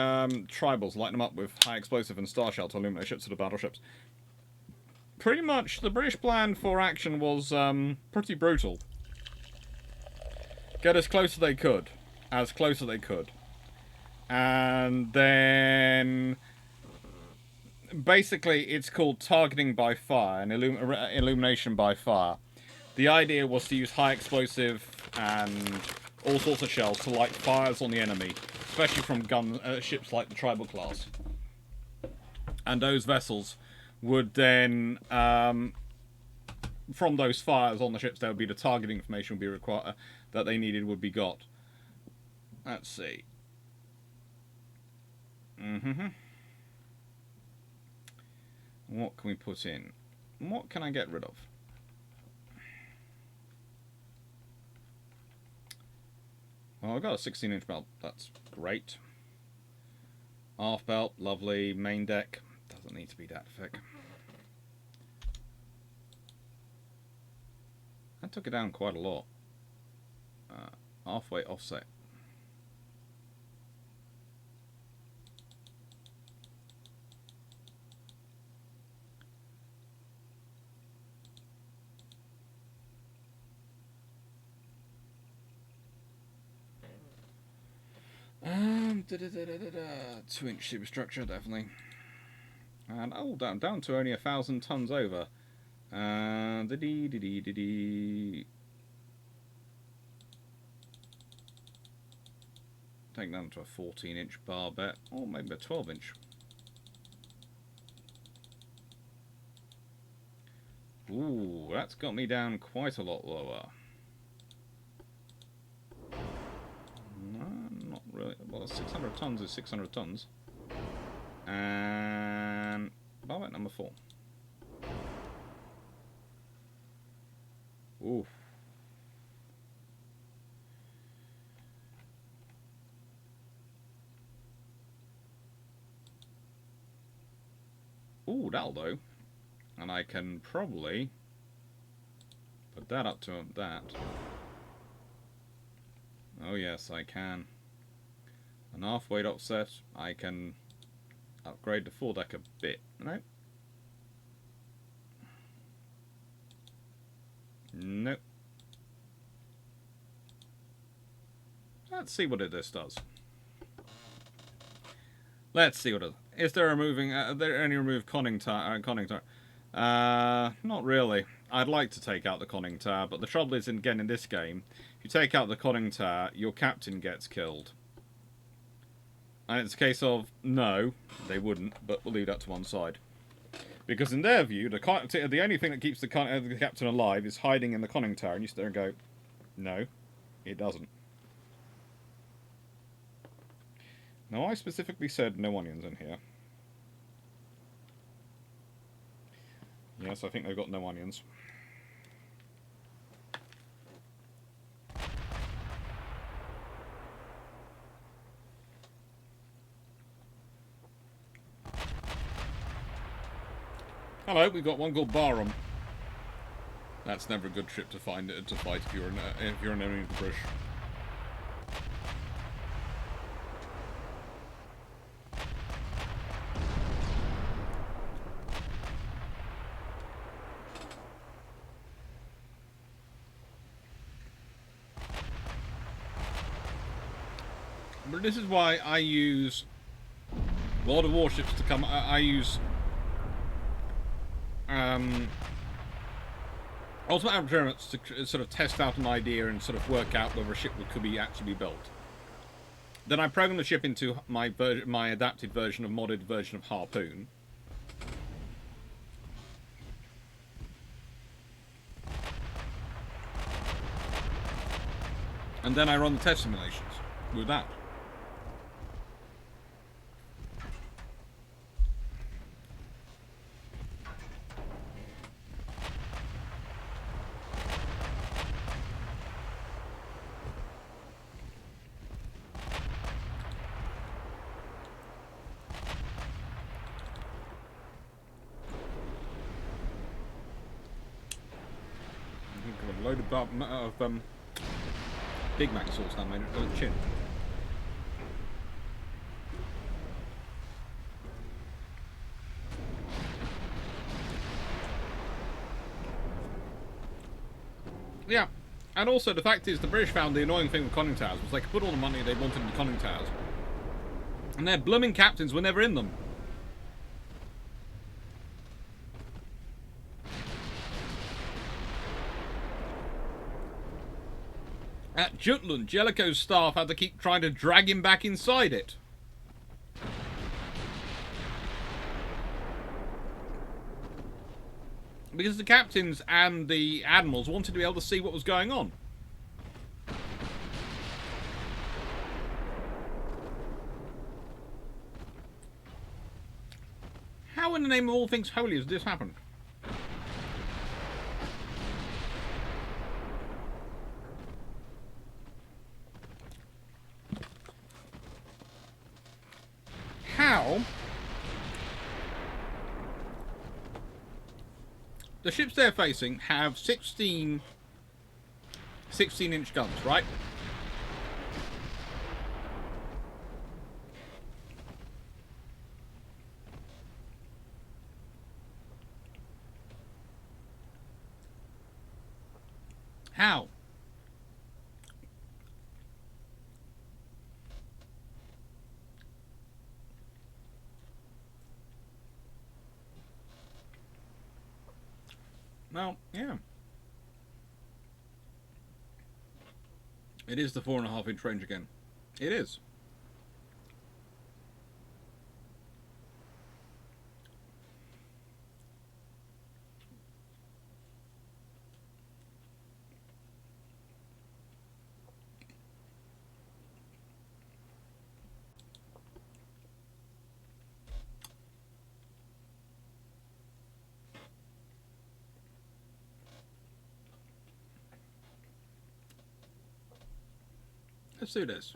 tribals light them up with high explosive and star shell to illuminate ships to the battleships? pretty much the British plan for action was pretty brutal. Get as close as they could. As close as they could. And then... basically, it's called targeting by fire and illumination by fire. The idea was to use high explosive and all sorts of shells to light fires on the enemy, especially from ships like the Tribal class. And those vessels would then, from those fires on the ships, there would be the targeting information would be required that they needed would be got. Let's see. What can we put in? What can I get rid of? Well, I've got a 16-inch belt. That's great. Half belt, lovely. Main deck. Doesn't need to be that thick. That took it down quite a lot. Halfway offset. Da, da, da, da, da, da. 2-inch superstructure, definitely. And oh, down to only 1,000 tons over. Take down to a 14-inch bar bet, or maybe a 12-inch. Ooh, that's got me down quite a lot lower. Not really. Well, 600 tons is 600 tons. And bar bet number 4. Ooh. Ooh, that'll do. And I can probably put that up to that. Oh yes, I can. An half-weight offset, I can upgrade the foredeck a bit. No? Nope. Let's see what this does. Let's see what it... Is there any removed conning tower? Not really. I'd like to take out the conning tower, but the trouble is, again, in this game, if you take out the conning tower, your captain gets killed. And it's a case of, no, they wouldn't, but we'll leave that to one side. Because in their view, the only thing that keeps the captain alive is hiding in the conning tower, and you sit there and go, no, it doesn't. Now, I specifically said no onions in here. Yes, I think they've got no onions. Hello, we've got one called Barham. That's never a good ship to fight if you're an enemy of the British. But this is why I use a lot of warships to come. I use ultimate adventurers to sort of test out an idea and sort of work out whether a ship could be actually built. Then I program the ship into my adapted version of modded version of Harpoon. And then I run the test simulations with that. A load of Big Mac sauce down my chin. Yeah. And also, the fact is, the British found the annoying thing with conning towers was they could put all the money they wanted in conning towers. And their blooming captains were never in them. At Jutland, Jellicoe's staff had to keep trying to drag him back inside it. Because the captains and the admirals wanted to be able to see what was going on. How in the name of all things holy has this happened? How? The ships they're facing have 16-inch guns, right? How? Well, yeah. It is the 4.5-inch range again. It is. Let's do this.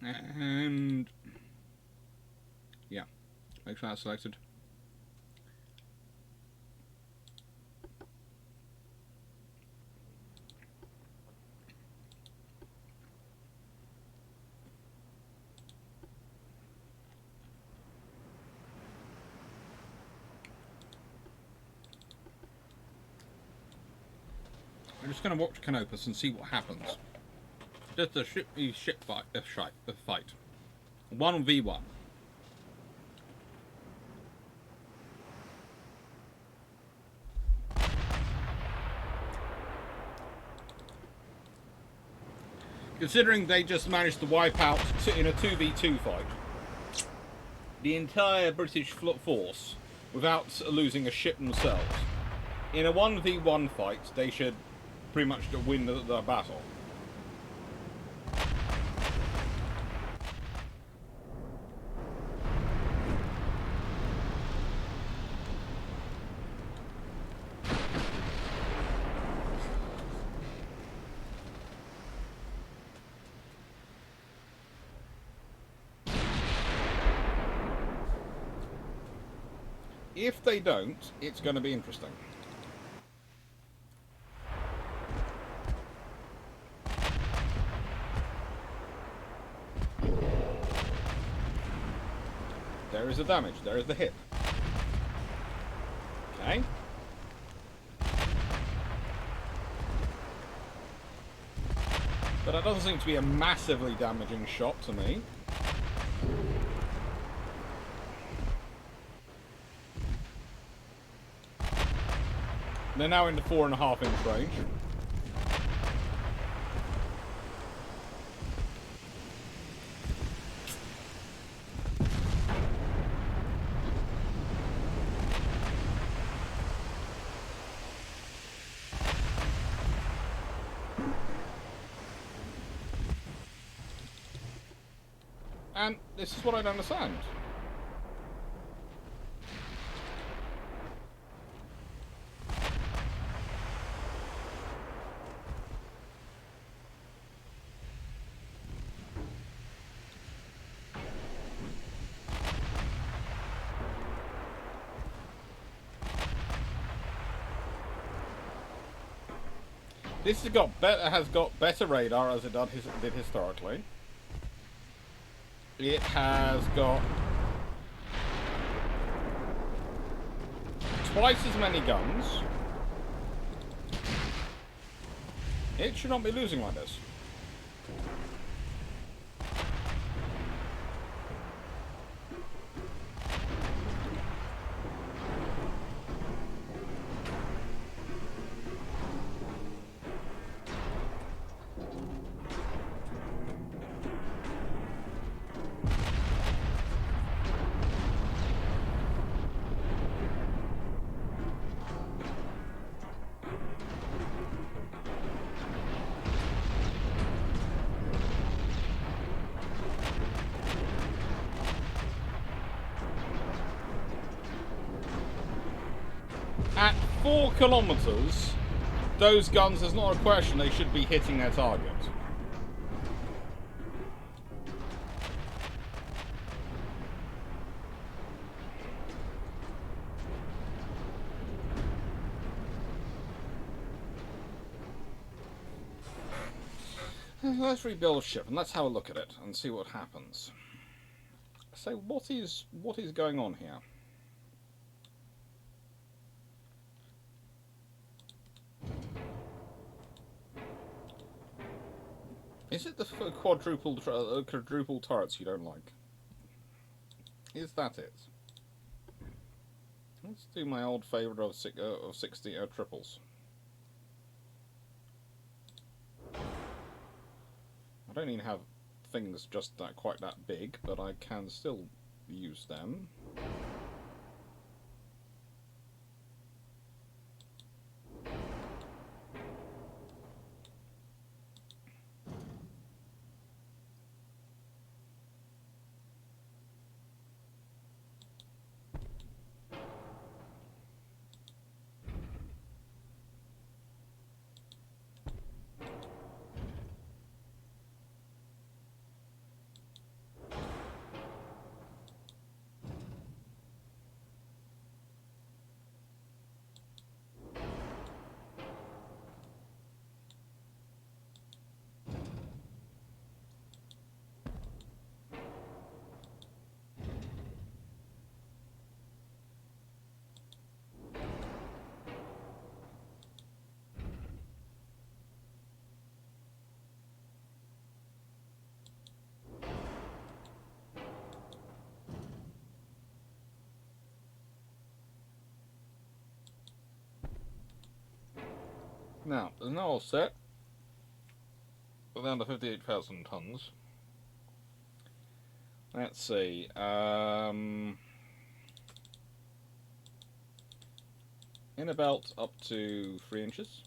And yeah, make sure that's selected. I'm just going to watch Canopus and see what happens. Just a ship fight. 1v1. Considering they just managed to wipe out in a 2v2 fight the entire British force without losing a ship themselves. In a 1v1 fight, they should pretty much win the battle. If they don't, it's going to be interesting. There is the damage. There is the hit. Okay. But that doesn't seem to be a massively damaging shot to me. They're now in the 4.5-inch range. And this is what I don't understand. This has got better radar as it did historically. It has got twice as many guns. It should not be losing like this. At 4 kilometers, those guns, there's not a question they should be hitting their target. Let's rebuild a ship and let's have a look at it and see what happens. So what is going on here? Is it the quadruple turrets you don't like? Is that it? Let's do my old favourite of 60 triples. I don't even have things just quite that big, but I can still use them. Now, there's no all set. We're down to 58,000 tons. Let's see. In a belt up to 3 inches.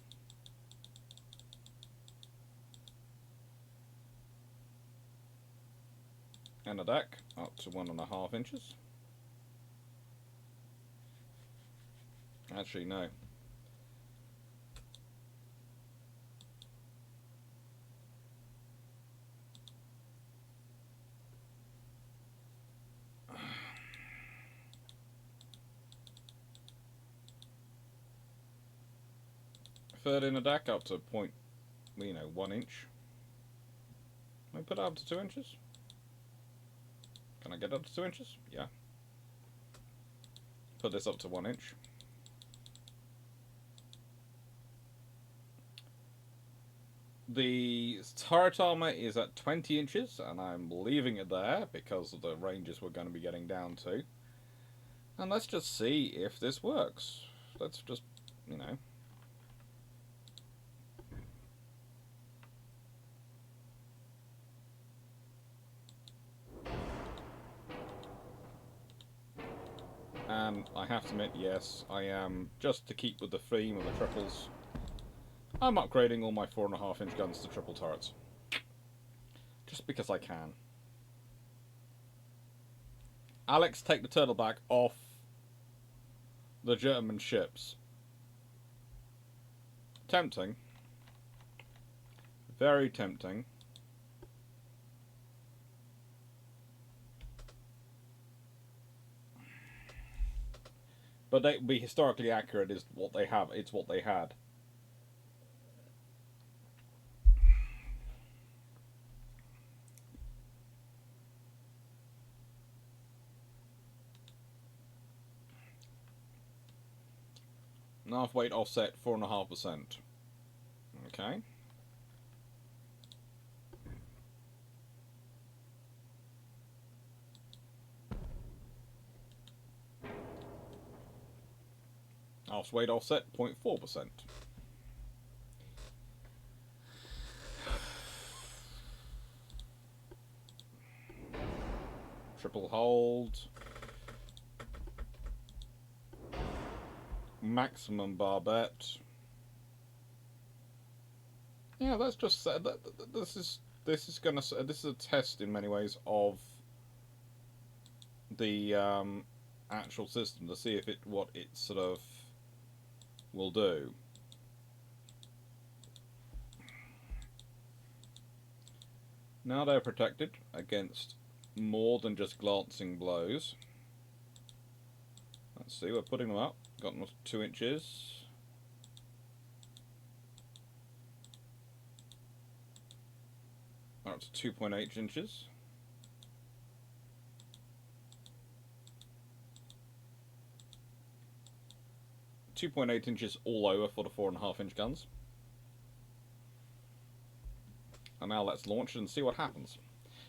And a deck up to 1.5 inches. Actually, no. Third in a deck up to 1 inch. Can I put it up to 2 inches? Can I get up to 2 inches? Yeah. Put this up to 1 inch. The turret armor is at 20 inches, and I'm leaving it there because of the ranges we're going to be getting down to. And let's just see if this works. Let's just, And I have to admit, yes, I am, just to keep with the theme of the triples, I'm upgrading all my 4.5 inch guns to triple turrets. Just because I can. Alex, take the turtleback off the German ships. Tempting. Very tempting. But they be historically accurate is what they have. It's what they had. Half weight offset 4.5%. Okay. Half weight offset 0.4%. Triple hold. Maximum bar bet. Yeah, that's just this is a test in many ways of the actual system to see if what it sort of will do. Now they're protected against more than just glancing blows. Let's see, we're putting them up. Got them 2 inches. That's 2.8 inches. .8 inches all over for the 4.5-inch guns. And now let's launch it and see what happens.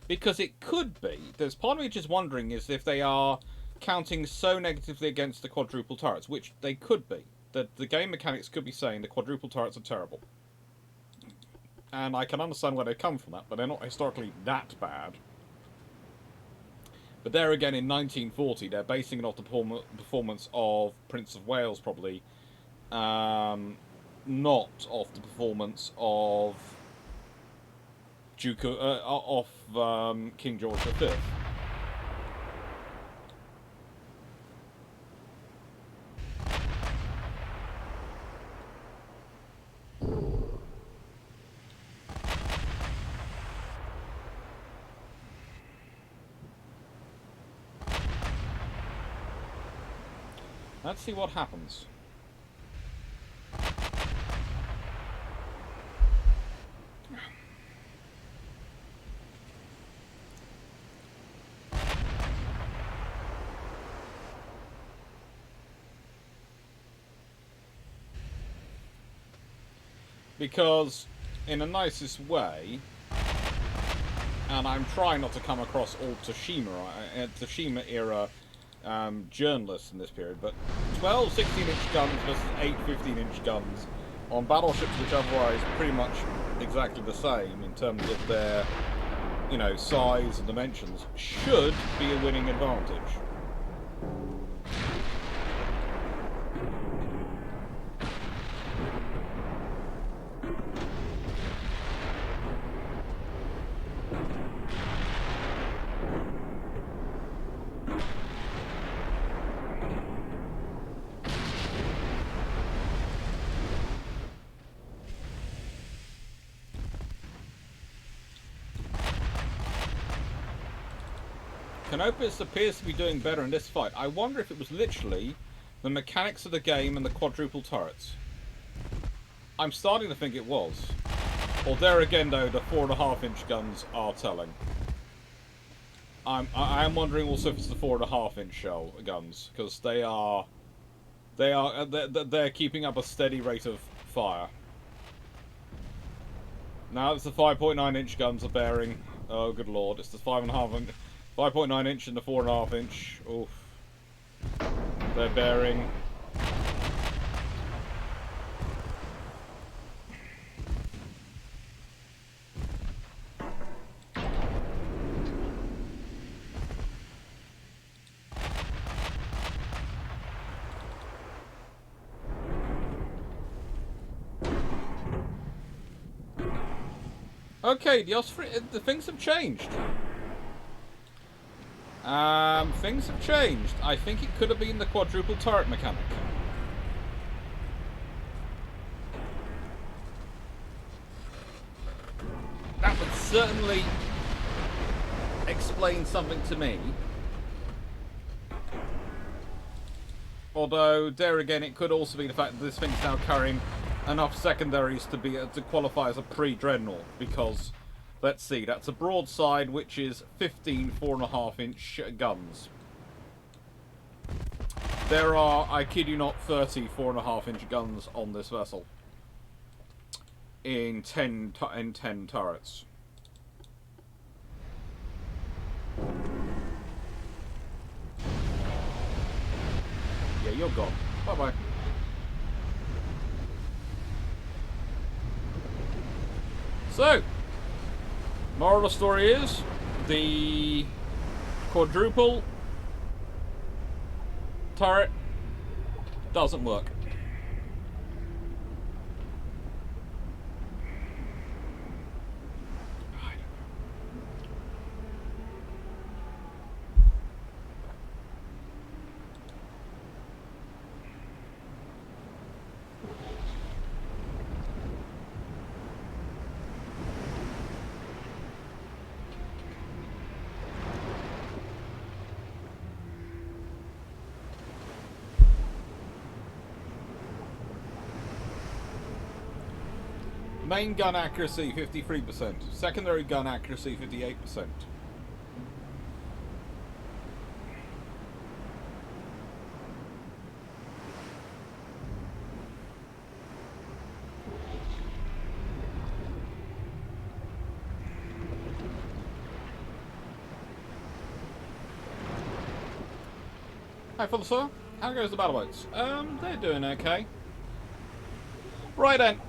Because it could be, there's part of me just wondering is if they are counting so negatively against the quadruple turrets, which they could be. That the game mechanics could be saying the quadruple turrets are terrible. And I can understand where they come from that, but they're not historically that bad. But there again, in 1940, they're basing it off the performance of Prince of Wales, probably. Not off the performance of King George V. Let's see what happens. Because, in the nicest way, and I'm trying not to come across all Tsushima era journalists in this period, but 12 16-inch guns versus 8 15-inch guns on battleships which otherwise are pretty much exactly the same in terms of their, size and dimensions, should be a winning advantage. Canopus appears to be doing better in this fight. I wonder if it was literally the mechanics of the game and the quadruple turrets. I'm starting to think it was. Or there again, though, the 4.5-inch guns are telling. I am wondering also if it's the 4.5-inch shell guns, because they're keeping up a steady rate of fire. Now it's the 5.9-inch guns are bearing. Oh, good lord! It's the 5.9-inch and the 4.5-inch. Oof. They're bearing. Okay, the things have changed. Things have changed. I think it could have been the quadruple turret mechanic. That would certainly explain something to me. Although, there again, it could also be the fact that this thing's now carrying enough secondaries to qualify as a pre-dreadnought, because, let's see, that's a broadside which is 15 4.5-inch guns. There are, I kid you not, 30 4.5-inch guns on this vessel. In 10 turrets. Yeah, you're gone. Bye-bye. So, moral of the story is, the quadruple turret doesn't work. Main gun accuracy 53%. Secondary gun accuracy 58%. Hi, fellow sir. How goes the battle boats? They're doing okay. Right then.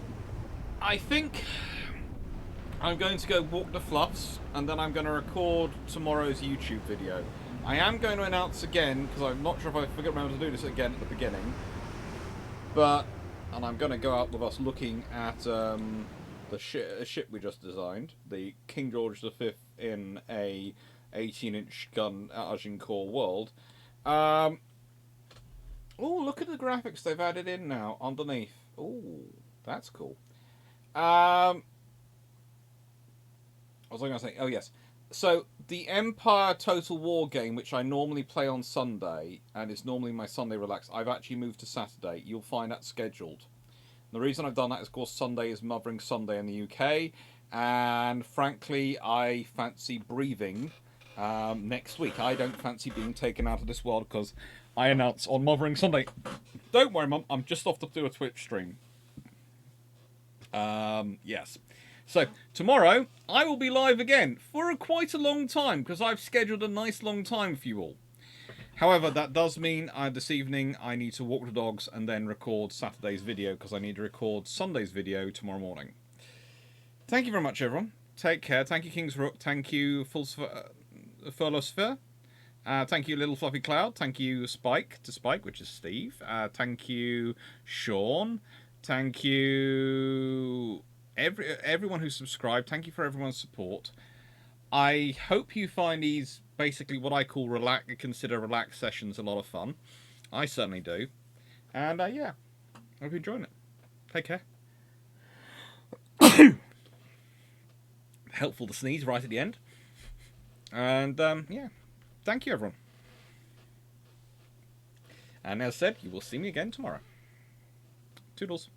I think I'm going to go walk the fluffs, and then I'm going to record tomorrow's YouTube video. I am going to announce again, because I'm not sure if I forget remember to do this again at the beginning, and I'm going to go out with us looking at the ship we just designed, the King George V in a 18-inch gun Agincourt world. Oh, look at the graphics they've added in now underneath. Oh, that's cool. What was I going to say? Oh, yes. So, the Empire Total War game, which I normally play on Sunday, and is normally my Sunday relax, I've actually moved to Saturday. You'll find that scheduled. The reason I've done that is, of course, Sunday is Mothering Sunday in the UK, and frankly, I fancy breathing next week. I don't fancy being taken out of this world, because I announce on Mothering Sunday. Don't worry, Mum, I'm just off to do a Twitch stream. Yes. So, tomorrow, I will be live again for quite a long time, because I've scheduled a nice long time for you all. However, that does mean this evening I need to walk the dogs and then record Saturday's video, because I need to record Sunday's video tomorrow morning. Thank you very much, everyone. Take care. Thank you, King's Rook. Thank you, Furlosphere. Thank you, Little Fluffy Cloud. Thank you, Spike, which is Steve. Thank you, Sean. Thank you, everyone who subscribed. Thank you for everyone's support. I hope you find these basically what I call consider relaxed sessions a lot of fun. I certainly do. And yeah, hope you're enjoying it. Take care. Helpful to sneeze right at the end. And yeah, thank you, everyone. And as said, you will see me again tomorrow. Toodles.